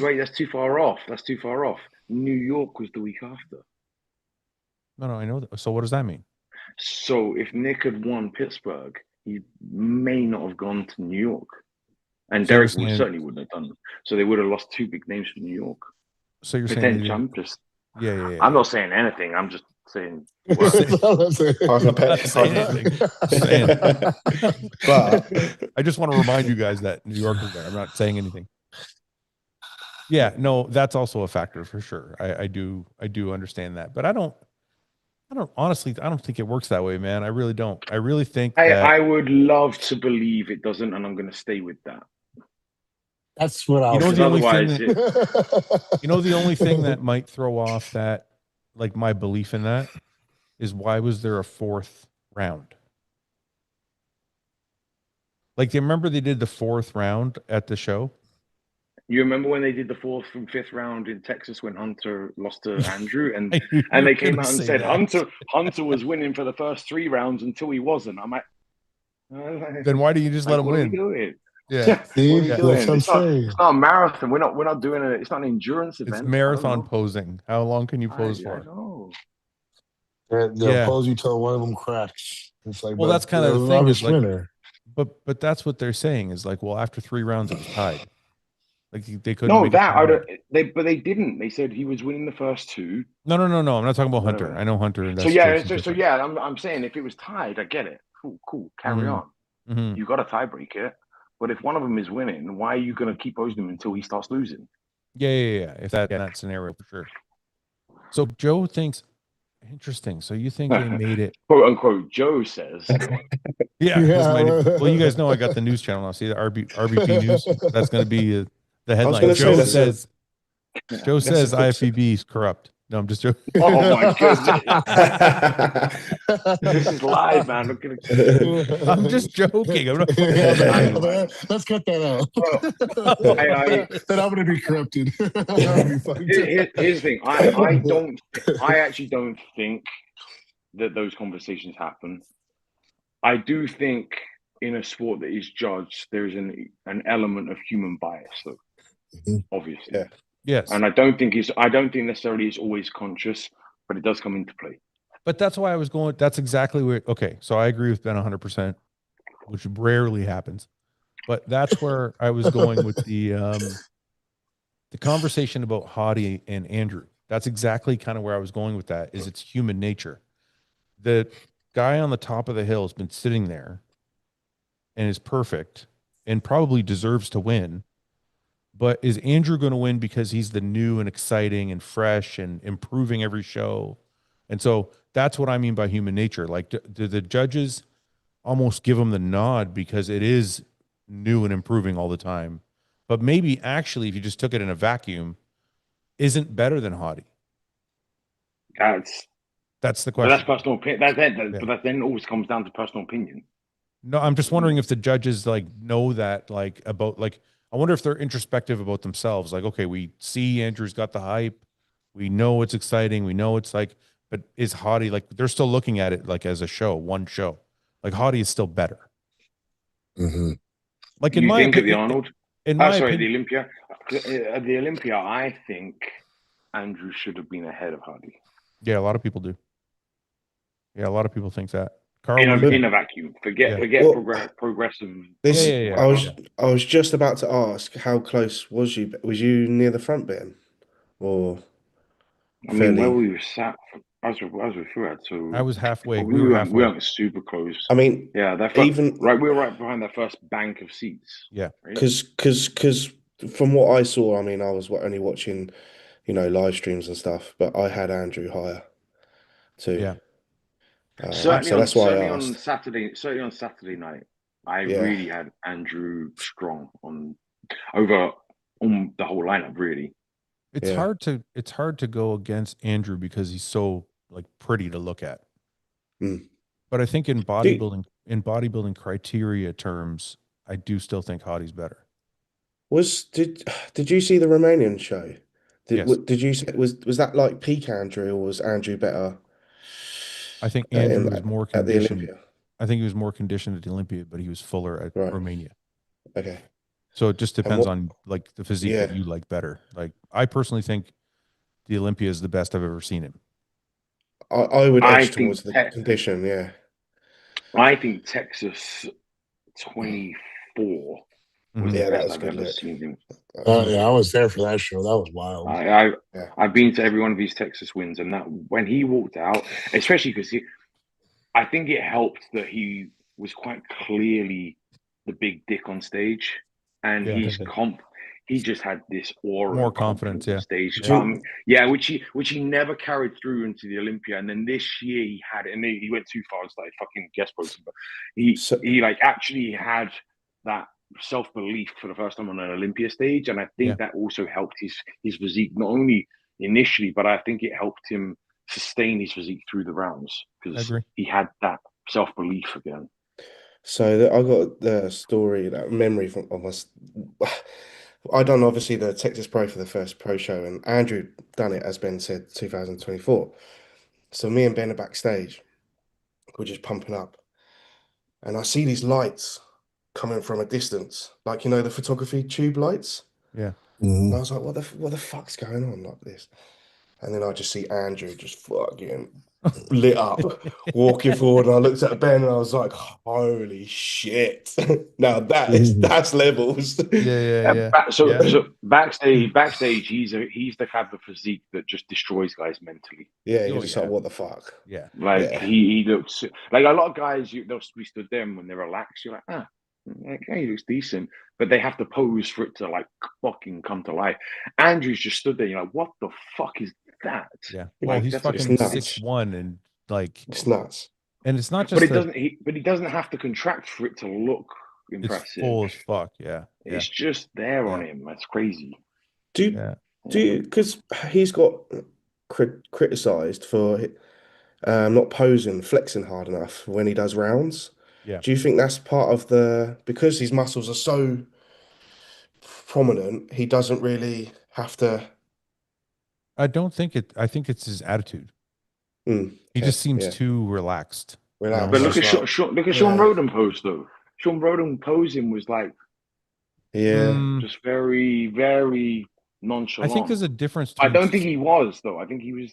Speaker 3: Wait, that's too far off. That's too far off. New York was the week after.
Speaker 1: No, I know that. So what does that mean?
Speaker 3: So if Nick had won Pittsburgh, he may not have gone to New York. And
Speaker 1: So you're
Speaker 3: Derek
Speaker 1: saying-
Speaker 3: certainly wouldn't have done. So they would have lost 2 big names from New York.
Speaker 1: So you're saying they
Speaker 3: Potential.
Speaker 1: didn't-
Speaker 3: I'm
Speaker 1: yeah.
Speaker 3: I'm not saying anything. I'm just saying.
Speaker 5: That's all I'm saying.
Speaker 1: Not saying anything. Just saying.
Speaker 4: But
Speaker 1: I just want to remind you guys that New York is there. I'm not saying anything. Yeah, no, that's also a factor for sure. I do understand that, but I don't honestly, I don't think it works that way, man. I really don't. I really think that
Speaker 3: I would love to believe it doesn't, and I'm going to stay with that.
Speaker 5: That's what I
Speaker 1: You know
Speaker 5: was
Speaker 1: the only thing
Speaker 3: Otherwise,
Speaker 1: that, you know the only thing that might throw off that, like my belief in that, is why was there a 4th round? Like, do you remember they did the 4th round at the show?
Speaker 3: You remember when they did the 4th and 5th round in Texas when Hunter lost to Andrew, and
Speaker 1: I knew you
Speaker 3: and
Speaker 1: were
Speaker 3: they came
Speaker 1: gonna
Speaker 3: out and
Speaker 1: say
Speaker 3: said
Speaker 1: that.
Speaker 3: Hunter was winning for the first 3 rounds until he wasn't. I'm like,
Speaker 1: Then why do you just let him
Speaker 3: what are we
Speaker 1: win?
Speaker 3: doing?
Speaker 1: Yeah,
Speaker 5: See,
Speaker 3: What are we
Speaker 5: that's
Speaker 3: doing?
Speaker 5: what I'm saying.
Speaker 3: It's not a marathon. We're not doing it. It's not an endurance event.
Speaker 1: it's
Speaker 3: I don't
Speaker 1: marathon
Speaker 3: know.
Speaker 1: posing. How long can you pose
Speaker 3: I
Speaker 1: for?
Speaker 3: know.
Speaker 5: They'll
Speaker 1: Yeah.
Speaker 5: pose you till one of them cracks. It's like,
Speaker 1: Well,
Speaker 5: but
Speaker 1: that's kind of the thing
Speaker 5: I'm a
Speaker 1: is like,
Speaker 5: sprinter.
Speaker 1: but that's what they're saying is like, well, after 3 rounds it was tied. Like they couldn't
Speaker 3: No,
Speaker 1: make
Speaker 3: that
Speaker 1: it.
Speaker 3: I don't. They didn't. They said he was winning the first 2.
Speaker 1: No. I'm not talking about Hunter.
Speaker 3: Whatever.
Speaker 1: I know Hunter in that
Speaker 3: So yeah,
Speaker 1: situation.
Speaker 3: so yeah, I'm saying if it was tied, I get it. Cool, carry
Speaker 1: Mhm.
Speaker 3: on.
Speaker 1: Mhm.
Speaker 3: You got a tiebreaker, but if one of them is winning, why are you going to keep posing him until he starts losing?
Speaker 1: Yeah. If that in that scenario for sure. So Joe thinks interesting. So you think they made it?
Speaker 3: Quote unquote. Joe says.
Speaker 1: Yeah.
Speaker 5: Yeah.
Speaker 1: Well, you guys know I got the news channel now. See the RBP News. That's going to be the headline.
Speaker 4: gonna say
Speaker 1: Joe
Speaker 4: that's
Speaker 1: says. Joe
Speaker 4: that's a
Speaker 1: says
Speaker 4: quick
Speaker 1: IFBB is corrupt. No, I'm just joking.
Speaker 3: Oh my goodness! This is live, man. Look at it.
Speaker 1: I'm just joking. I'm not.
Speaker 5: Let's cut that out.
Speaker 3: I-
Speaker 5: Then I'm gonna be corrupted. I'm gonna be fucked.
Speaker 3: Here's the thing. I actually don't think that those conversations happen. I do think in a sport that is judged, there is an element of human bias, though.
Speaker 5: Mhm.
Speaker 3: Obviously.
Speaker 4: Yeah.
Speaker 1: Yes.
Speaker 3: And I don't think necessarily it's always conscious, but it does come into play.
Speaker 1: But that's why I was going. That's exactly where. Okay, so I agree with Ben 100%, which rarely happens. But that's where I was going with the conversation about Hottie and Andrew. That's exactly kind of where I was going with that. Is it's human nature. The guy on the top of the hill has been sitting there, and is perfect, and probably deserves to win. But is Andrew going to win because he's the new and exciting and fresh and improving every show? And so that's what I mean by human nature. Like, do the judges almost give him the nod because it is new and improving all the time? But maybe actually, if you just took it in a vacuum, isn't better than Hottie? That's the
Speaker 3: But that's
Speaker 1: question.
Speaker 3: personal opinion. But that then always comes down to personal opinion.
Speaker 1: No, I'm just wondering if the judges like know that, like, about, like, I wonder if they're introspective about themselves. Like, okay, we see Andrew's got the hype. We know it's exciting. We know it's like, but is Hottie, like, they're still looking at it like as a show, one show. Like Hottie is still better.
Speaker 5: Mhm.
Speaker 1: Like in
Speaker 3: You
Speaker 1: my
Speaker 3: think at the
Speaker 1: opinion,
Speaker 3: Arnold?
Speaker 1: in my
Speaker 3: Sorry,
Speaker 1: opinion,
Speaker 3: the Olympia. At the Olympia, I think Andrew should have been ahead of Hardy.
Speaker 1: yeah, a lot of people do. Yeah, a lot of people think that. Carl,
Speaker 3: In a vacuum. Forget
Speaker 4: Well,
Speaker 3: progressive.
Speaker 4: This
Speaker 1: Yeah.
Speaker 4: I was just about to ask, how close was you? Was you near the front bin, or
Speaker 3: I mean, where
Speaker 4: fairly?
Speaker 3: we were sat, I was with Fouad, so
Speaker 1: I was halfway.
Speaker 3: we
Speaker 1: We were
Speaker 3: we
Speaker 1: halfway.
Speaker 3: weren't super close.
Speaker 4: I mean,
Speaker 3: Yeah, that
Speaker 4: even
Speaker 3: right. We were right behind that first bank of seats.
Speaker 1: Yeah,
Speaker 3: right?
Speaker 4: because from what I saw, I mean, I was only watching, live streams and stuff, but I had Andrew higher too.
Speaker 1: Yeah.
Speaker 4: So that's why I asked.
Speaker 3: Certainly on Saturday night, I
Speaker 4: Yeah.
Speaker 3: really had Andrew strong on the whole lineup. Really,
Speaker 1: It's
Speaker 4: Yeah.
Speaker 1: hard to go against Andrew because he's so like pretty to look at.
Speaker 4: Mm.
Speaker 1: But I think in bodybuilding criteria terms, I do still think Hottie's better.
Speaker 4: Did you see the Romanian show?
Speaker 1: Yes.
Speaker 4: Did you was that like peak Andrew, or was Andrew better
Speaker 1: I think Andrew was
Speaker 4: at
Speaker 1: more
Speaker 4: the
Speaker 1: conditioned.
Speaker 4: Olympia?
Speaker 1: I think he was more conditioned at the Olympia, but he was fuller at
Speaker 4: Right.
Speaker 1: Romania.
Speaker 4: Okay.
Speaker 1: So it just depends
Speaker 4: what-
Speaker 1: on like the physique that
Speaker 4: Yeah.
Speaker 1: you like better. Like I personally think the Olympia is the best I've ever seen him.
Speaker 4: I would
Speaker 3: I
Speaker 4: edge
Speaker 3: think
Speaker 4: towards the condition. Yeah.
Speaker 3: I think Texas 24 was
Speaker 4: Yeah,
Speaker 3: the
Speaker 4: that
Speaker 3: best
Speaker 4: was a
Speaker 3: I've
Speaker 4: good
Speaker 3: ever
Speaker 4: look.
Speaker 3: seen him.
Speaker 5: Yeah, I was there for that show. That was wild.
Speaker 3: I've been to every one of these Texas wins, and that when he walked out, especially because I think it helped that he was quite clearly the big dick on stage, and
Speaker 1: Yeah.
Speaker 3: he just had this aura,
Speaker 1: More
Speaker 3: and confidence
Speaker 1: confidence,
Speaker 3: on stage.
Speaker 4: Do
Speaker 3: Which he never carried through into the Olympia, and then this year he had it, and he went too far and started fucking guest posting. But he like actually had that self-belief for the first time on an Olympia stage, and I think that also helped his physique, not only initially, but I think it helped him sustain his physique through the rounds because he had that self-belief again.
Speaker 4: So I got the story, that memory of us. I done obviously the Texas Pro for the first pro show, and Andrew done it, as Ben said, 2024. So me and Ben are backstage, we're just pumping up, and I see these lights coming from a distance, like the photography tube lights.
Speaker 1: Yeah.
Speaker 4: And I was like, what the fuck's going on like this? And then I just see Andrew just fucking lit up, walking forward. And I looked at Ben and I was like, holy shit. Now that's levels.
Speaker 1: Yeah.
Speaker 3: So backstage, he's the type of physique that just destroys guys mentally.
Speaker 4: Yeah, you're just like, what the fuck?
Speaker 1: Yeah.
Speaker 3: Like he looks like a lot of guys, they'll be stood there and when they're relaxed, you're like, okay, he looks decent. But they have to pose for it to like fucking come to life. Andrew's just stood there, you're like, what the fuck is that?
Speaker 1: Yeah. Well,
Speaker 3: like,
Speaker 1: he's fucking 6'1" and like
Speaker 4: it's nuts.
Speaker 1: And it's not just
Speaker 3: but he doesn't have to contract for it to look impressive.
Speaker 1: It's full as fuck. Yeah.
Speaker 3: It's just there on him. That's crazy.
Speaker 4: Do you, because he's got criticized for not posing, flexing hard enough when he does rounds.
Speaker 1: Yeah.
Speaker 4: Do you think that's part of because his muscles are so prominent, he doesn't really have to?
Speaker 1: I don't think it. I think it's his attitude. He just seems too relaxed.
Speaker 3: But look at Sean Roden pose though. Sean Roden posing was like, just very, very nonchalant.
Speaker 1: I think there's a difference.
Speaker 3: I don't think he was though. I think he was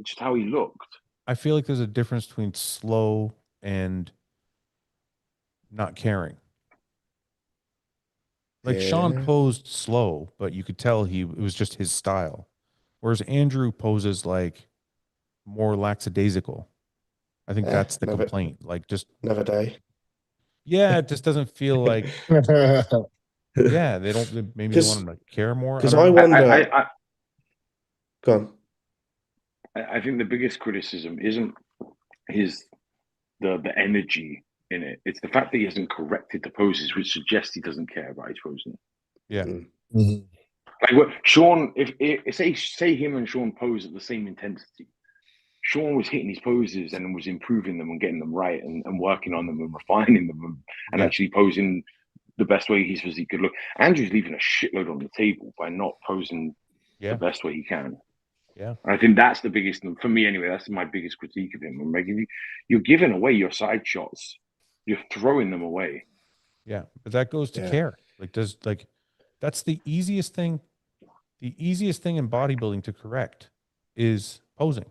Speaker 3: just how he looked.
Speaker 1: I feel like there's a difference between slow and not caring. Like Sean posed slow, but you could tell it was just his style. Whereas Andrew poses like more lackadaisical. I think that's the complaint. Like just
Speaker 4: another day.
Speaker 1: Yeah, it just doesn't feel like. Yeah, they don't. Maybe they want him to care more.
Speaker 4: Because I wonder. Go on.
Speaker 3: I think the biggest criticism isn't the energy in it. It's the fact that he hasn't corrected the poses, which suggests he doesn't care about his posing.
Speaker 1: Yeah.
Speaker 3: Like what Sean, if say him and Sean pose at the same intensity, Sean was hitting his poses and was improving them and getting them right and working on them and refining them and actually posing the best way his physique could look. Andrew's leaving a shitload on the table by not posing the best way he can.
Speaker 1: Yeah.
Speaker 3: And I think that's the biggest, for me anyway, that's my biggest critique of him. I'm like, you're giving away your side shots. You're throwing them away.
Speaker 1: Yeah. But that goes to care. That's the easiest thing. The easiest thing in bodybuilding to correct is posing.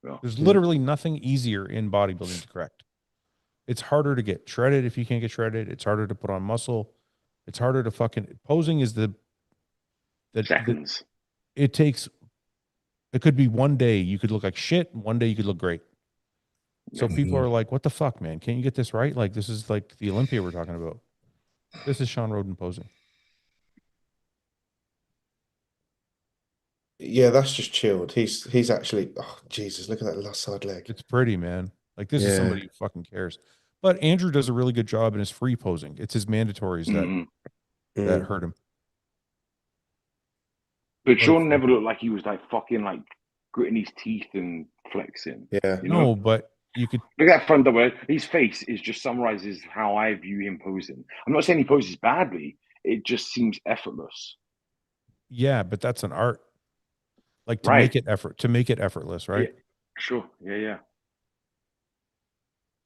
Speaker 1: Yeah. There's literally nothing easier in bodybuilding to correct. It's harder to get shredded if you can't get shredded. It's harder to put on muscle. It's harder to posing is the
Speaker 3: seconds.
Speaker 1: It could be one day you could look like shit, and one day you could look great. So people are like, what the fuck, man? Can't you get this right? Like, this is like the Olympia we're talking about. This is Sean Roden posing.
Speaker 4: Yeah, that's just chilled. He's actually, oh Jesus, look at that left side leg.
Speaker 1: It's pretty, man. Like this is somebody who fucking cares. But Andrew does a really good job in his free posing. It's his mandatories that hurt him.
Speaker 3: But Sean never looked like he was like fucking like gritting his teeth and flexing.
Speaker 4: Yeah.
Speaker 1: No, but you could
Speaker 3: look at that front double. His face just summarizes how I view him posing. I'm not saying he poses badly. It just seems effortless.
Speaker 1: Yeah, but that's an art. Like to make it effortless, right?
Speaker 3: Yeah, sure. Yeah.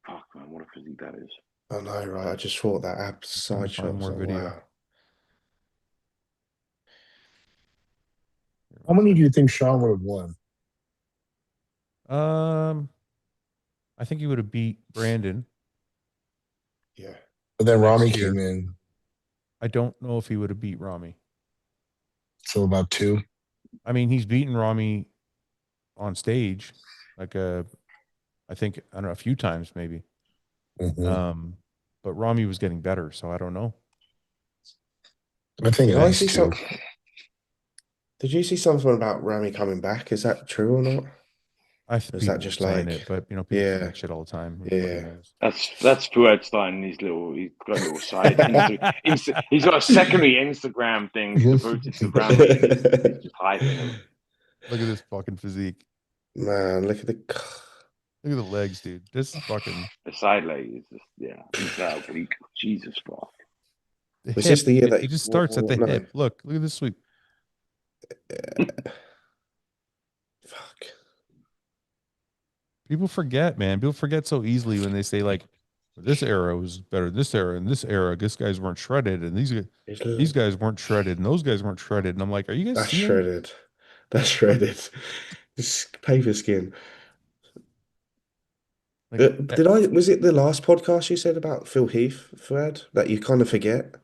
Speaker 3: Fuck, man, what a physique that is.
Speaker 4: I know, right? I just thought that ab side shot.
Speaker 1: More video. Wow.
Speaker 5: How many do you think Sean would have won?
Speaker 1: I think he would have beat Brandon.
Speaker 4: Yeah.
Speaker 5: But then
Speaker 1: Next
Speaker 5: Rami
Speaker 1: year.
Speaker 5: came in,
Speaker 1: I don't know if he would have beat Rami.
Speaker 5: so about 2.
Speaker 1: I mean, he's beaten Rami on stage, like I think, I don't know, a few times maybe.
Speaker 5: Mhm.
Speaker 1: But Rami was getting better, so I don't know.
Speaker 5: I think
Speaker 4: Did
Speaker 5: at
Speaker 4: I
Speaker 5: least
Speaker 4: see
Speaker 5: 2.
Speaker 4: Did you see something about Rami coming back? Is that true or not?
Speaker 1: I
Speaker 4: Or
Speaker 1: think
Speaker 4: is that
Speaker 1: people
Speaker 4: just
Speaker 1: were saying
Speaker 4: like,
Speaker 1: it, but people say
Speaker 4: yeah,
Speaker 1: that shit all the time. Who
Speaker 4: yeah.
Speaker 1: fucking knows?
Speaker 3: That's Fouad starting his little. He's got a little side. He's got a secondary Instagram thing devoted to Rami, and he's just hyping him.
Speaker 1: Look at this fucking physique.
Speaker 4: Man, look at the.
Speaker 1: Look at the legs, dude. This fucking
Speaker 3: The side leg is just into that oblique. Jesus fuck.
Speaker 1: the
Speaker 4: Was
Speaker 1: hip.
Speaker 4: this the year that
Speaker 1: It just starts at the
Speaker 4: no.
Speaker 1: hip. Look at this sweep.
Speaker 4: Fuck.
Speaker 1: People forget, man. People forget so easily when they say like, "This era was better than this era, and this era, this guys weren't shredded, and these guys weren't shredded, and those guys weren't shredded." And I'm like, "Are you guys
Speaker 4: That's
Speaker 1: seeing?"
Speaker 4: shredded. That's shredded. It's paper skin.
Speaker 1: Like,
Speaker 4: Was it the last podcast you said about Phil Heath, Fred, that you kind of forget?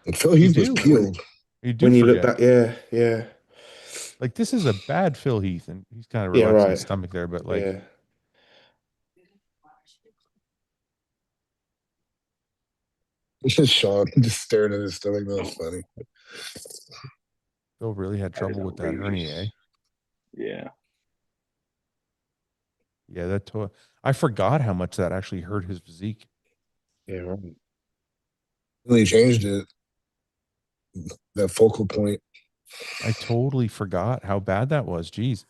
Speaker 5: And Phil Heath was
Speaker 1: do.
Speaker 5: peeled.
Speaker 1: you do
Speaker 4: When you
Speaker 1: forget.
Speaker 4: look back, yeah, yeah.
Speaker 1: Like this is a bad Phil Heath, and he's kind of
Speaker 4: Yeah,
Speaker 1: relaxing
Speaker 4: right.
Speaker 1: his stomach there, but like,
Speaker 4: Yeah.
Speaker 5: Sean just staring at his stomach. That was funny.
Speaker 1: Phil really had
Speaker 3: That is
Speaker 1: trouble with that hernia, eh?
Speaker 3: Yeah.
Speaker 1: Yeah, I forgot how much that actually hurt his physique.
Speaker 4: Yeah, right.
Speaker 5: Really changed it. That focal point.
Speaker 1: I totally forgot how bad that was. Jeez.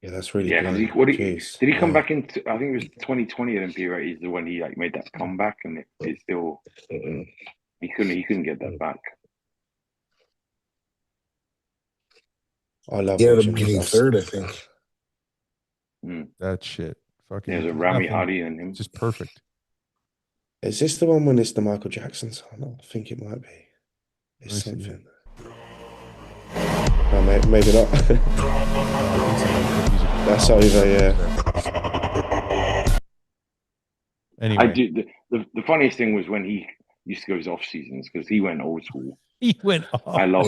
Speaker 4: Yeah, that's really
Speaker 3: Yeah,
Speaker 4: blown.
Speaker 3: because did he come
Speaker 4: Yeah.
Speaker 3: back into? I think it was 2020 Olympia, right? Is the when he like made that comeback, and it still he couldn't get that back.
Speaker 4: I love
Speaker 5: He ended up
Speaker 4: watching
Speaker 5: getting
Speaker 4: his
Speaker 5: 3rd, I think.
Speaker 1: That shit. Fucking
Speaker 3: There's a
Speaker 1: there's
Speaker 3: Rami
Speaker 1: nothing.
Speaker 3: Hadi and him.
Speaker 1: It's just perfect.
Speaker 4: Is this the one when it's the Michael Jackson song? I think it might be. It's
Speaker 1: Let me see.
Speaker 4: something. No, maybe not. That's over, yeah.
Speaker 1: Anyway,
Speaker 3: I do. The funniest thing was when he used to go his off seasons because he went old school.
Speaker 1: he went off.
Speaker 3: I love.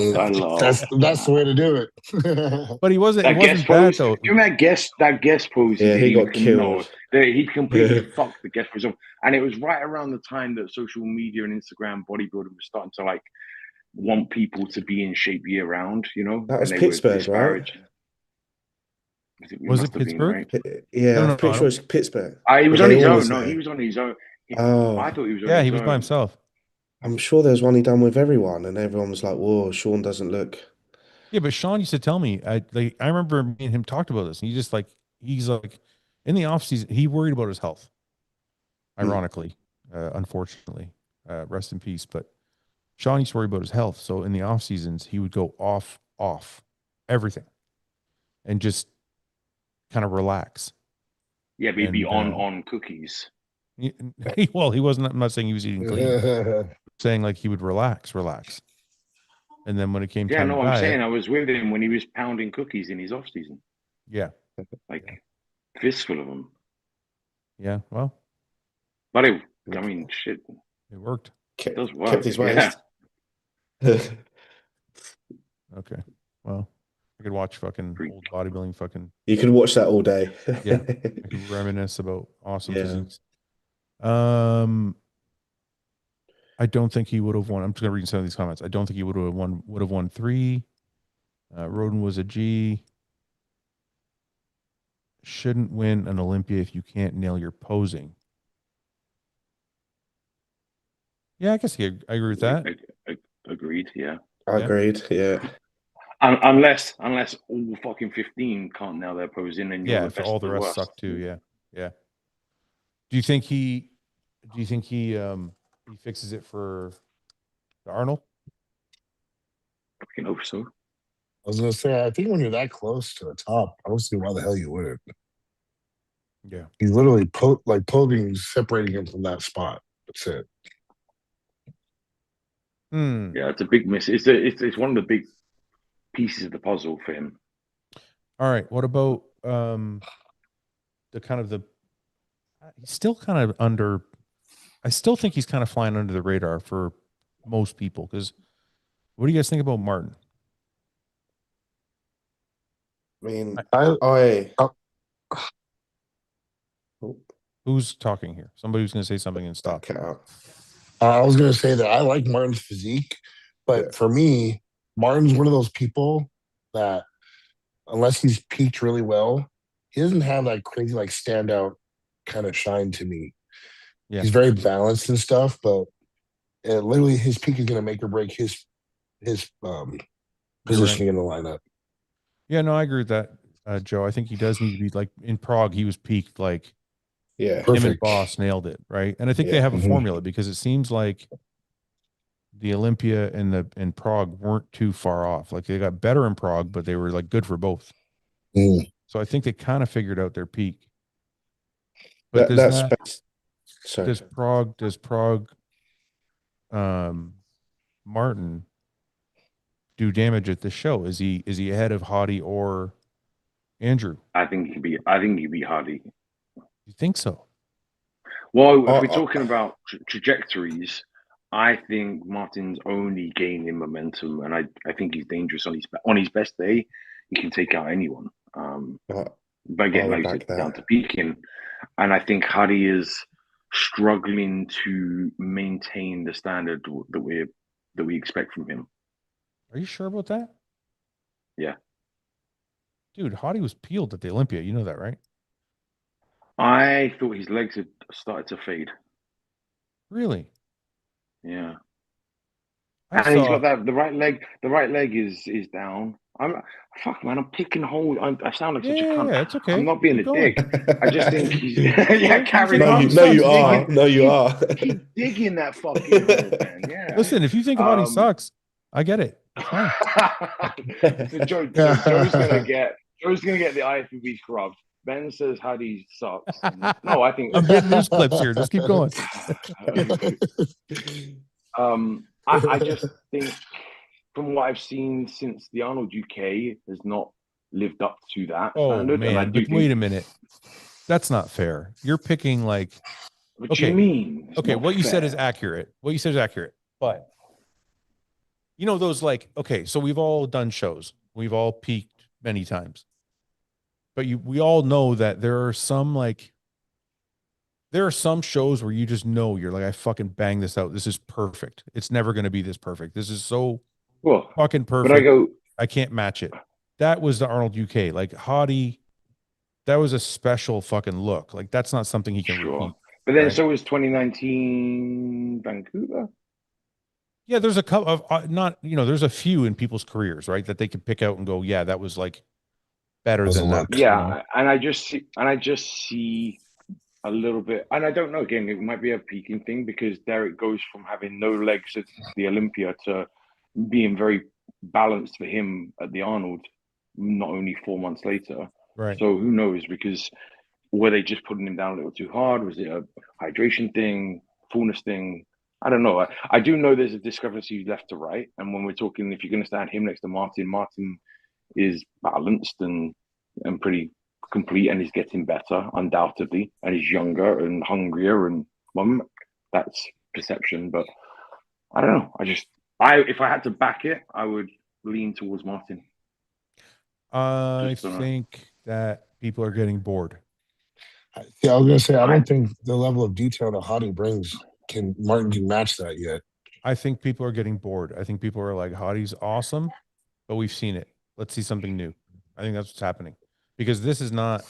Speaker 5: That's the way to do it.
Speaker 1: But he wasn't. It
Speaker 3: That
Speaker 1: wasn't
Speaker 3: guest
Speaker 1: bad
Speaker 3: pose.
Speaker 1: though.
Speaker 3: Do you remember that guest pose?
Speaker 4: Yeah, he got
Speaker 3: No,
Speaker 4: killed.
Speaker 3: he completely fucked the guest pose up. And it was right around the time that social media and Instagram bodybuilding was starting to like want people to be in shape year round. You know,
Speaker 4: That was
Speaker 3: and they were
Speaker 4: Pittsburgh, right?
Speaker 3: disparaging.
Speaker 1: Was it
Speaker 3: Must have been,
Speaker 1: Pittsburgh?
Speaker 3: right?
Speaker 4: Yeah,
Speaker 1: No,
Speaker 4: I'm
Speaker 1: no,
Speaker 4: pretty
Speaker 1: I
Speaker 4: sure it's Pittsburgh.
Speaker 3: He was
Speaker 4: Were
Speaker 3: on
Speaker 4: they
Speaker 3: his
Speaker 4: all
Speaker 3: own.
Speaker 4: was
Speaker 3: No,
Speaker 4: there?
Speaker 3: he was on his own.
Speaker 4: Oh,
Speaker 3: I thought he was on
Speaker 1: Yeah,
Speaker 3: his
Speaker 1: he was by
Speaker 3: own.
Speaker 1: himself.
Speaker 4: I'm sure there's one he done with everyone, and everyone was like, "Whoa, Sean doesn't look."
Speaker 1: Yeah, but Sean used to tell me. I remember me and him talked about this. And he's like in the off season, he worried about his health. Ironically, unfortunately, rest in peace. But Sean used to worry about his health. So in the off seasons, he would go off everything, and just kind of relax.
Speaker 3: Yeah, but he'd be on cookies.
Speaker 1: Well, he wasn't. I'm not saying he was eating clean. Saying like he would relax, and then when it came time to
Speaker 3: I'm
Speaker 1: diet,
Speaker 3: saying I was with him when he was pounding cookies in his off season.
Speaker 1: Yeah,
Speaker 3: like fistful of them.
Speaker 1: Yeah, well,
Speaker 3: but I mean, shit,
Speaker 1: it worked.
Speaker 3: It does work.
Speaker 4: Kept his waist.
Speaker 1: Yeah. Okay, well, I could watch fucking old bodybuilding. Fucking,
Speaker 4: you could watch that all day.
Speaker 1: Yeah, I could reminisce about awesome physiques. I don't think he would have won. I'm just gonna read some of these comments. I don't think he would have won 3. Roden was a G. Shouldn't win an Olympia if you can't nail your posing. Yeah, I guess I agree with that.
Speaker 3: Agreed. Yeah.
Speaker 4: Agreed. Yeah.
Speaker 3: Unless all fucking 15 can't nail their posing, and you're the best
Speaker 1: all the rest suck too. Yeah. Yeah. Do you think he fixes it for Arnold?
Speaker 3: I can hope so.
Speaker 5: I was gonna say, I think when you're that close to the top, I don't see why the hell you wouldn't.
Speaker 1: Yeah,
Speaker 5: he's literally posing, separating him from that spot. That's it.
Speaker 3: Yeah, it's a big miss. It's one of the big pieces of the puzzle for him.
Speaker 1: All right. What about the kind of the he's still kind of under I still think he's kind of flying under the radar for most people because what do you guys think about Martin?
Speaker 4: I mean,
Speaker 5: I
Speaker 1: Who's talking here? Somebody who's going to say something and stop.
Speaker 4: cut out.
Speaker 5: I was going to say that I like Martin's physique, but
Speaker 4: Yeah.
Speaker 5: for me, Martin's one of those people that unless he's peaked really well, he doesn't have that crazy like standout kind of shine to me.
Speaker 1: Yeah.
Speaker 5: He's very balanced and stuff, but literally his peak is going to make or break his positioning in the lineup.
Speaker 1: Yeah, no, I agree with that, Joe. I think he does need to be like in Prague. He was peaked like
Speaker 4: Yeah.
Speaker 1: him and
Speaker 5: Perfect.
Speaker 1: Boss nailed it, right? And I think they
Speaker 4: Yeah.
Speaker 1: have a formula because it seems like the Olympia and the in Prague weren't too far off. Like they got better in Prague, but they were like good for both. So I think they kind of figured out their peak. But
Speaker 4: Sorry.
Speaker 1: does Prague Martin do damage at the show? Is he ahead of Hottie or Andrew?
Speaker 3: I think he'd be Hardy.
Speaker 1: You think so?
Speaker 3: Well, if we're talking about trajectories, I think Martin's only gaining momentum, and I think he's dangerous on his best day. He can take out anyone. But again, like you said, down to peaking, and I think Hardy is struggling to maintain the standard that we expect from him.
Speaker 1: Are you sure about that?
Speaker 3: Yeah.
Speaker 1: Dude, Hottie was peeled at the Olympia. You know that, right?
Speaker 3: I thought his legs had started to fade.
Speaker 1: Really?
Speaker 3: Yeah.
Speaker 1: He's
Speaker 3: got that the right leg is down. I'm picking holes. I sound like such a cunt.
Speaker 1: Yeah, it's okay.
Speaker 3: I'm not being
Speaker 1: Keep
Speaker 3: a
Speaker 1: going.
Speaker 3: dick. I just think he's carry
Speaker 4: No,
Speaker 3: on.
Speaker 4: you are. No, you are.
Speaker 3: Keep digging that fucking hole, man. Yeah.
Speaker 1: Listen, if you think Hottie sucks, I get it. It's fine.
Speaker 3: So Joe's gonna get the IFBB scrubbed. Ben says Hottie sucks. No, I think
Speaker 1: I'm getting news clips here. Just keep going.
Speaker 3: I just think from what I've seen since the Arnold UK has not lived up to that standard.
Speaker 1: Man,
Speaker 3: and I do
Speaker 1: but wait a minute. That's not fair. You're picking like
Speaker 3: what you mean?
Speaker 1: Okay, what you said is accurate. But you know those like so we've all done shows. We've all peaked many times. But we all know that there are some shows where you just know you're like, I fucking bang this out. This is perfect. It's never going to be this perfect. This is so fucking perfect.
Speaker 3: But
Speaker 1: I can't match it. That was the Arnold UK. Like Hottie, that was a special fucking look. Like that's not something he can repeat.
Speaker 3: But then so was 2019 Vancouver.
Speaker 1: Yeah, there's a couple of there's a few in people's careers, right, that they can pick out and go, yeah, that was like better than that.
Speaker 3: Yeah, and I just see a little bit, and I don't know. Again, it might be a peaking thing because Derek goes from having no legs at the Olympia to being very balanced for him at the Arnold. Not only 4 months later,
Speaker 1: right?
Speaker 3: So who knows? Because were they just putting him down a little too hard? Was it a hydration thing, fullness thing? I don't know. I do know there's a discrepancy left to right, and when we're talking, if you're going to stand him next to Martin is balanced and pretty complete, and he's getting better undoubtedly, and he's younger and hungrier, and that's perception. But I don't know. If I had to back it, I would lean towards Martin.
Speaker 1: I think that people are getting bored.
Speaker 5: Yeah, I was gonna say I don't think the level of detail that Hottie brings Martin can match that yet.
Speaker 1: I think people are getting bored. I think people are like, Hottie's awesome, but we've seen it. Let's see something new. I think that's what's happening because this is not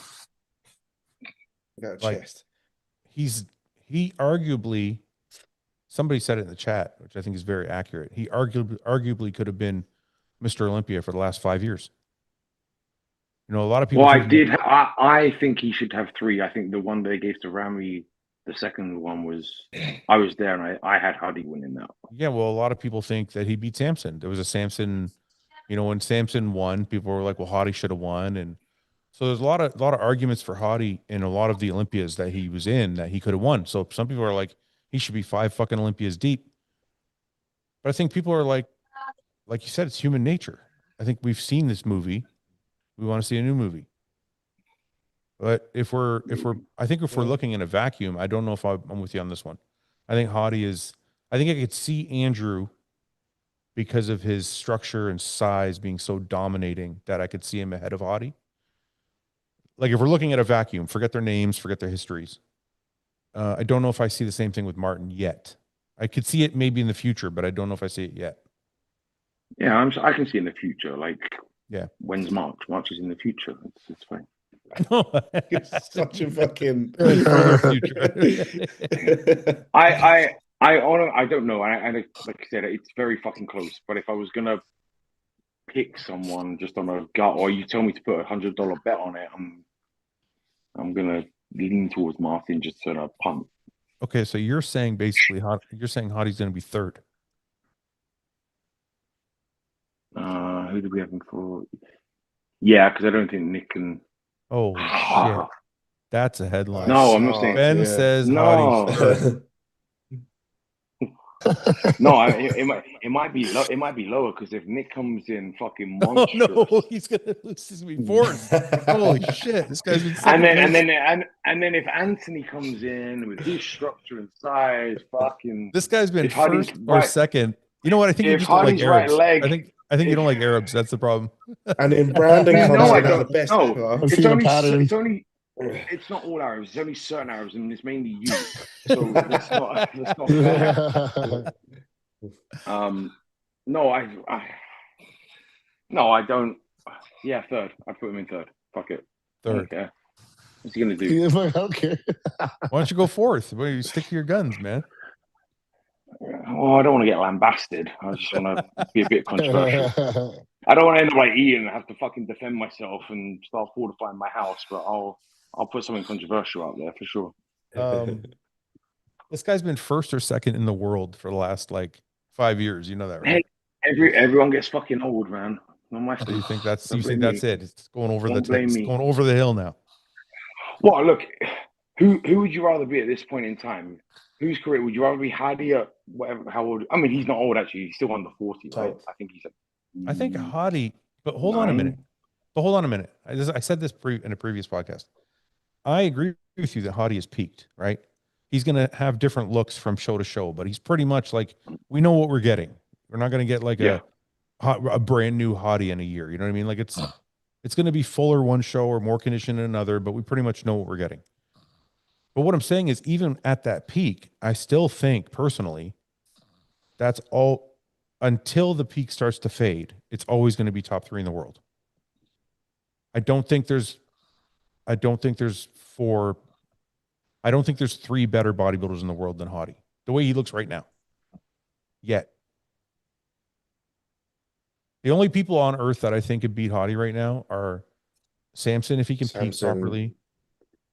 Speaker 1: like he arguably, somebody said it in the chat, which I think is very accurate. He arguably could have been Mr. Olympia for the last 5 years. You know, a lot of people.
Speaker 3: Well, I think he should have 3. I think the one they gave to Rami, the second one was, I was there and I had Hottie winning that.
Speaker 1: Yeah, well, a lot of people think that he beat Samson. There was a Samson, when Samson won, people were like, well, Hottie should have won. And so there's a lot of arguments for Hottie in a lot of the Olympias that he was in that he could have won. So some people are like, he should be 5 fucking Olympias deep. But I think people are like you said, it's human nature. I think we've seen this movie. We want to see a new movie. But if we're looking in a vacuum, I don't know if I'm with you on this one. I think Hottie is. I think I could see Andrew because of his structure and size being so dominating that I could see him ahead of Hottie. Like if we're looking at a vacuum, forget their names, forget their histories. I don't know if I see the same thing with Martin yet. I could see it maybe in the future, but I don't know if I see it yet.
Speaker 3: Yeah, I can see in the future. Like,
Speaker 1: yeah,
Speaker 3: when's March? March is in the future. It's fine.
Speaker 4: It's such a fucking
Speaker 1: further future.
Speaker 3: I don't know. I like I said, it's very fucking close. But if I was gonna pick someone just on a gut, or you tell me to put $100 bet on it, I'm gonna lean towards Martin just on a punt.
Speaker 1: Okay, so you're saying basically, Hottie's gonna be third.
Speaker 3: Who do we have him for? Yeah, because I don't think Nick can.
Speaker 1: Oh shit, that's a headline.
Speaker 3: No, I'm not saying.
Speaker 1: Ben says
Speaker 3: no.
Speaker 1: Hottie.
Speaker 3: No, it might be lower because if Nick comes in fucking monstrous,
Speaker 1: oh no, he's gonna be fourth. Holy shit, this guy's been.
Speaker 3: And then if Anthony comes in with his structure and size, fucking
Speaker 1: this guy's been first or second. You know what? I think you just don't like Arabs. I think you don't like Arabs. That's the problem.
Speaker 4: And in branding,
Speaker 3: no, I
Speaker 4: don't.
Speaker 3: The best no, it's not all Arabs. It's only certain Arabs, and it's mainly you. So that's not fair. No, I don't. Yeah, third. I put him in third. Fuck it.
Speaker 1: Third.
Speaker 3: Okay. What's he gonna do?
Speaker 5: Okay.
Speaker 1: Why don't you go fourth? Well, you stick to your guns, man.
Speaker 3: Well, I don't want to get lambasted. I just want to be a bit controversial. I don't want to end up like Ian and have to fucking defend myself and start fortifying my house, but I'll put something controversial out there for sure.
Speaker 1: This guy's been first or second in the world for the last like 5 years. You know that, right?
Speaker 3: Hey, everyone gets fucking old, man. Not my
Speaker 1: You think that's it? It's going over
Speaker 3: going
Speaker 1: over the hill now.
Speaker 3: Well, look, who would you rather be at this point in time? Whose career would you rather be? Hottie at whatever? How old? I mean, he's not old actually. He's still under 40, right? I think he's.
Speaker 1: I think Hottie. But hold on a minute. I said this in a previous podcast. I agree with you that Hottie is peaked, right? He's going to have different looks from show to show, but he's pretty much like, we know what we're getting. We're not going to get like a brand new Hottie in a year. You know what I mean? Like it's going to be fuller one show or more conditioned in another, but we pretty much know what we're getting. But what I'm saying is, even at that peak, I still think personally, that's all until the peak starts to fade. It's always going to be top 3 in the world. I don't think there's 3 better bodybuilders in the world than Hottie, the way he looks right now. Yet. The only people on earth that I think could beat Hottie right now are Samson, if he can peak properly,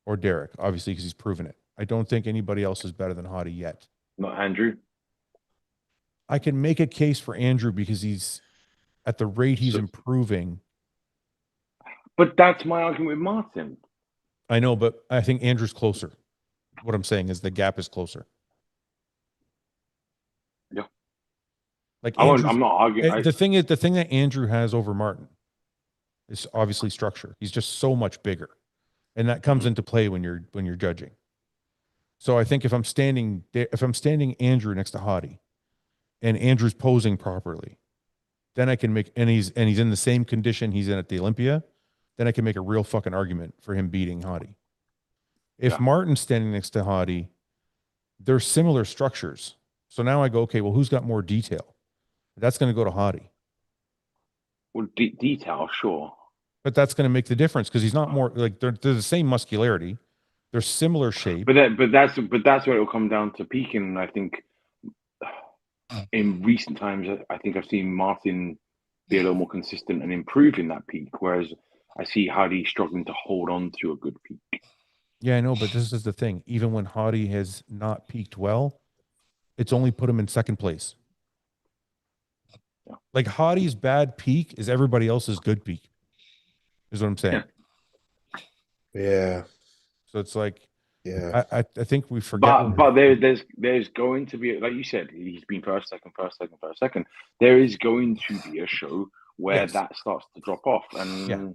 Speaker 1: or Derek, obviously, because he's proven it. I don't think anybody else is better than Hottie yet.
Speaker 3: Not Andrew.
Speaker 1: I can make a case for Andrew because he's at the rate he's improving.
Speaker 3: But that's my argument with Martin.
Speaker 1: I know, but I think Andrew's closer. What I'm saying is the gap is closer.
Speaker 3: Yeah.
Speaker 1: Like
Speaker 3: I'm not arguing.
Speaker 1: The thing that Andrew has over Martin is obviously structure. He's just so much bigger. And that comes into play when you're judging. So I think if I'm standing Andrew next to Hottie, and Andrew's posing properly, then I can make and he's in the same condition he's in at the Olympia, then I can make a real fucking argument for him beating Hottie. If Martin's standing next to Hottie, they're similar structures. So now I go, okay, well, who's got more detail? That's going to go to Hottie.
Speaker 3: Well, detail, sure.
Speaker 1: But that's going to make the difference because he's not more like they're the same muscularity, they're similar shape.
Speaker 3: But that's where it'll come down to peaking. And I think in recent times, I think I've seen Martin be a little more consistent and improving that peak, whereas I see Hottie struggling to hold on to a good peak.
Speaker 1: Yeah, I know, but this is the thing. Even when Hottie has not peaked well, it's only put him in second place. Yeah. Like Hottie's bad peak is everybody else's good peak. Is what I'm saying.
Speaker 4: Yeah.
Speaker 1: So it's like
Speaker 4: Yeah.
Speaker 1: I think we forget.
Speaker 3: But there's going to be, like you said, he's been first, second. There is going to be a show where
Speaker 1: Yes.
Speaker 3: that starts to drop off, and
Speaker 1: Yeah.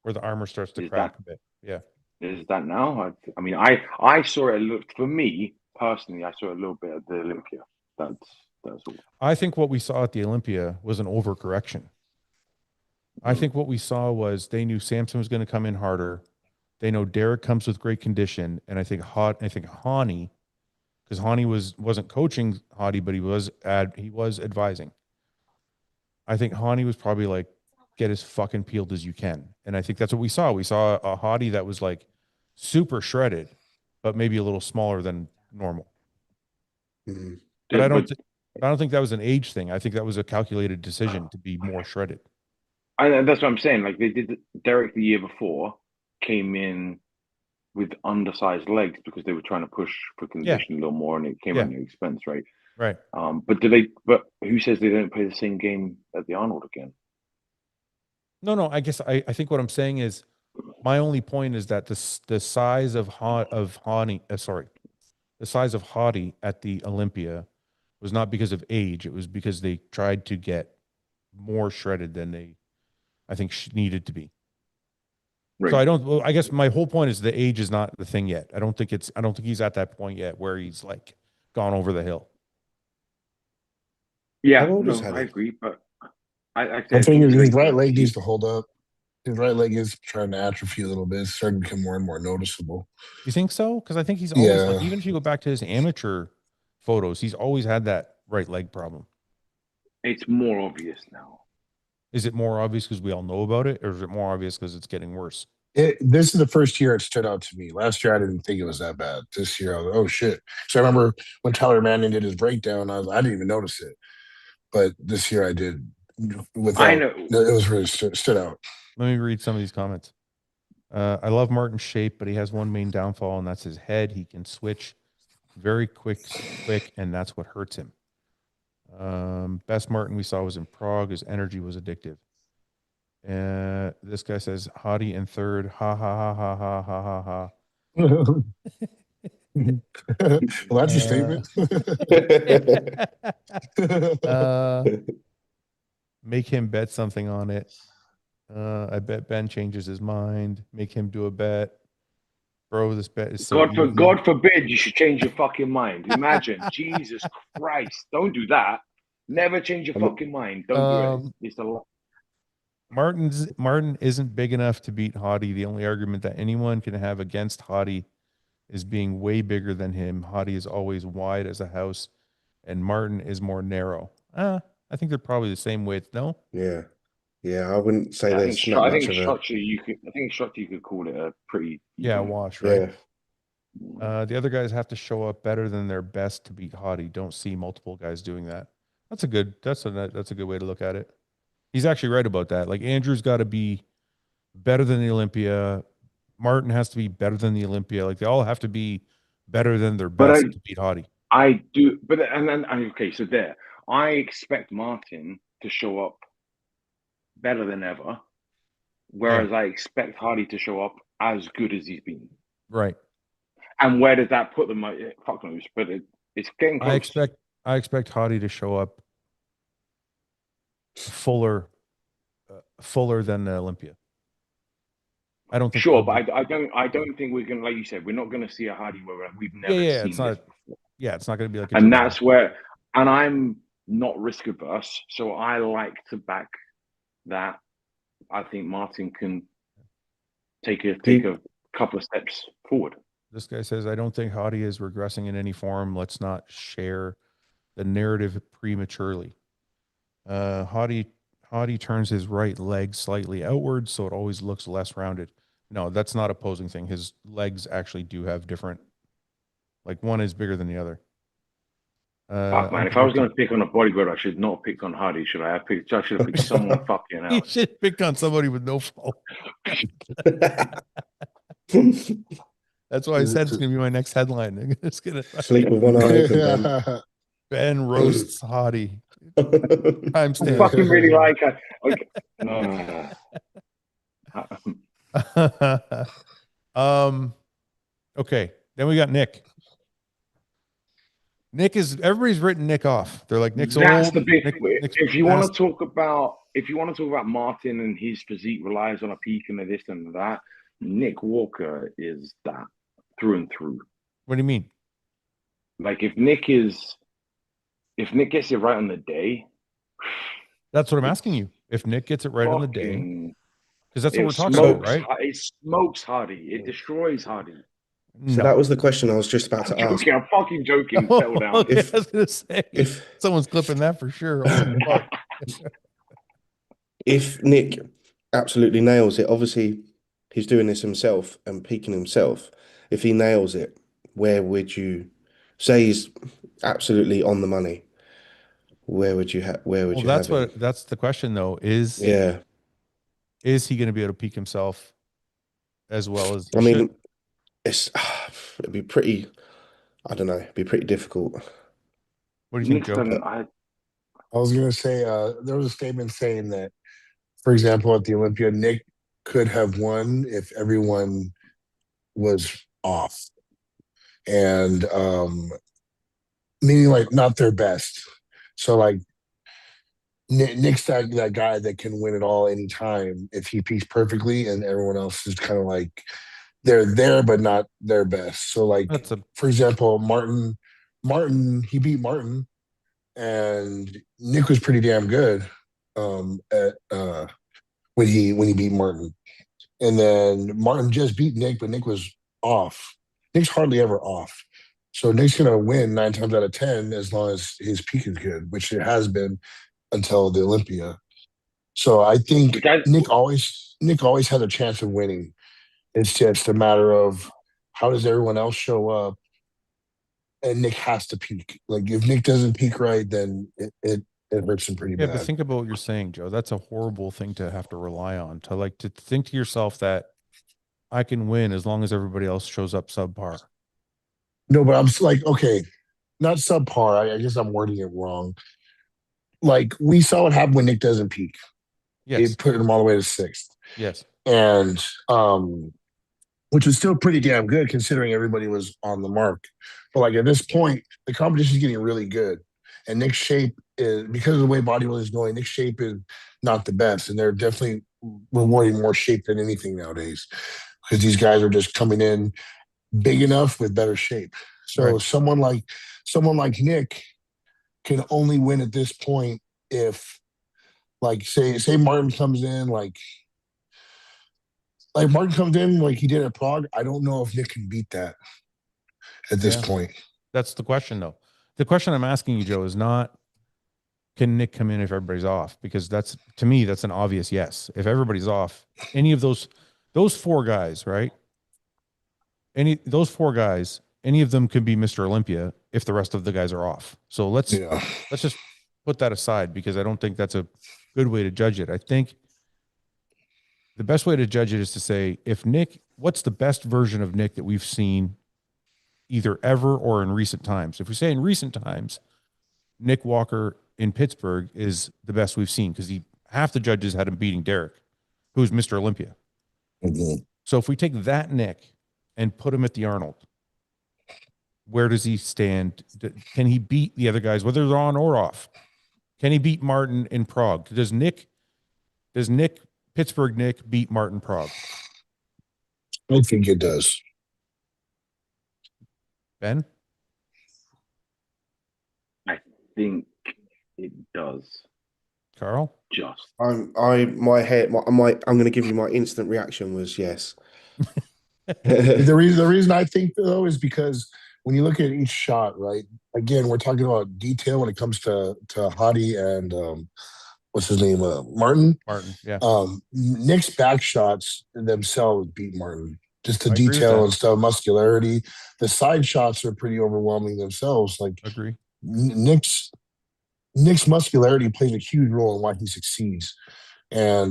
Speaker 1: Where the armor starts to crack a bit. Yeah.
Speaker 3: Is that now? I mean, I saw it. For me personally, I saw a little bit at the Olympia. That's all.
Speaker 1: I think what we saw at the Olympia was an overcorrection. I think what we saw was they knew Samson was going to come in harder. They know Derek comes with great condition, and I think Hani, because Hani wasn't coaching Hadi, but he was advising. I think Hani was probably like, get as fucking peeled as you can, and I think that's what we saw. We saw a Hadi that was like super shredded, but maybe a little smaller than normal.
Speaker 4: Mm-hmm.
Speaker 1: But I don't think that was an age thing. I think that was a calculated decision to be more shredded.
Speaker 3: And that's what I'm saying. Like they did, Derek the year before came in with undersized legs because they were trying to push for condition a little more, and it came at your expense, right?
Speaker 1: Right.
Speaker 3: But who says they don't play the same game at the Arnold again?
Speaker 1: No. I guess I think what I'm saying is, my only point is that the size of Hadi, the size of Hadi at the Olympia was not because of age. It was because they tried to get more shredded than they, I think, needed to be. Right. So I guess my whole point is the age is not the thing yet. I don't think he's at that point yet where he's like gone over the hill.
Speaker 3: Yeah, I agree, but I
Speaker 5: think his right leg needs to hold up. His right leg is trying to atrophy a little bit. It's starting to become more and more noticeable.
Speaker 1: You think so? Because I think he's always like, even if you go back to his amateur photos, he's always had that right leg problem.
Speaker 3: It's more obvious now.
Speaker 1: Is it more obvious because we all know about it, or is it more obvious because it's getting worse?
Speaker 5: This is the first year it stood out to me. Last year I didn't think it was that bad. This year I was like, oh shit. So I remember when Tyler Manning did his breakdown, I didn't even notice it. But this year I did.
Speaker 3: I know
Speaker 5: it was really stood out.
Speaker 1: Let me read some of these comments. I love Martin's shape, but he has one main downfall, and that's his head. He can switch very quick, and that's what hurts him. Best Martin we saw was in Prague. His energy was addictive. This guy says Hadi in third. Ha ha ha ha ha ha ha.
Speaker 5: Well, that's a statement.
Speaker 1: Make him bet something on it. I bet Ben changes his mind. Make him do a bet. Bro, this bet is so easy.
Speaker 3: God forbid you should change your fucking mind. Imagine. Jesus Christ. Don't do that. Never change your fucking mind. Don't do it. It's a lot.
Speaker 1: Martin isn't big enough to beat Hadi. The only argument that anyone can have against Hadi is being way bigger than him. Hadi is always wide as a house, and Martin is more narrow. I think they're probably the same width. No?
Speaker 4: Yeah. I wouldn't say there's not much of a.
Speaker 3: I think structure you could call it a pretty
Speaker 1: wash, right?
Speaker 4: Yeah.
Speaker 1: The other guys have to show up better than their best to beat Hadi. Don't see multiple guys doing that. That's a good way to look at it. He's actually right about that. Like Andrew's got to be better than the Olympia. Martin has to be better than the Olympia. Like they all have to be better than their best to beat Hadi.
Speaker 3: I do, okay. So there, I expect Martin to show up better than ever, whereas I expect Hadi to show up as good as he's been.
Speaker 1: Right.
Speaker 3: And where does that put them? Fuck knows, but it's getting close.
Speaker 1: I expect Hadi to show up fuller than the Olympia. I don't think.
Speaker 3: Sure, but I don't think we're gonna, like you said, we're not gonna see a Hadi where we've never seen this before.
Speaker 1: Yeah, it's not gonna be like.
Speaker 3: And that's where, and I'm not risk averse, so I like to back that. I think Martin can take a couple of steps forward.
Speaker 1: This guy says, I don't think Hadi is regressing in any form. Let's not share the narrative prematurely. Hadi turns his right leg slightly outwards, so it always looks less rounded. No, that's not opposing thing. His legs actually do have different, like one is bigger than the other.
Speaker 3: Fuck, man, if I was going to pick on a bodybuilder, I should not have picked on Hadi. I should have picked someone fucking else.
Speaker 1: You should have picked on somebody with no fault. That's why I said it's going to be my next headline. It's going to
Speaker 4: sleep with one eye open.
Speaker 1: Ben roasts Hadi. Timestamp.
Speaker 3: I fucking really like her.
Speaker 1: Okay. Then we got Nick. Nick is everybody's written Nick off. They're like Nick's
Speaker 3: That's
Speaker 1: old.
Speaker 3: the big.
Speaker 1: Nick's
Speaker 3: If you want
Speaker 1: past.
Speaker 3: to talk about, Martin and his physique relies on a peak and a this and that, Nick Walker is that through and through.
Speaker 1: What do you mean?
Speaker 3: Like if Nick gets it right on the day.
Speaker 1: That's what I'm asking you. If Nick gets it right on the day, because that's what we're talking about, right?
Speaker 3: It smokes Hardy. It destroys Hardy.
Speaker 4: So that was the question I was just about to ask.
Speaker 3: I'm fucking joking. Settle down.
Speaker 1: Okay, I was gonna say
Speaker 4: If
Speaker 1: someone's clipping that for sure. Holy fuck.
Speaker 4: if Nick absolutely nails it, obviously he's doing this himself and peaking himself. If he nails it, where would you say he's absolutely on the money? Where would you have? Where would
Speaker 1: Well,
Speaker 4: you have him?
Speaker 1: that's the question though. Is he going to be able to peak himself as well as?
Speaker 4: I mean, it'd be pretty. I don't know. It'd be pretty difficult.
Speaker 1: What do you think, Joe?
Speaker 5: I was gonna say there was a statement saying that, for example, at the Olympia, Nick could have won if everyone was off, and meaning like not their best. So like Nick's that guy that can win it all anytime if he peaks perfectly, and everyone else is kind of like they're there but not their best. So like for example, Martin he beat Martin, and Nick was pretty damn good at when he beat Martin. And then Martin just beat Nick, but Nick was off. Nick's hardly ever off. So Nick's gonna win 9 times out of 10 as long as his peak is good, which it has been until the Olympia. So I think Nick always had a chance of winning. It's just a matter of how does everyone else show up, and Nick has to peak. Like if Nick doesn't peak right, then it hurts him pretty bad.
Speaker 1: Yeah, but think about what you're saying, Joe. That's a horrible thing to have to rely on. To think to yourself that I can win as long as everybody else shows up subpar.
Speaker 5: No, but I'm like, okay, not subpar. I guess I'm wording it wrong. Like we saw what happened when Nick doesn't peak.
Speaker 1: Yes.
Speaker 5: It put him all the way to 6th.
Speaker 1: Yes.
Speaker 5: And which was still pretty damn good considering everybody was on the mark. But like at this point, the competition is getting really good. And Nick's shape is, because of the way bodybuilding is going, Nick's shape is not the best. And they're definitely rewarding more shape than anything nowadays. Because these guys are just coming in big enough with better shape. So someone like Nick can only win at this point if, like, say Martin comes in like Martin comes in like he did at Prague. I don't know if Nick can beat that at this point.
Speaker 1: That's the question, though. The question I'm asking you, Joe, is not can Nick come in if everybody's off? Because that's, to me, that's an obvious yes. If everybody's off, any of those 4 guys, right? Those 4 guys, any of them could be Mr. Olympia if the rest of the guys are off. So let's just put that aside because I don't think that's a good way to judge it. I think the best way to judge it is to say, if Nick, what's the best version of Nick that we've seen either ever or in recent times? If we say in recent times, Nick Walker in Pittsburgh is the best we've seen because half the judges had him beating Derek, who's Mr. Olympia.
Speaker 5: Mm-hmm.
Speaker 1: So if we take that Nick and put him at the Arnold, where does he stand? Can he beat the other guys, whether they're on or off? Can he beat Martin in Prague? Does Pittsburgh Nick beat Martin Prague?
Speaker 5: I think it does.
Speaker 1: Ben?
Speaker 3: I think it does.
Speaker 1: Carl?
Speaker 3: Just.
Speaker 4: I'm going to give you my instant reaction was yes.
Speaker 5: The reason I think though is because when you look at each shot, right? Again, we're talking about detail when it comes to Hadi and what's his name, Martin.
Speaker 1: Martin, yeah.
Speaker 5: Nick's back shots themselves beat Martin. Just the
Speaker 1: I
Speaker 5: detail and stuff, muscularity. The side shots are pretty overwhelming themselves. Like
Speaker 1: agree.
Speaker 5: Nick's muscularity plays a huge role in why he succeeds. And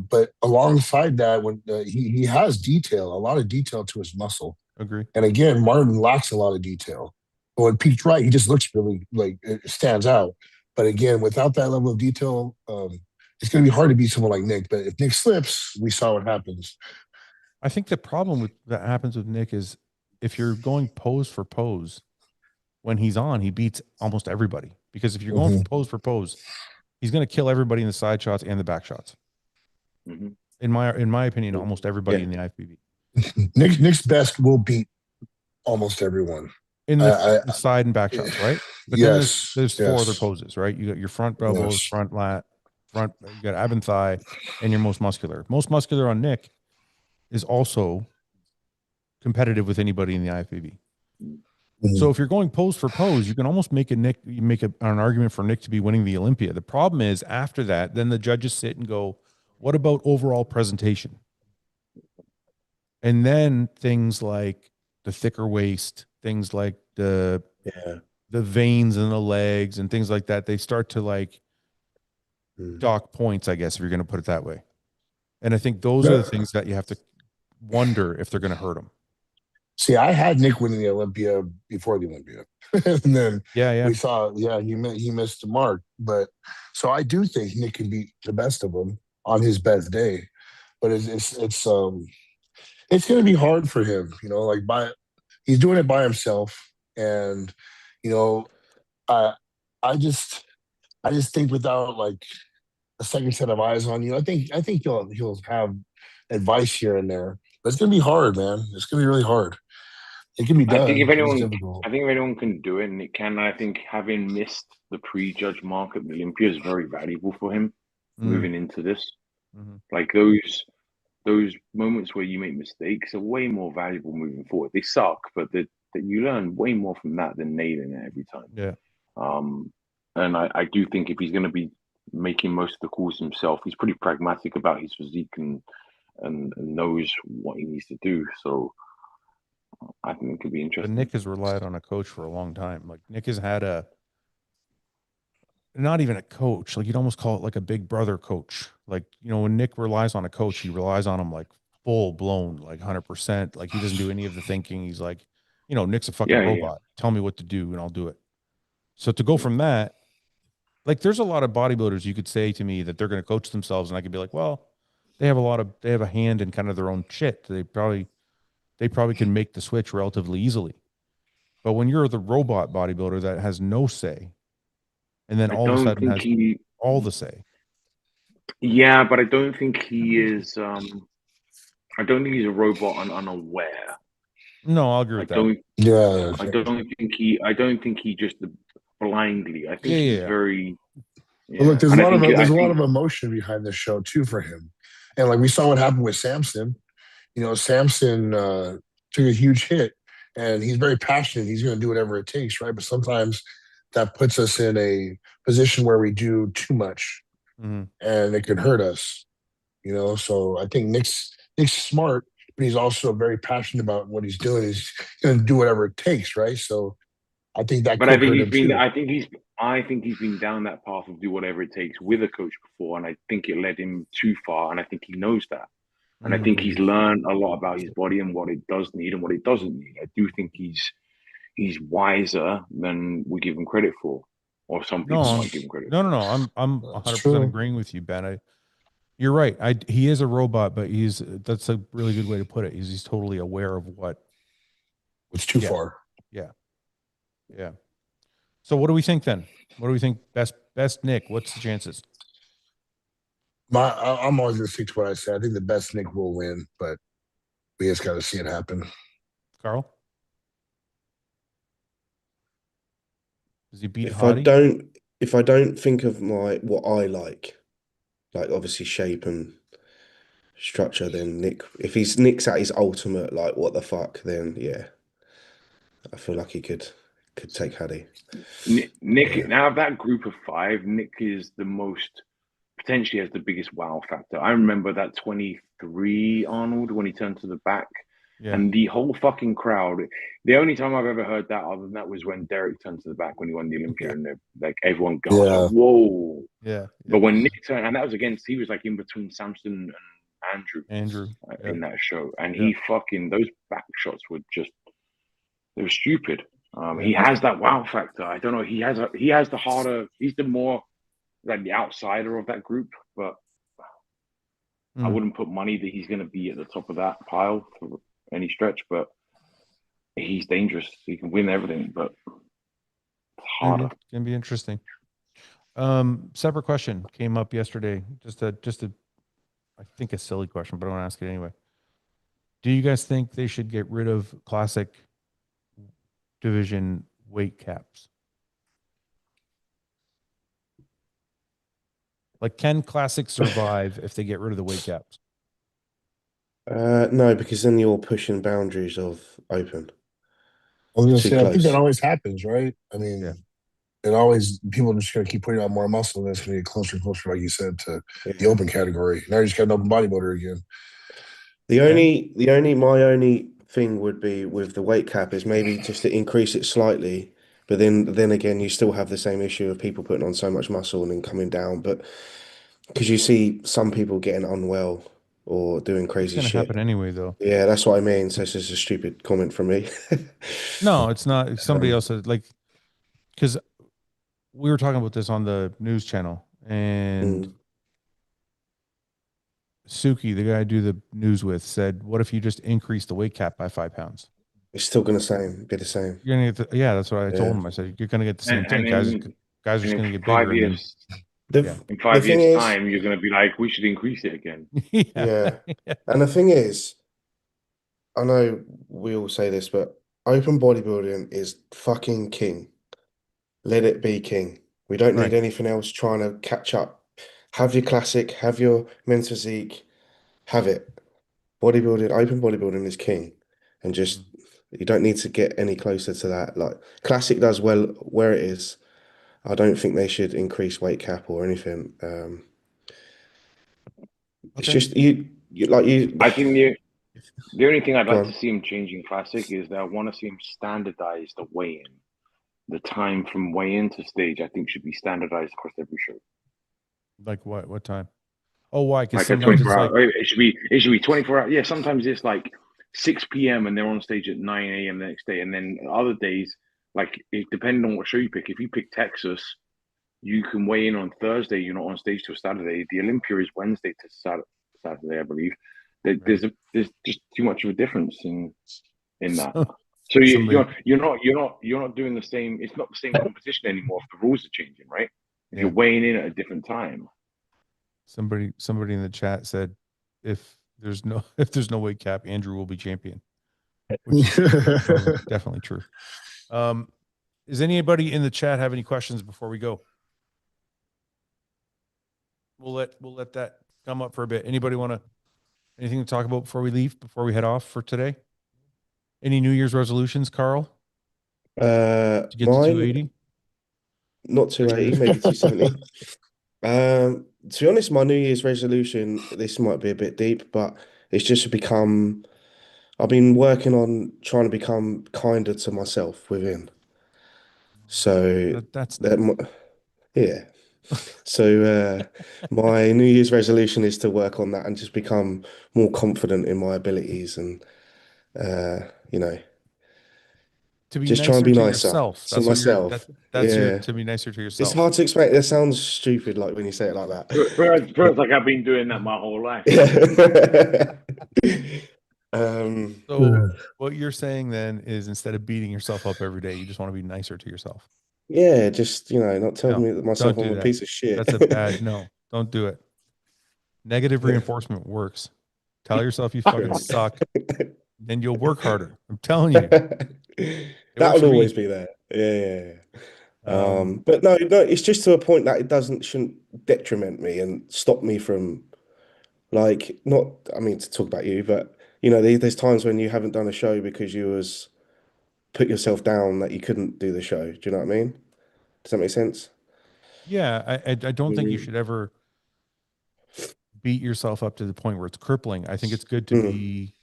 Speaker 5: but alongside that, when he has detail, a lot of detail to his muscle.
Speaker 1: Agree.
Speaker 5: And again, Martin lacks a lot of detail. But when peaked right, he just looks really like it stands out. But again, without that level of detail, it's going to be hard to beat someone like Nick. But if Nick slips, we saw what happens.
Speaker 1: I think the problem that happens with Nick is if you're going pose for pose, when he's on, he beats almost everybody. Because if you're going for pose, he's going to kill everybody in the side shots and the back shots.
Speaker 3: Mm-hmm.
Speaker 1: In my opinion, almost everybody in the IFBB.
Speaker 5: Nick's best will beat almost everyone
Speaker 1: In the side and back shots, right? But then there's four other poses, right? You got your front elbows, front lat, you got ab and thigh, and your most muscular. Most muscular on Nick is also competitive with anybody in the IFBB. So if you're going pose for pose, you can almost make an argument for Nick to be winning the Olympia. The problem is after that, then the judges sit and go, what about overall presentation? And then things like the thicker waist, things like the veins in the legs and things like that, they start to like dock points, I guess, if you're going to put it that way. And I think those are the things that you have to wonder if they're going to hurt him.
Speaker 5: See, I had Nick winning the Olympia before the Olympia. And then we saw, he missed the mark. But so I do think Nick can beat the best of them on his best day. But it's going to be hard for him, like he's doing it by himself. And, I just think without like a second set of eyes on you, I think he'll have advice here and there. But it's going to be hard, man. It's going to be really hard. It can be done.
Speaker 3: I think if anyone can do it, and it can. I think having missed the prejudge mark at the Olympia is very valuable for him moving into this. Like those moments where you make mistakes are way more valuable moving forward. They suck, but that you learn way more from that than nailing it every time.
Speaker 1: Yeah.
Speaker 3: And I do think if he's going to be making most of the calls himself, he's pretty pragmatic about his physique and knows what he needs to do. So I think it could be interesting.
Speaker 1: But Nick has relied on a coach for a long time. Like Nick has had not even a coach, like you'd almost call it like a big brother coach. Like, when Nick relies on a coach, he relies on him like full blown, like 100%. Like he doesn't do any of the thinking. He's like, Nick's a fucking robot. Yeah. Tell me what to do and I'll do it. So to go from that, like there's a lot of bodybuilders you could say to me that they're going to coach themselves, and I could be like, well, they have a hand in kind of their own shit. They probably can make the switch relatively easily. But when you're the robot bodybuilder that has no say, and then all of a sudden has all the say.
Speaker 3: Yeah, but I don't think he is. I don't think he's a robot and unaware.
Speaker 1: No, I'll agree with that.
Speaker 3: I don't think he just blindly. I think he's very.
Speaker 5: Yeah. But look, there's a lot of emotion behind this show too for him, and like we saw what happened with Samson. Samson took a huge hit, and he's very passionate. He's going to do whatever it takes, right? But sometimes that puts us in a position where we do too much, and it could hurt us. So I think Nick's smart, but he's also very passionate about what he's doing. He's going to do whatever it takes, right? So I think that. But I think
Speaker 3: he's been down that path of do whatever it takes with a coach before, and I think it led him too far, and I think he knows that. And I think he's learned a lot about his body and what it does need and what it doesn't need. I do think he's wiser than we give him credit for, or some people might give him credit.
Speaker 1: No. I'm 100% agreeing with you, Ben. You're right. He is a robot, but that's a really good way to put it. He's totally aware of what's
Speaker 5: too far.
Speaker 1: Yeah. So what do we think then? What do we think? Best Nick? What's the chances?
Speaker 5: I'm always going to stick to what I said. I think the best Nick will win, but we just got to see it happen.
Speaker 1: Carl? Does he beat
Speaker 4: If I don't think of what I like obviously shape and structure, then if Nick's at his ultimate, like what the fuck, then yeah, I feel like he could take Hadi.
Speaker 3: Nick, now of that group of five, Nick is the most. Potentially has the biggest wow factor. I remember that 23 Arnold when he turned to the back, and the whole fucking crowd. The only time I've ever heard that other than that was when Derek turned to the back when he won the Olympia, and like everyone gasped, like, "Whoa!"
Speaker 1: Yeah.
Speaker 3: But when Nick turned, and that was he was like in between Samson and Andrew in that show, and he fucking those back shots were they were stupid. He has that wow factor. I don't know. He has the harder. He's the more like the outsider of that group, but I wouldn't put money that he's going to be at the top of that pile for any stretch. But he's dangerous. He can win everything, but it's harder.
Speaker 1: Can be interesting. Separate question came up yesterday. Just a I think a silly question, but I want to ask it anyway. Do you guys think they should get rid of classic division weight caps? Like, can classic survive if they get rid of the weight caps?
Speaker 4: No, because then you're pushing boundaries of open.
Speaker 5: I was gonna
Speaker 4: Too
Speaker 5: say, I think that
Speaker 4: close.
Speaker 5: always happens, right? I mean,
Speaker 1: Yeah.
Speaker 5: it always people are just gonna keep putting on more muscle, and it's gonna get closer and closer, like you said, to the
Speaker 4: Yeah.
Speaker 5: open category. Now you just got an open bodybuilder again.
Speaker 4: My only thing would be with the weight cap is maybe just to increase it slightly, but then again, you still have the same issue of people putting on so much muscle and then coming down. But because you see some people getting unwell or doing
Speaker 1: It's
Speaker 4: crazy
Speaker 1: going to
Speaker 4: shit.
Speaker 1: happen anyway, though.
Speaker 4: Yeah, that's what I mean. So it's just a stupid comment from me.
Speaker 1: No, it's not. Somebody else said, like, because we were talking about this on the news channel, and Suki, the guy I do the news with, said, "What if you just increase the weight cap by 5 pounds?"
Speaker 4: It's still gonna be the same.
Speaker 1: You're gonna get yeah, that's what I told
Speaker 4: Yeah.
Speaker 1: him. I said, "You're gonna get the same thing.
Speaker 3: And
Speaker 1: Guys
Speaker 3: in,
Speaker 1: are
Speaker 3: and
Speaker 1: just
Speaker 3: in
Speaker 1: gonna get bigger."
Speaker 3: 5
Speaker 1: And then,
Speaker 3: years,
Speaker 1: yeah.
Speaker 3: in
Speaker 4: The
Speaker 3: 5
Speaker 4: thing
Speaker 3: years'
Speaker 4: is,
Speaker 3: time, you're going to be like, we should increase it again.
Speaker 4: yeah. And the thing is, I know we all say this, but open bodybuilding is fucking king. Let it be king. We don't need
Speaker 1: Right.
Speaker 4: anything else trying to catch up. Have your classic, have your men's physique, have it. Bodybuilding, open bodybuilding is king. And just you don't need to get any closer to that. Like classic does well where it is. I don't think they should increase weight cap or anything. It's
Speaker 1: Okay.
Speaker 4: just you like you.
Speaker 3: I think the only thing I'd
Speaker 4: Go
Speaker 3: like to
Speaker 4: on.
Speaker 3: see him changing classic is that I want to see him standardize the weigh-in. The time from weigh-in to stage, I think, should be standardized across every show.
Speaker 1: Like what? What time? Oh, why? Because
Speaker 3: Like a
Speaker 1: sometimes
Speaker 3: 24
Speaker 1: it's like,
Speaker 3: hour. It should be 24 hours. Yeah, sometimes it's like 6 p.m. and they're on stage at 9 a.m. the next day, and then other days, like depending on what show you pick. If you pick Texas, you can weigh in on Thursday. You're not on stage till Saturday. The Olympia is Wednesday to Saturday, I believe.
Speaker 1: right.
Speaker 3: There's just too much of a difference in that.
Speaker 1: So,
Speaker 3: So
Speaker 1: somebody,
Speaker 3: you're not doing the same. It's not the same competition anymore if the rules are changing, right? If
Speaker 1: yeah.
Speaker 3: you're weighing in at a different time.
Speaker 1: Somebody in the chat said, if there's no weight cap, Andrew will be champion, which is definitely true. Does anybody in the chat have any questions before we go? We'll let that come up for a bit. Anybody want anything to talk about before we leave, before we head off for today? Any New Year's resolutions, Carl? To get to
Speaker 4: Mine
Speaker 1: 280?
Speaker 4: not 280, maybe 270. To be honest, my New Year's resolution, this might be a bit deep, but it's just to become. I've been working on trying to become kinder to myself within. So
Speaker 1: That's
Speaker 4: that,
Speaker 1: nice.
Speaker 4: yeah. So my New Year's resolution is to work on that and just become more confident in my abilities and you know,
Speaker 1: To be
Speaker 4: just try and
Speaker 1: nicer
Speaker 4: be
Speaker 1: to
Speaker 4: nicer
Speaker 1: yourself.
Speaker 4: to myself.
Speaker 1: That's your,
Speaker 4: Yeah.
Speaker 1: to be nicer to
Speaker 4: It's
Speaker 1: yourself.
Speaker 4: hard to explain. That sounds stupid, like when you say it like that.
Speaker 3: Feels like I've been doing that my whole life.
Speaker 4: Yeah.
Speaker 1: So what you're saying then is, instead of beating yourself up every day, you just want to be nicer to yourself.
Speaker 4: Yeah, just not telling me that myself
Speaker 1: Don't
Speaker 4: I'm
Speaker 1: do
Speaker 4: a
Speaker 1: that.
Speaker 4: piece of shit.
Speaker 1: That's a bad no. Don't do it. Negative reinforcement works. Tell yourself you fucking suck, then you'll work harder. I'm telling you. It works
Speaker 4: That'll
Speaker 1: for
Speaker 4: always
Speaker 1: me.
Speaker 4: be there. Yeah. But no, it's just to a point that shouldn't detriment me and stop me from like not. I mean, to talk about you, but there's times when you haven't done a show because you was put yourself down that you couldn't do the show. Do you know what I mean? Does that make sense?
Speaker 1: Yeah, I don't think you should ever beat yourself up to the point where it's crippling. I think it's good to be.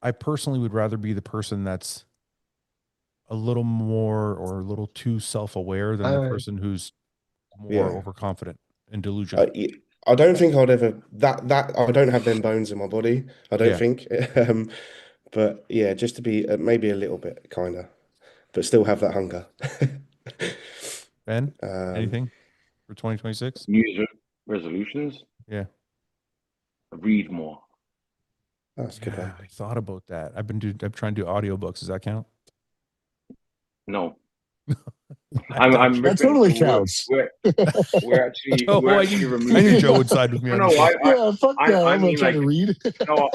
Speaker 1: I personally would rather be the person that's a little more or a little too self-aware than the person who's more
Speaker 4: Yeah.
Speaker 1: overconfident and delusional.
Speaker 4: I don't think I'd ever that I don't have them bones in my body. I don't
Speaker 1: Yeah.
Speaker 4: think. But yeah, just to be maybe a little bit kinder, but still have that hunger.
Speaker 1: Ben, anything for 2026?
Speaker 3: New Year's resolutions.
Speaker 1: Yeah.
Speaker 3: Read more.
Speaker 4: That's a good one.
Speaker 1: I thought about that. I'm trying to do audiobooks. Does that count?
Speaker 3: No.
Speaker 1: I
Speaker 3: I'm
Speaker 5: That
Speaker 3: ripping.
Speaker 5: totally counts.
Speaker 3: We're actually
Speaker 1: Joe,
Speaker 3: we're
Speaker 1: I
Speaker 3: actually
Speaker 1: knew
Speaker 3: removing.
Speaker 1: Joe would side with me on
Speaker 3: No,
Speaker 1: this.
Speaker 3: I,
Speaker 5: Yeah, fuck
Speaker 3: I,
Speaker 5: that.
Speaker 3: I
Speaker 5: I'm
Speaker 3: mean,
Speaker 5: not trying to
Speaker 3: like,
Speaker 5: read.
Speaker 3: no,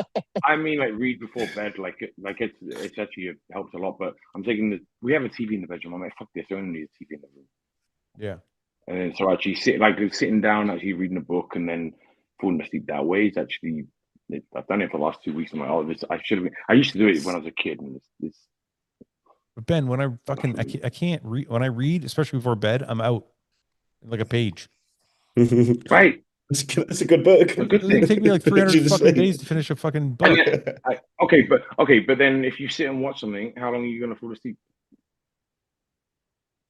Speaker 3: I mean like read before bed. Like it's actually it helps a lot. But I'm thinking that we have a TV in the bedroom. I'm like, fuck this. I only need a TV in the room.
Speaker 1: Yeah.
Speaker 3: And then so actually sitting down, actually reading a book, and then falling asleep that way is actually. I've done it for the last 2 weeks. I'm like, oh, this I should have. I used to do it when I was a kid, and it's
Speaker 1: But Ben, when I can't read when I read, especially before bed, I'm out like a page.
Speaker 3: right.
Speaker 4: That's a good book.
Speaker 3: It's a good
Speaker 1: It
Speaker 3: thing.
Speaker 1: would take me like 300
Speaker 4: Puts you to
Speaker 1: fucking
Speaker 4: sleep.
Speaker 1: days to finish a fucking
Speaker 3: And
Speaker 1: book.
Speaker 3: then, okay, but then if you sit and watch something, how long are you gonna fall asleep?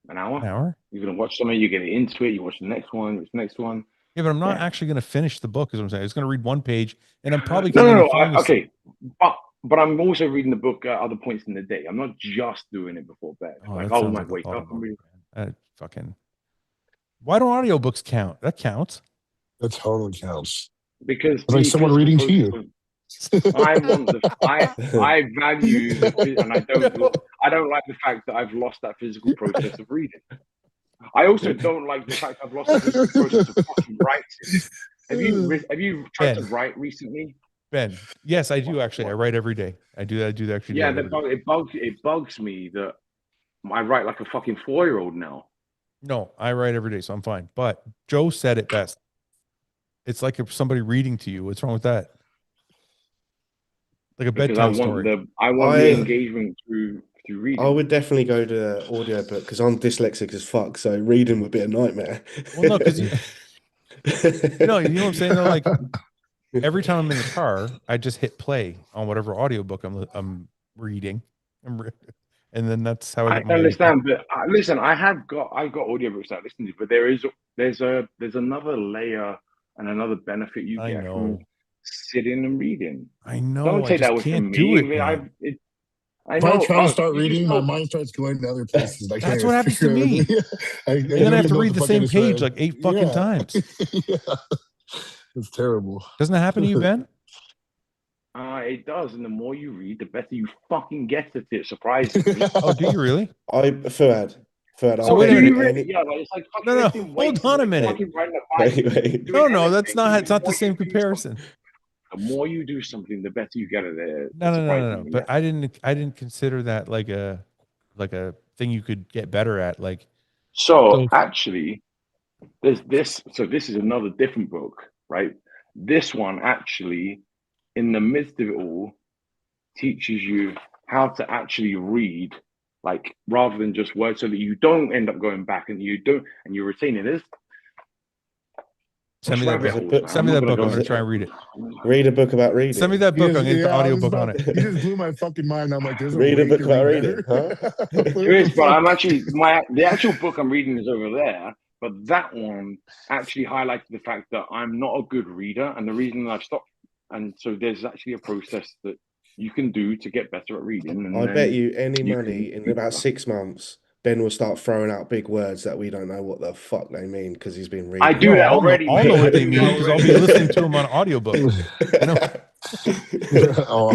Speaker 3: An hour?
Speaker 1: An hour?
Speaker 3: You're gonna watch something, you get into it, you watch the next one,
Speaker 1: Yeah, but I'm not
Speaker 3: Yeah.
Speaker 1: actually going to finish the book, is what I'm saying. I was going to read one page, and I'm probably
Speaker 3: No,
Speaker 1: going to
Speaker 3: no,
Speaker 1: fall
Speaker 3: no.
Speaker 1: asleep.
Speaker 3: Okay, but I'm also reading the book at other points in the day. I'm not just doing it before bed.
Speaker 1: Oh,
Speaker 3: Like
Speaker 1: that
Speaker 3: I
Speaker 1: sounds
Speaker 3: might
Speaker 1: like a
Speaker 3: wake
Speaker 1: lot
Speaker 3: up
Speaker 1: of
Speaker 3: and
Speaker 1: work,
Speaker 3: read.
Speaker 1: man. Fucking. Why don't audiobooks count? That counts.
Speaker 5: That totally counts.
Speaker 3: Because
Speaker 5: It's like
Speaker 3: the
Speaker 5: someone
Speaker 3: physical
Speaker 5: reading to you.
Speaker 3: process of- I want the I value the and I don't like the fact that I've lost that physical process of reading. I also don't like the fact I've lost the physical process of fucking writing. Have you tried to
Speaker 1: Ben.
Speaker 3: write recently?
Speaker 1: Ben, yes, I do actually. I write every day. I do actually.
Speaker 3: Yeah,
Speaker 1: do that every day.
Speaker 3: it bugs me that I write like a fucking 4-year-old now.
Speaker 1: No, I write every day, so I'm fine. But Joe said it best. It's like if somebody reading to you. What's wrong with that? Like a
Speaker 3: Because
Speaker 1: bedtime story.
Speaker 3: I want the engagement through reading.
Speaker 4: I would definitely go to audiobook because I'm dyslexic as fuck, so reading would be a nightmare.
Speaker 1: Well, no, because you know what I'm saying though. Like every time I'm in the car, I just hit play on whatever audiobook I'm reading, and then that's how I
Speaker 3: I
Speaker 1: get my.
Speaker 3: understand, but listen, I've got audiobooks that I listen to, but there's another layer and another benefit you
Speaker 1: I
Speaker 3: get
Speaker 1: know.
Speaker 3: from sitting and reading.
Speaker 1: I know.
Speaker 3: Don't
Speaker 1: I
Speaker 3: take that
Speaker 1: just
Speaker 3: away
Speaker 1: can't
Speaker 3: from
Speaker 1: do
Speaker 3: me.
Speaker 1: it.
Speaker 3: I
Speaker 1: Man.
Speaker 5: If I try to start
Speaker 3: you just
Speaker 5: reading, my
Speaker 3: know.
Speaker 5: mind starts going to other places. I can't
Speaker 1: That's
Speaker 5: even
Speaker 1: what happens to
Speaker 5: figure
Speaker 1: me.
Speaker 5: out-
Speaker 1: And then I have to read the same page
Speaker 5: like
Speaker 1: like 8 fucking times.
Speaker 5: Yeah. It's terrible.
Speaker 1: Doesn't that happen to you, Ben?
Speaker 3: It does, and the more you read, the better you fucking get at it. Surprisingly.
Speaker 1: Oh, do you really?
Speaker 4: Fouad,
Speaker 1: So
Speaker 4: I'll
Speaker 1: wait a
Speaker 4: bet
Speaker 1: minute.
Speaker 4: you
Speaker 3: Really?
Speaker 4: any.
Speaker 3: Yeah, like, it's like fucking
Speaker 1: No,
Speaker 3: lifting weights,
Speaker 1: hold on a
Speaker 3: like
Speaker 1: minute.
Speaker 3: fucking riding a bike,
Speaker 4: Wait.
Speaker 3: doing
Speaker 1: No, that's
Speaker 3: anything.
Speaker 1: not. It's not
Speaker 3: more
Speaker 1: the same
Speaker 3: you do
Speaker 1: comparison.
Speaker 3: the more you do something, the better you get at it.
Speaker 1: No. But I didn't consider that like a thing you could get better at. Like
Speaker 3: So actually, there's this. So this is another different book, right? This one actually, in the midst of it all, teaches you how to actually read, like rather than just words, so that you don't end up going back and you're retaining this.
Speaker 1: send me that
Speaker 4: holes,
Speaker 1: book.
Speaker 4: man.
Speaker 1: Send me that book. I'm
Speaker 4: go
Speaker 1: gonna
Speaker 4: on.
Speaker 1: try and read it.
Speaker 4: Read a book about reading.
Speaker 1: Send me that book. I'm gonna get the
Speaker 5: I was
Speaker 1: audiobook
Speaker 5: about-
Speaker 1: on it.
Speaker 5: You just blew my fucking mind. I'm like, there's
Speaker 4: Read a
Speaker 5: way
Speaker 4: book
Speaker 5: to
Speaker 4: about
Speaker 5: read
Speaker 4: reading,
Speaker 5: better.
Speaker 4: huh?
Speaker 3: There is, but I'm actually the actual book I'm reading is over there. But that one actually highlighted the fact that I'm not a good reader, and the reason I've stopped. And so there's actually a process that you can do to get better at reading. And
Speaker 4: I
Speaker 3: then
Speaker 4: bet you any
Speaker 3: you
Speaker 4: money
Speaker 3: can
Speaker 4: in
Speaker 3: do
Speaker 4: about
Speaker 3: better.
Speaker 4: 6 months, Ben will start throwing out big words that we don't know what the fuck they mean because he's been reading.
Speaker 3: I do that already.
Speaker 1: I'll know
Speaker 3: mate.
Speaker 1: what
Speaker 3: I
Speaker 1: they
Speaker 3: do
Speaker 1: mean
Speaker 3: that
Speaker 1: because I'll
Speaker 3: already.
Speaker 1: be listening to them on audiobook. You know?
Speaker 5: Oh.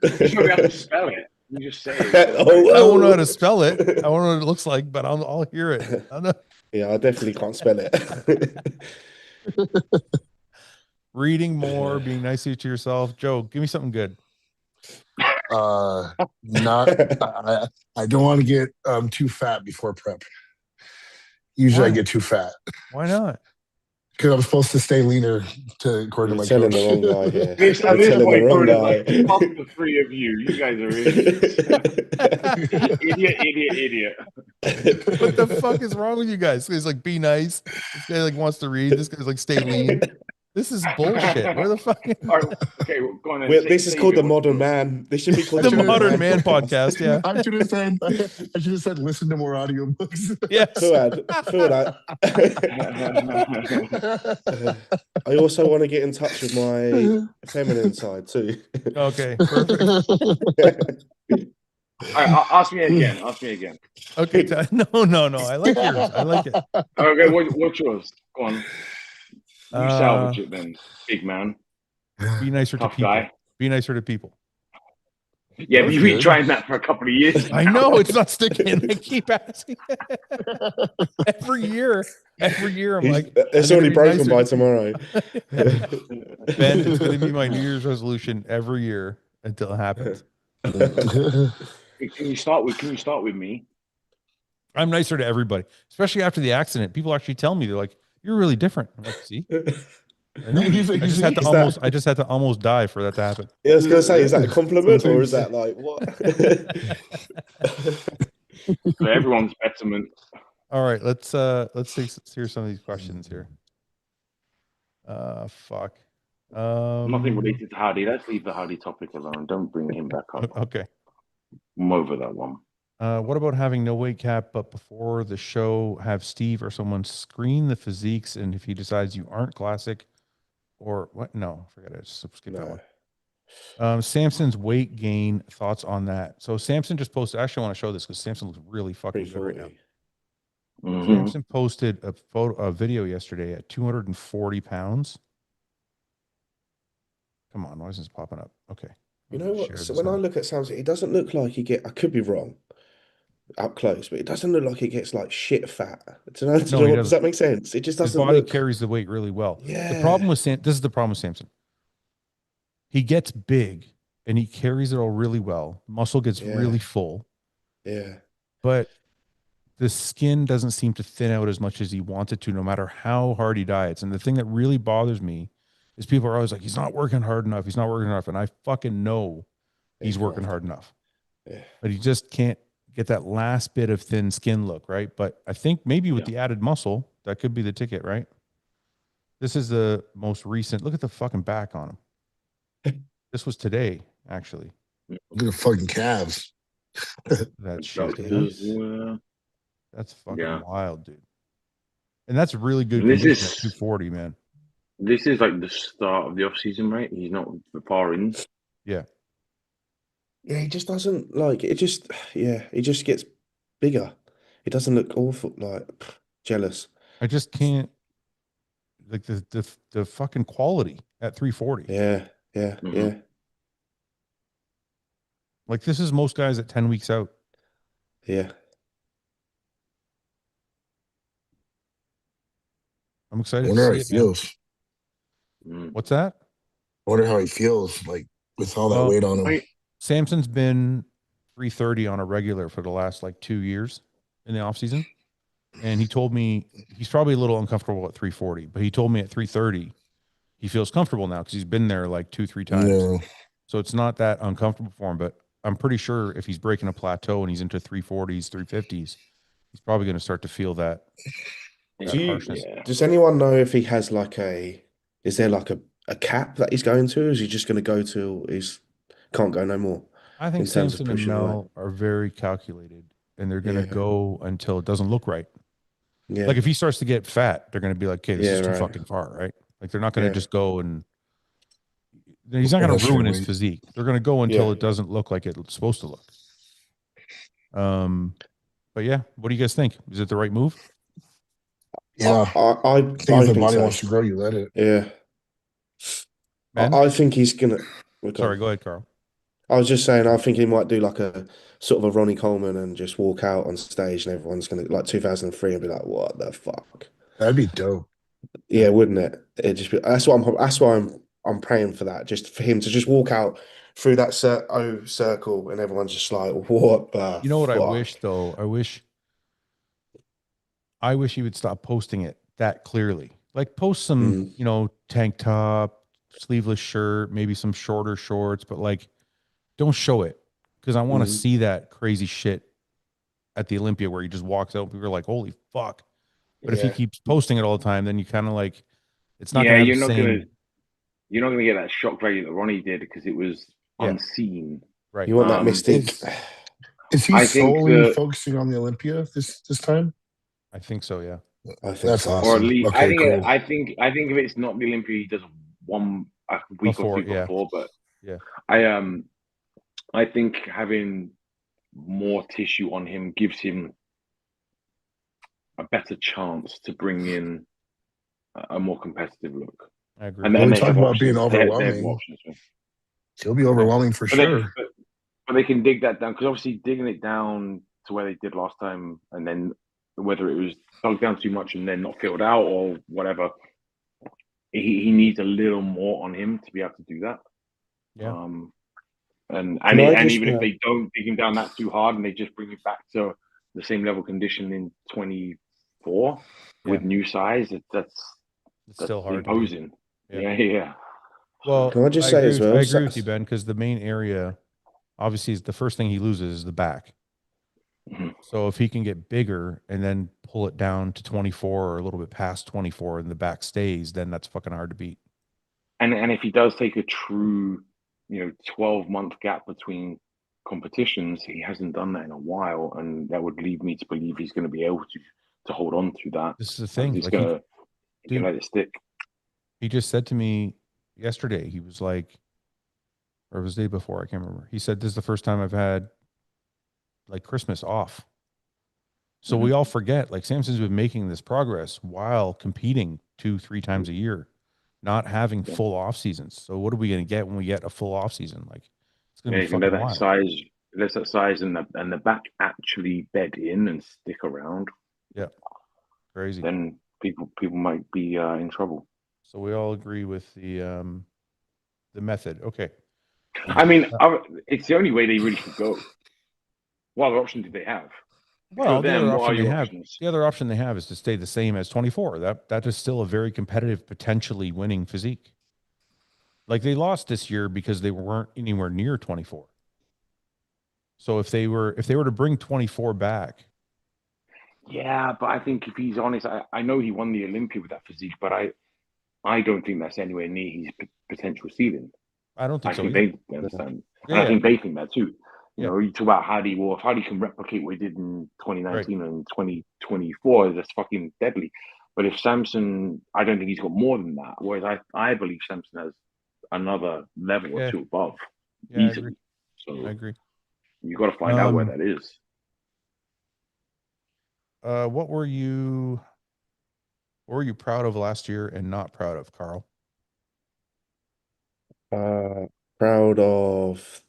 Speaker 3: You should be able to spell it. You just say it.
Speaker 1: I won't know how to spell it. I won't know what it looks like, but I'll hear it. I know.
Speaker 4: Yeah, I definitely can't spell it.
Speaker 1: Reading more, being nicer to yourself. Joe, give me something good.
Speaker 5: Not. I don't want to get too fat before prep. Usually,
Speaker 1: Why?
Speaker 5: I get too fat
Speaker 1: Why not?
Speaker 5: because I'm supposed to stay leaner. According
Speaker 4: You're
Speaker 5: to my
Speaker 4: telling
Speaker 5: coach.
Speaker 4: the wrong guy here.
Speaker 3: At this
Speaker 4: You're telling the
Speaker 3: point,
Speaker 4: wrong
Speaker 3: Conan,
Speaker 4: guy.
Speaker 3: like, fuck the three of you. You guys are idiots. Idiot.
Speaker 1: What the fuck is wrong with you guys? This guy's like, be nice. This guy like wants to read. This guy's like, stay lean. This is bullshit. Where the fuck?
Speaker 3: All right, okay, well, go on.
Speaker 4: Well, this is called the modern man. This should be called
Speaker 1: The modern man podcast. Yeah.
Speaker 5: I should have said listen to more audiobooks.
Speaker 1: Yes.
Speaker 4: Fouad, I also want to get in touch with my feminine side too.
Speaker 1: Okay. Perfect.
Speaker 3: All right, ask me again.
Speaker 1: Okay. No. I like yours. I like it.
Speaker 3: Okay, what's yours? Go on. You salvage
Speaker 1: Uh,
Speaker 3: it then, big man.
Speaker 1: Be nicer to
Speaker 3: Tough
Speaker 1: people.
Speaker 3: guy.
Speaker 1: Be nicer to people.
Speaker 3: Yeah, but
Speaker 5: That's
Speaker 3: you've been
Speaker 5: good.
Speaker 3: trying that for a couple of years.
Speaker 1: I
Speaker 3: now.
Speaker 1: know it's not sticking. I keep asking every year. Every year, I'm like,
Speaker 4: It's
Speaker 1: I'm gonna
Speaker 4: already
Speaker 1: be
Speaker 4: broken
Speaker 1: nicer
Speaker 4: by
Speaker 1: to people.
Speaker 4: tomorrow.
Speaker 1: Ben, it's gonna be my New Year's resolution every year until it happens.
Speaker 3: Can you start with me?
Speaker 1: I'm nicer to everybody, especially after the accident. People actually tell me, they're like, "You're really different." I'm like, "See, I know.
Speaker 5: He's like,
Speaker 1: I just had to
Speaker 4: Is
Speaker 1: almost,
Speaker 4: that-
Speaker 1: I just had to almost die for that to happen."
Speaker 4: Yeah, I was gonna say, is that a compliment or is
Speaker 5: Sometimes.
Speaker 4: that like what?
Speaker 3: For everyone's betterment.
Speaker 1: All right, let's hear some of these questions here. Fuck.
Speaker 3: Nothing related to Hardy. Let's leave the Hardy topic alone. Don't bring him back up.
Speaker 1: Okay.
Speaker 3: I'm over that one.
Speaker 1: What about having no weight cap, but before the show, have Steve or someone screen the physiques, and if he decides you aren't classic, or what? No, forget it. Just skip that one. Samson's weight gain, thoughts on that? So Samson just posted. I actually want to show this because Samson looks really fucking good right now.
Speaker 4: 340.
Speaker 3: Mhm.
Speaker 1: Samson posted a video yesterday at 240 pounds. Come on, why isn't this popping up? Okay.
Speaker 4: You
Speaker 1: I'm
Speaker 4: know
Speaker 1: gonna share
Speaker 4: what? So
Speaker 1: this
Speaker 4: when I
Speaker 1: now.
Speaker 4: look at Samson, it doesn't look like I could be wrong up close, but it doesn't look like he gets like shit fat.
Speaker 1: No, he
Speaker 4: Does
Speaker 1: doesn't.
Speaker 4: that make sense? It just
Speaker 1: His
Speaker 4: doesn't
Speaker 1: body
Speaker 4: look.
Speaker 1: carries the weight really well.
Speaker 4: Yeah.
Speaker 1: The problem with this is the problem with Samson. He gets big and he carries it all really well. Muscle gets
Speaker 4: Yeah.
Speaker 1: really full,
Speaker 4: Yeah.
Speaker 1: but the skin doesn't seem to thin out as much as he wants it to, no matter how hard he diets. And the thing that really bothers me is people are always like, he's not working hard enough. He's not working enough. And I fucking know he's working hard enough.
Speaker 4: Yeah.
Speaker 1: But he just can't get that last bit of thin skin look, right? But I think maybe with the added muscle, that could be the ticket, right? This is the most recent. Look at the fucking back on him. This was today, actually.
Speaker 5: Look at the fucking calves.
Speaker 1: That shit.
Speaker 3: Doctors,
Speaker 1: That's fucking
Speaker 3: Yeah.
Speaker 1: wild, dude. And that's really good
Speaker 3: This
Speaker 1: condition
Speaker 3: is-
Speaker 1: at 240, man.
Speaker 3: This is like the start of the off season, right? He's not far in.
Speaker 1: Yeah.
Speaker 4: Yeah, he just doesn't like it. He just gets bigger. It doesn't look awful, like jealous.
Speaker 1: I just can't like the fucking quality at 340.
Speaker 4: Yeah, yeah,
Speaker 3: Mhm.
Speaker 4: yeah.
Speaker 1: Like this is most guys at 10 weeks out.
Speaker 4: Yeah.
Speaker 1: I'm
Speaker 5: I
Speaker 1: excited to
Speaker 5: wonder how
Speaker 1: see
Speaker 5: he
Speaker 1: it, man.
Speaker 5: feels.
Speaker 3: Mm.
Speaker 1: What's that?
Speaker 5: I wonder how he feels like with all that
Speaker 1: Well,
Speaker 5: weight on him.
Speaker 3: Right.
Speaker 1: Samson's been 330 on a regular for the last like 2 years in the off season. And he told me he's probably a little uncomfortable at 340, but he told me at 330 he feels comfortable now because he's been there like 2-3 times.
Speaker 5: Yeah.
Speaker 1: So it's not that uncomfortable for him, but I'm pretty sure if he's breaking a plateau and he's into 340s, 350s, he's probably going to start to feel that harshness.
Speaker 4: Does anyone know if he has is there like a cap that he's going to? Or is he just going to go till he's can't go no more?
Speaker 1: I think
Speaker 4: in terms of
Speaker 1: Samson and
Speaker 4: pushing
Speaker 1: Mel are very calculated and they're going to
Speaker 4: Yeah.
Speaker 1: go until it doesn't look right.
Speaker 4: Yeah.
Speaker 1: Like if he starts to get fat, they're going to be like, okay, this is too
Speaker 4: right.
Speaker 1: fucking far, right? Like they're not going to
Speaker 4: Yeah.
Speaker 1: just go and he's not going
Speaker 5: Unless
Speaker 1: to
Speaker 5: you're
Speaker 1: ruin his
Speaker 5: weight.
Speaker 1: physique. They're going to go until
Speaker 4: Yeah.
Speaker 1: it doesn't look like it's supposed to look. But yeah, what do you guys think? Is it the right move?
Speaker 5: Yeah.
Speaker 4: I
Speaker 5: I think if the body
Speaker 4: so.
Speaker 5: wants to grow, you let it.
Speaker 4: Yeah.
Speaker 1: Ben?
Speaker 4: I think he's gonna.
Speaker 1: Sorry, go ahead, Carl.
Speaker 4: I was just saying, I think he might do like a sort of a Ronnie Coleman and just walk out on stage and everyone's gonna like 2003 and be like, "What the fuck?"
Speaker 5: That'd be dope.
Speaker 4: Yeah, wouldn't it? It just be, that's why I'm praying for that, just for him to just walk out through that circle and everyone's just like, "What the?"
Speaker 1: You know what I
Speaker 4: fuck?"
Speaker 1: wish though? I wish he would stop posting it that clearly. Like post some, tank top, sleeveless shirt, maybe some shorter shorts, but like don't show it because I want to see that crazy shit at the Olympia where he just walks out and people are like, holy fuck. But if he keeps posting it all the time, then you kind of like, it's not going to have the same.
Speaker 3: You're not gonna get that shock value that Ronnie did because it was unseen.
Speaker 1: Right.
Speaker 4: You want that mystique.
Speaker 5: Is he
Speaker 3: I think
Speaker 5: solely focusing on the Olympia this time?
Speaker 1: I think so, yeah.
Speaker 4: I think
Speaker 5: That's
Speaker 4: so.
Speaker 5: awesome.
Speaker 3: Or at least
Speaker 5: Okay, cool.
Speaker 3: I think if it's not the Olympia, he does a week or two before. But
Speaker 1: yeah,
Speaker 3: I think having more tissue on him gives him a better chance to bring in a more competitive look.
Speaker 1: I agree.
Speaker 3: And
Speaker 5: When
Speaker 3: then
Speaker 5: we
Speaker 3: they
Speaker 5: talk
Speaker 3: have
Speaker 5: about
Speaker 3: options.
Speaker 5: being
Speaker 3: They have
Speaker 5: overwhelming,
Speaker 3: options.
Speaker 5: He'll be overwhelming for
Speaker 3: But
Speaker 5: sure.
Speaker 3: but they can dig that down, because obviously digging it down to where they did last time, and then whether it was dug down too much and then not filled out or whatever, he needs a little more on him to be able to do that.
Speaker 1: Yeah.
Speaker 3: And
Speaker 4: just,
Speaker 3: even if they don't dig him down that too hard and they just bring it back to the same level condition in 24 with new size, that's
Speaker 1: still hard to do.
Speaker 3: imposing.
Speaker 1: Yeah.
Speaker 3: Yeah.
Speaker 1: Well,
Speaker 4: Can I just say as well?
Speaker 1: I agree with you, Ben, because the main area, obviously, is the first thing he loses is the back.
Speaker 3: Mhm.
Speaker 1: So if he can get bigger and then pull it down to 24 or a little bit past 24 and the back stays, then that's fucking hard to beat.
Speaker 3: And if he does take a true, 12-month gap between competitions, he hasn't done that in a while, and that would lead me to believe he's going to be able to hold on to that.
Speaker 1: This is the thing.
Speaker 3: He's
Speaker 1: Like
Speaker 3: going to let it stick.
Speaker 1: He just said to me yesterday, he was like, or it was the day before, I can't remember. He said, this is the first time I've had like Christmas off. So we all forget, like, Samson's been making this progress while competing 2-3 times a year, not having full off seasons. So what are we going to get when we get a full off season? Like, it's going to be fucking wild.
Speaker 3: Let that size and the back actually bed in and stick around.
Speaker 1: Yeah, crazy.
Speaker 3: Then people might be in trouble.
Speaker 1: So we all agree with the method. Okay.
Speaker 3: I mean, it's the only way they really could go. What other option did they have?
Speaker 1: Well, the other option they have is to stay the same as 24. That is still a very competitive, potentially winning physique. Like, they lost this year because they weren't anywhere near 24. So if they were to bring 24 back.
Speaker 3: Yeah, but I think if he's honest, I know he won the Olympia with that physique, but I don't think that's anywhere near his potential ceiling.
Speaker 1: I don't think so.
Speaker 3: I think they understand. And I think they think that too. You talk about Hadi. Well, if Hadi can replicate what he did in 2019 and 2024, that's fucking deadly. But if Samson, I don't think he's got more than that. Whereas I believe Samson has another level or two above. Easily.
Speaker 1: I agree.
Speaker 3: You got to find out where that is.
Speaker 1: What were you proud of last year and not proud of, Carl?
Speaker 4: Proud of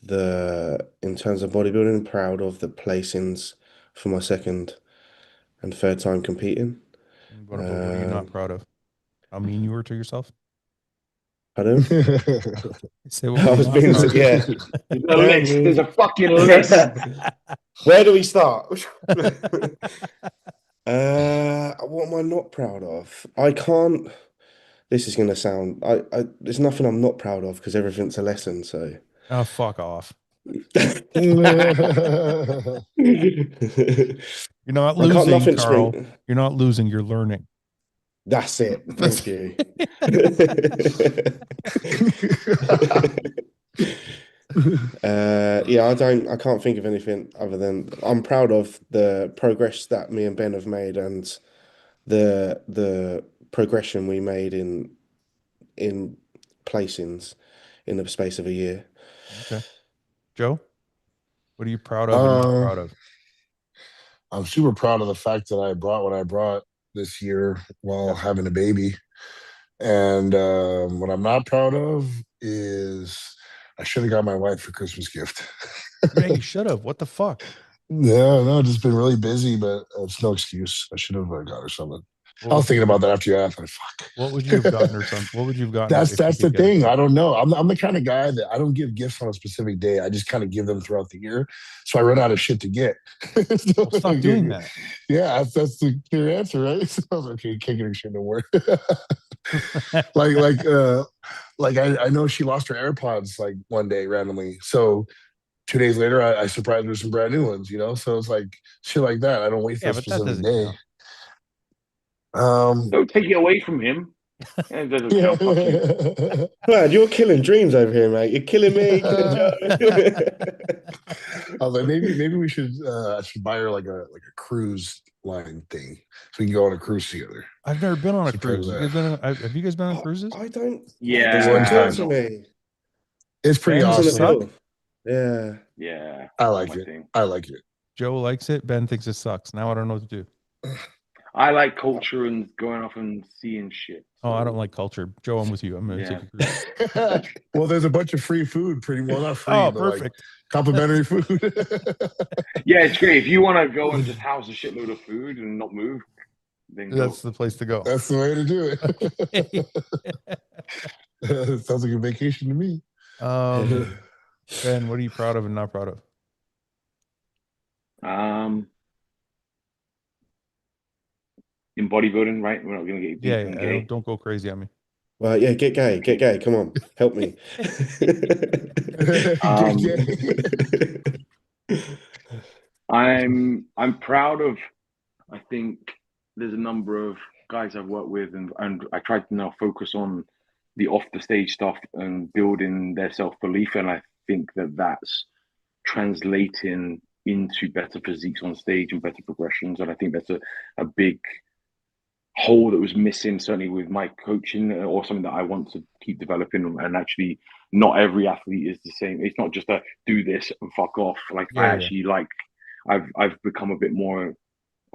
Speaker 4: in terms of bodybuilding, proud of the placings for my second and third time competing.
Speaker 1: What are you not proud of? How mean you were to yourself?
Speaker 4: Pardon?
Speaker 1: Say what was being
Speaker 3: There's a fucking list.
Speaker 4: Where do we start? What am I not proud of? I can't. This is going to sound. There's nothing I'm not proud of because everything's a lesson. So.
Speaker 1: Oh, fuck off. You're not losing, Carl. You're not losing. You're learning.
Speaker 4: That's it. Thank you. I can't think of anything other than I'm proud of the progress that me and Ben have made and the progression we made in placings in the space of a year.
Speaker 1: Okay. Joe, what are you proud of and not proud of?
Speaker 5: I'm super proud of the fact that I brought what I brought this year while having a baby. And what I'm not proud of is I should have got my wife a Christmas gift.
Speaker 1: Yeah, you should have. What the fuck?
Speaker 5: Yeah, no, just been really busy, but it's no excuse. I should have got her something. I was thinking about that after you asked. Fuck.
Speaker 1: What would you have gotten or something? What would you have gotten?
Speaker 5: That's the thing. I don't know. I'm the kind of guy that I don't give gifts on a specific day. I just kind of give them throughout the year. So I run out of shit to get.
Speaker 1: Well, stop doing that.
Speaker 5: Yeah, that's the clear answer, right? So I was like, okay, can't get her shit no more. I know she lost her AirPods like one day randomly. So 2 days later, I surprised her with some brand new ones, So it's like shit like that. I don't wait for a specific day.
Speaker 1: Count.
Speaker 3: Don't take it away from him. It doesn't count.
Speaker 4: Man, you're killing dreams over here, mate. You're killing me.
Speaker 5: I was like, maybe we should I should buy her like a cruise line thing so we can go on a cruise together.
Speaker 1: I've never been on a cruise. Have you guys been on cruises?
Speaker 4: I don't.
Speaker 3: Yeah,
Speaker 5: one time. It's pretty awesome.
Speaker 3: Yeah.
Speaker 5: I like it. I like it.
Speaker 1: Joe likes it. Ben thinks it sucks. Now I don't know what to do.
Speaker 3: I like culture and going off and seeing shit.
Speaker 1: Oh, I
Speaker 3: So,
Speaker 1: don't like culture. Joe, I'm with you. I'm going to
Speaker 3: Yeah.
Speaker 1: take a cruise.
Speaker 5: Well, there's a bunch of free food, pretty well, not free,
Speaker 1: Oh,
Speaker 5: but like
Speaker 1: perfect.
Speaker 5: complimentary food.
Speaker 3: Yeah, it's great. If you want to go and just house a shitload of food and not move, then
Speaker 1: That's
Speaker 3: go.
Speaker 1: the place to go.
Speaker 5: That's the way to do
Speaker 1: Okay.
Speaker 5: it. It sounds like a vacation to me.
Speaker 1: Ben, what are you proud of and not proud of?
Speaker 3: In bodybuilding, right? We're not gonna get deep
Speaker 1: Yeah,
Speaker 3: and gay.
Speaker 1: don't go crazy on me.
Speaker 4: Well, yeah, get gay. Come on, help me.
Speaker 3: I'm proud of. I think there's a number of guys I've worked with, and I try to now focus on the off the stage stuff and building their self belief, and I think that that's translating into better physiques on stage and better progressions, and I think that's a big hole that was missing certainly with my coaching, or something that I want to keep developing. And actually, not every athlete is the same. It's not just a do this and fuck off. Like I actually like, I've become a bit more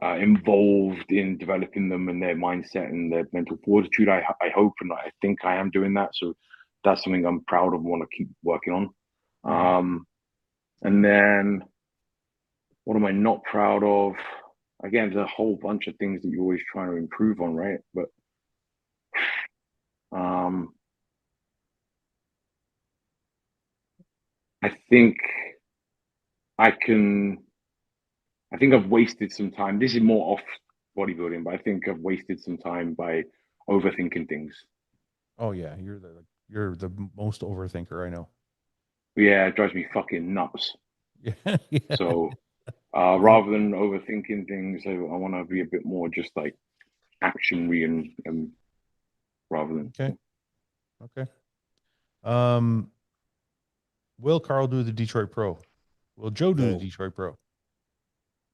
Speaker 3: involved in developing them and their mindset and their mental fortitude. I hope, and I think I am doing that. So that's something I'm proud of and want to keep working on. And then what am I not proud of? Again, there's a whole bunch of things that you're always trying to improve on, right? But I think I think I've wasted some time. This is more off bodybuilding, but I think I've wasted some time by overthinking things.
Speaker 1: Oh yeah, you're the most overthinker I know.
Speaker 3: Yeah, it drives me fucking nuts.
Speaker 1: Yeah.
Speaker 3: So rather than overthinking things, I want to be a bit more just like action-y and rather than.
Speaker 1: Okay. Will Carl do the Detroit Pro? Will Joe do the Detroit Pro?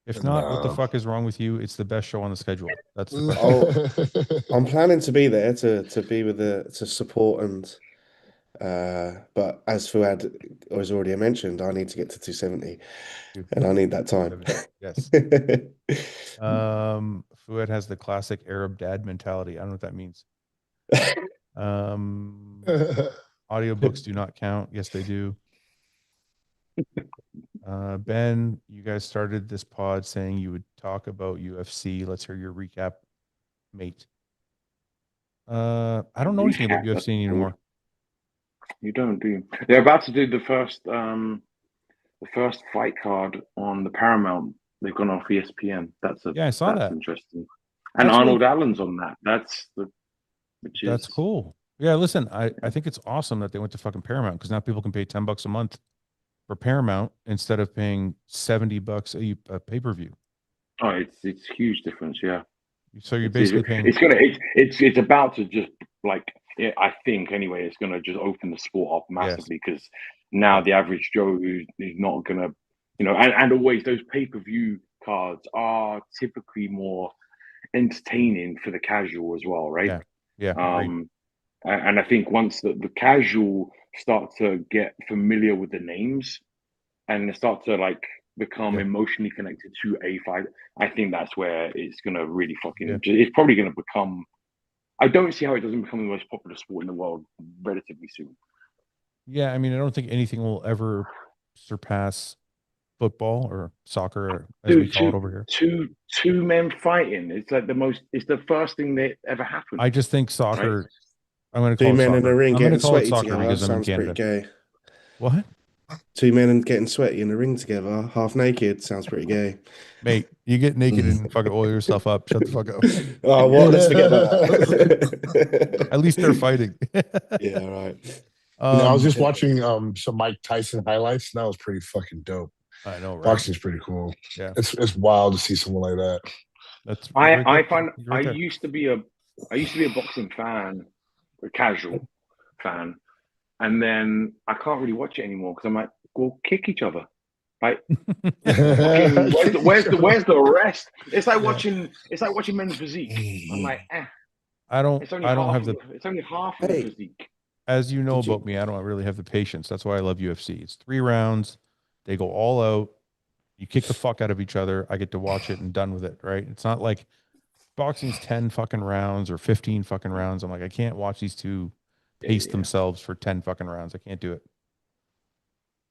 Speaker 1: If not, what the fuck is wrong with you? It's the best show on the schedule. That's the question.
Speaker 4: I'm planning to be there to be with to support and but as Fouad has already mentioned, I need to get to 270 and I need that time.
Speaker 1: Yes. Fouad has the classic Arab dad mentality. I don't know what that means. Audiobooks do not count. Yes, they do. Ben, you guys started this pod saying you would talk about UFC. Let's hear your recap, mate. I don't know anything about UFC anymore.
Speaker 3: You don't, do you? They're about to do the first fight card on the Paramount. They've gone off ESPN.
Speaker 1: I saw that.
Speaker 3: Interesting. And that's Arnold Allen's on that. That's
Speaker 1: cool. Yeah, listen, I think it's awesome that they went to fucking Paramount, because now people can pay $10 a month for Paramount instead of paying $70 a pay-per-view.
Speaker 3: Oh, it's a huge difference, yeah.
Speaker 1: So you're basically paying.
Speaker 3: It's about to just like, I think anyway, it's gonna just open the sport up massively, because now the average Joe who's not gonna, and always those pay-per-view cards are typically more entertaining for the casual as well, right? And I think once the casual start to get familiar with the names and they start to like become emotionally connected to a fight, I think that's where it's gonna really fucking. It's probably gonna become. I don't see how it doesn't become the most popular sport in the world relatively soon.
Speaker 1: Yeah, I mean, I don't think anything will ever surpass football or soccer, as we call it over here.
Speaker 3: Two men fighting. It's like it's the first thing that ever happened.
Speaker 1: I just think soccer. Right? I'm going to call
Speaker 4: two
Speaker 1: it
Speaker 4: men
Speaker 1: soccer.
Speaker 4: in the ring
Speaker 1: I'm going
Speaker 4: getting
Speaker 1: to call it
Speaker 4: sweaty
Speaker 1: soccer
Speaker 4: together
Speaker 1: because I'm in
Speaker 4: sounds
Speaker 1: Canada.
Speaker 4: pretty gay.
Speaker 1: What?
Speaker 4: Two men and getting sweaty in the ring together, half naked, sounds pretty gay.
Speaker 1: Mate, you get naked and fucking oil yourself up. Shut the fuck up.
Speaker 4: Oh, what? Let's forget that.
Speaker 1: At least they're fighting.
Speaker 4: Yeah, right.
Speaker 5: I was just watching some Mike Tyson highlights, and that was pretty fucking dope.
Speaker 1: I know, right?
Speaker 5: Boxing's pretty cool.
Speaker 1: Yeah,
Speaker 5: it's wild to see someone like that.
Speaker 1: That's
Speaker 3: I find I used to be a boxing fan, a casual fan, and then I can't really watch it anymore because I'm like, go kick each other. Like, where's the rest? It's like watching men's physique. I'm like,
Speaker 1: I don't have
Speaker 3: it's only half of the physique.
Speaker 1: As you know about me, I don't really have the patience. That's why I love UFC. It's 3 rounds. They go all out. You kick the fuck out of each other. I get to watch it and done with it, right? It's not like boxing's 10 fucking rounds or 15 fucking rounds. I'm like, I can't watch these two pace themselves for 10 fucking rounds. I can't do it.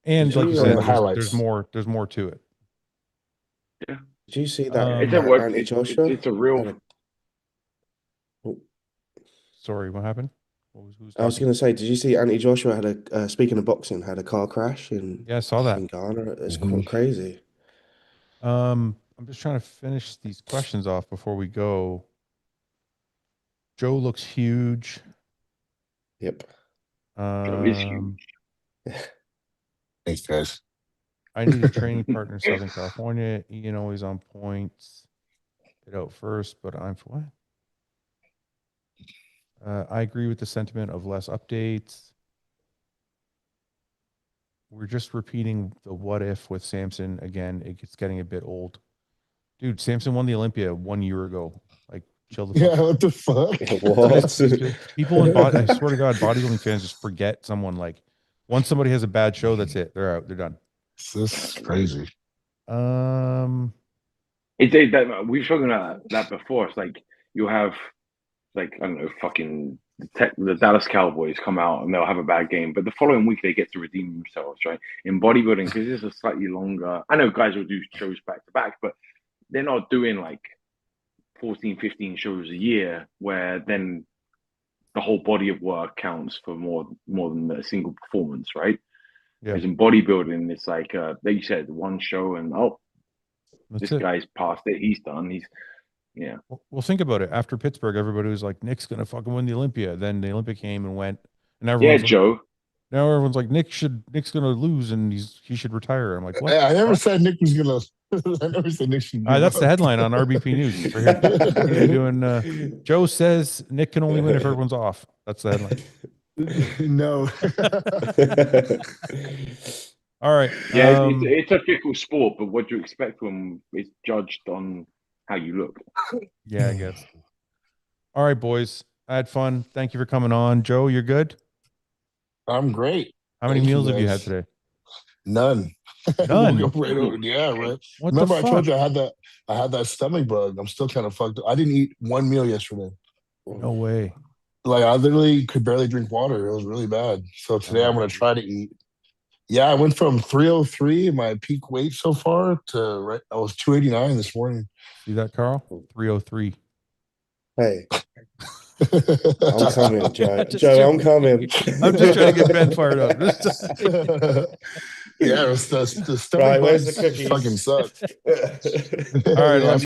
Speaker 1: And like you said, there's more to it.
Speaker 3: Yeah.
Speaker 4: Did you see that?
Speaker 3: It's a work.
Speaker 4: Anthony Joshua?
Speaker 3: It's a real.
Speaker 1: Sorry, what happened?
Speaker 4: I was going to say, did you see Anthony Joshua had a speaking of boxing, had a car crash in
Speaker 1: I saw that
Speaker 4: in Ghana? It's crazy.
Speaker 1: I'm just trying to finish these questions off before we go. Joe looks huge.
Speaker 4: Yep.
Speaker 3: Joe is huge.
Speaker 5: Thanks, guys.
Speaker 1: I need a training partner in Southern California. Ian always on point. Get out first, but I'm for what? I agree with the sentiment of less updates. We're just repeating the what if with Samson again. It's getting a bit old. Dude, Samson won the Olympia 1 year ago. Like, chill the fuck.
Speaker 5: Yeah, what the fuck?
Speaker 4: What?
Speaker 1: People in I swear to God, bodybuilding fans just forget someone. Like, once somebody has a bad show, that's it. They're out. They're done.
Speaker 5: This is crazy.
Speaker 3: We've spoken about that before. It's like you have, like, I don't know, fucking the Dallas Cowboys come out and they'll have a bad game, but the following week they get to redeem themselves, right? In bodybuilding, because it's a slightly longer. I know guys will do shows back to back, but they're not doing like 14, 15 shows a year where then the whole body of work counts for more than a single performance, right?
Speaker 1: Yeah.
Speaker 3: Whereas in bodybuilding, it's like you said, one show and this guy's past it. He's done. Yeah.
Speaker 1: Well, think about it. After Pittsburgh, everybody was like, Nick's gonna fucking win the Olympia. Then the Olympic came and went, and everyone's like,
Speaker 3: Joe.
Speaker 1: Now everyone's like, Nick's gonna lose and he should retire. I'm like, what?
Speaker 5: I never said Nick was gonna. I never said Nick should.
Speaker 1: That's the headline on RBP News. Right here. Doing. Joe says Nick can only win if everyone's off. That's the headline.
Speaker 5: No.
Speaker 1: All right.
Speaker 3: Yeah, it's a fickle sport, but what do you expect when it's judged on how you look?
Speaker 1: Yeah, I guess. All right, boys. I had fun. Thank you for coming on. Joe, you're good?
Speaker 5: I'm great.
Speaker 1: How many meals have you had today?
Speaker 5: None.
Speaker 1: None.
Speaker 5: Yeah, right.
Speaker 1: What
Speaker 5: Remember,
Speaker 1: the fuck?
Speaker 5: I told you I had that stomach bug. I'm still kind of fucked up. I didn't eat one meal yesterday.
Speaker 1: No way.
Speaker 5: Like, I literally could barely drink water. It was really bad. So today I'm gonna try to eat. Yeah, I went from 303, my peak weight so far, to I was 289 this morning.
Speaker 1: See that, Carl? 303.
Speaker 4: Hey. I'm coming, Joe. Joe, I'm coming.
Speaker 1: I'm just trying to get Ben fired up.
Speaker 5: Yeah, it was the stomach
Speaker 4: right, where's
Speaker 5: bugs
Speaker 4: the cookies?
Speaker 5: fucking sucked.
Speaker 1: All right,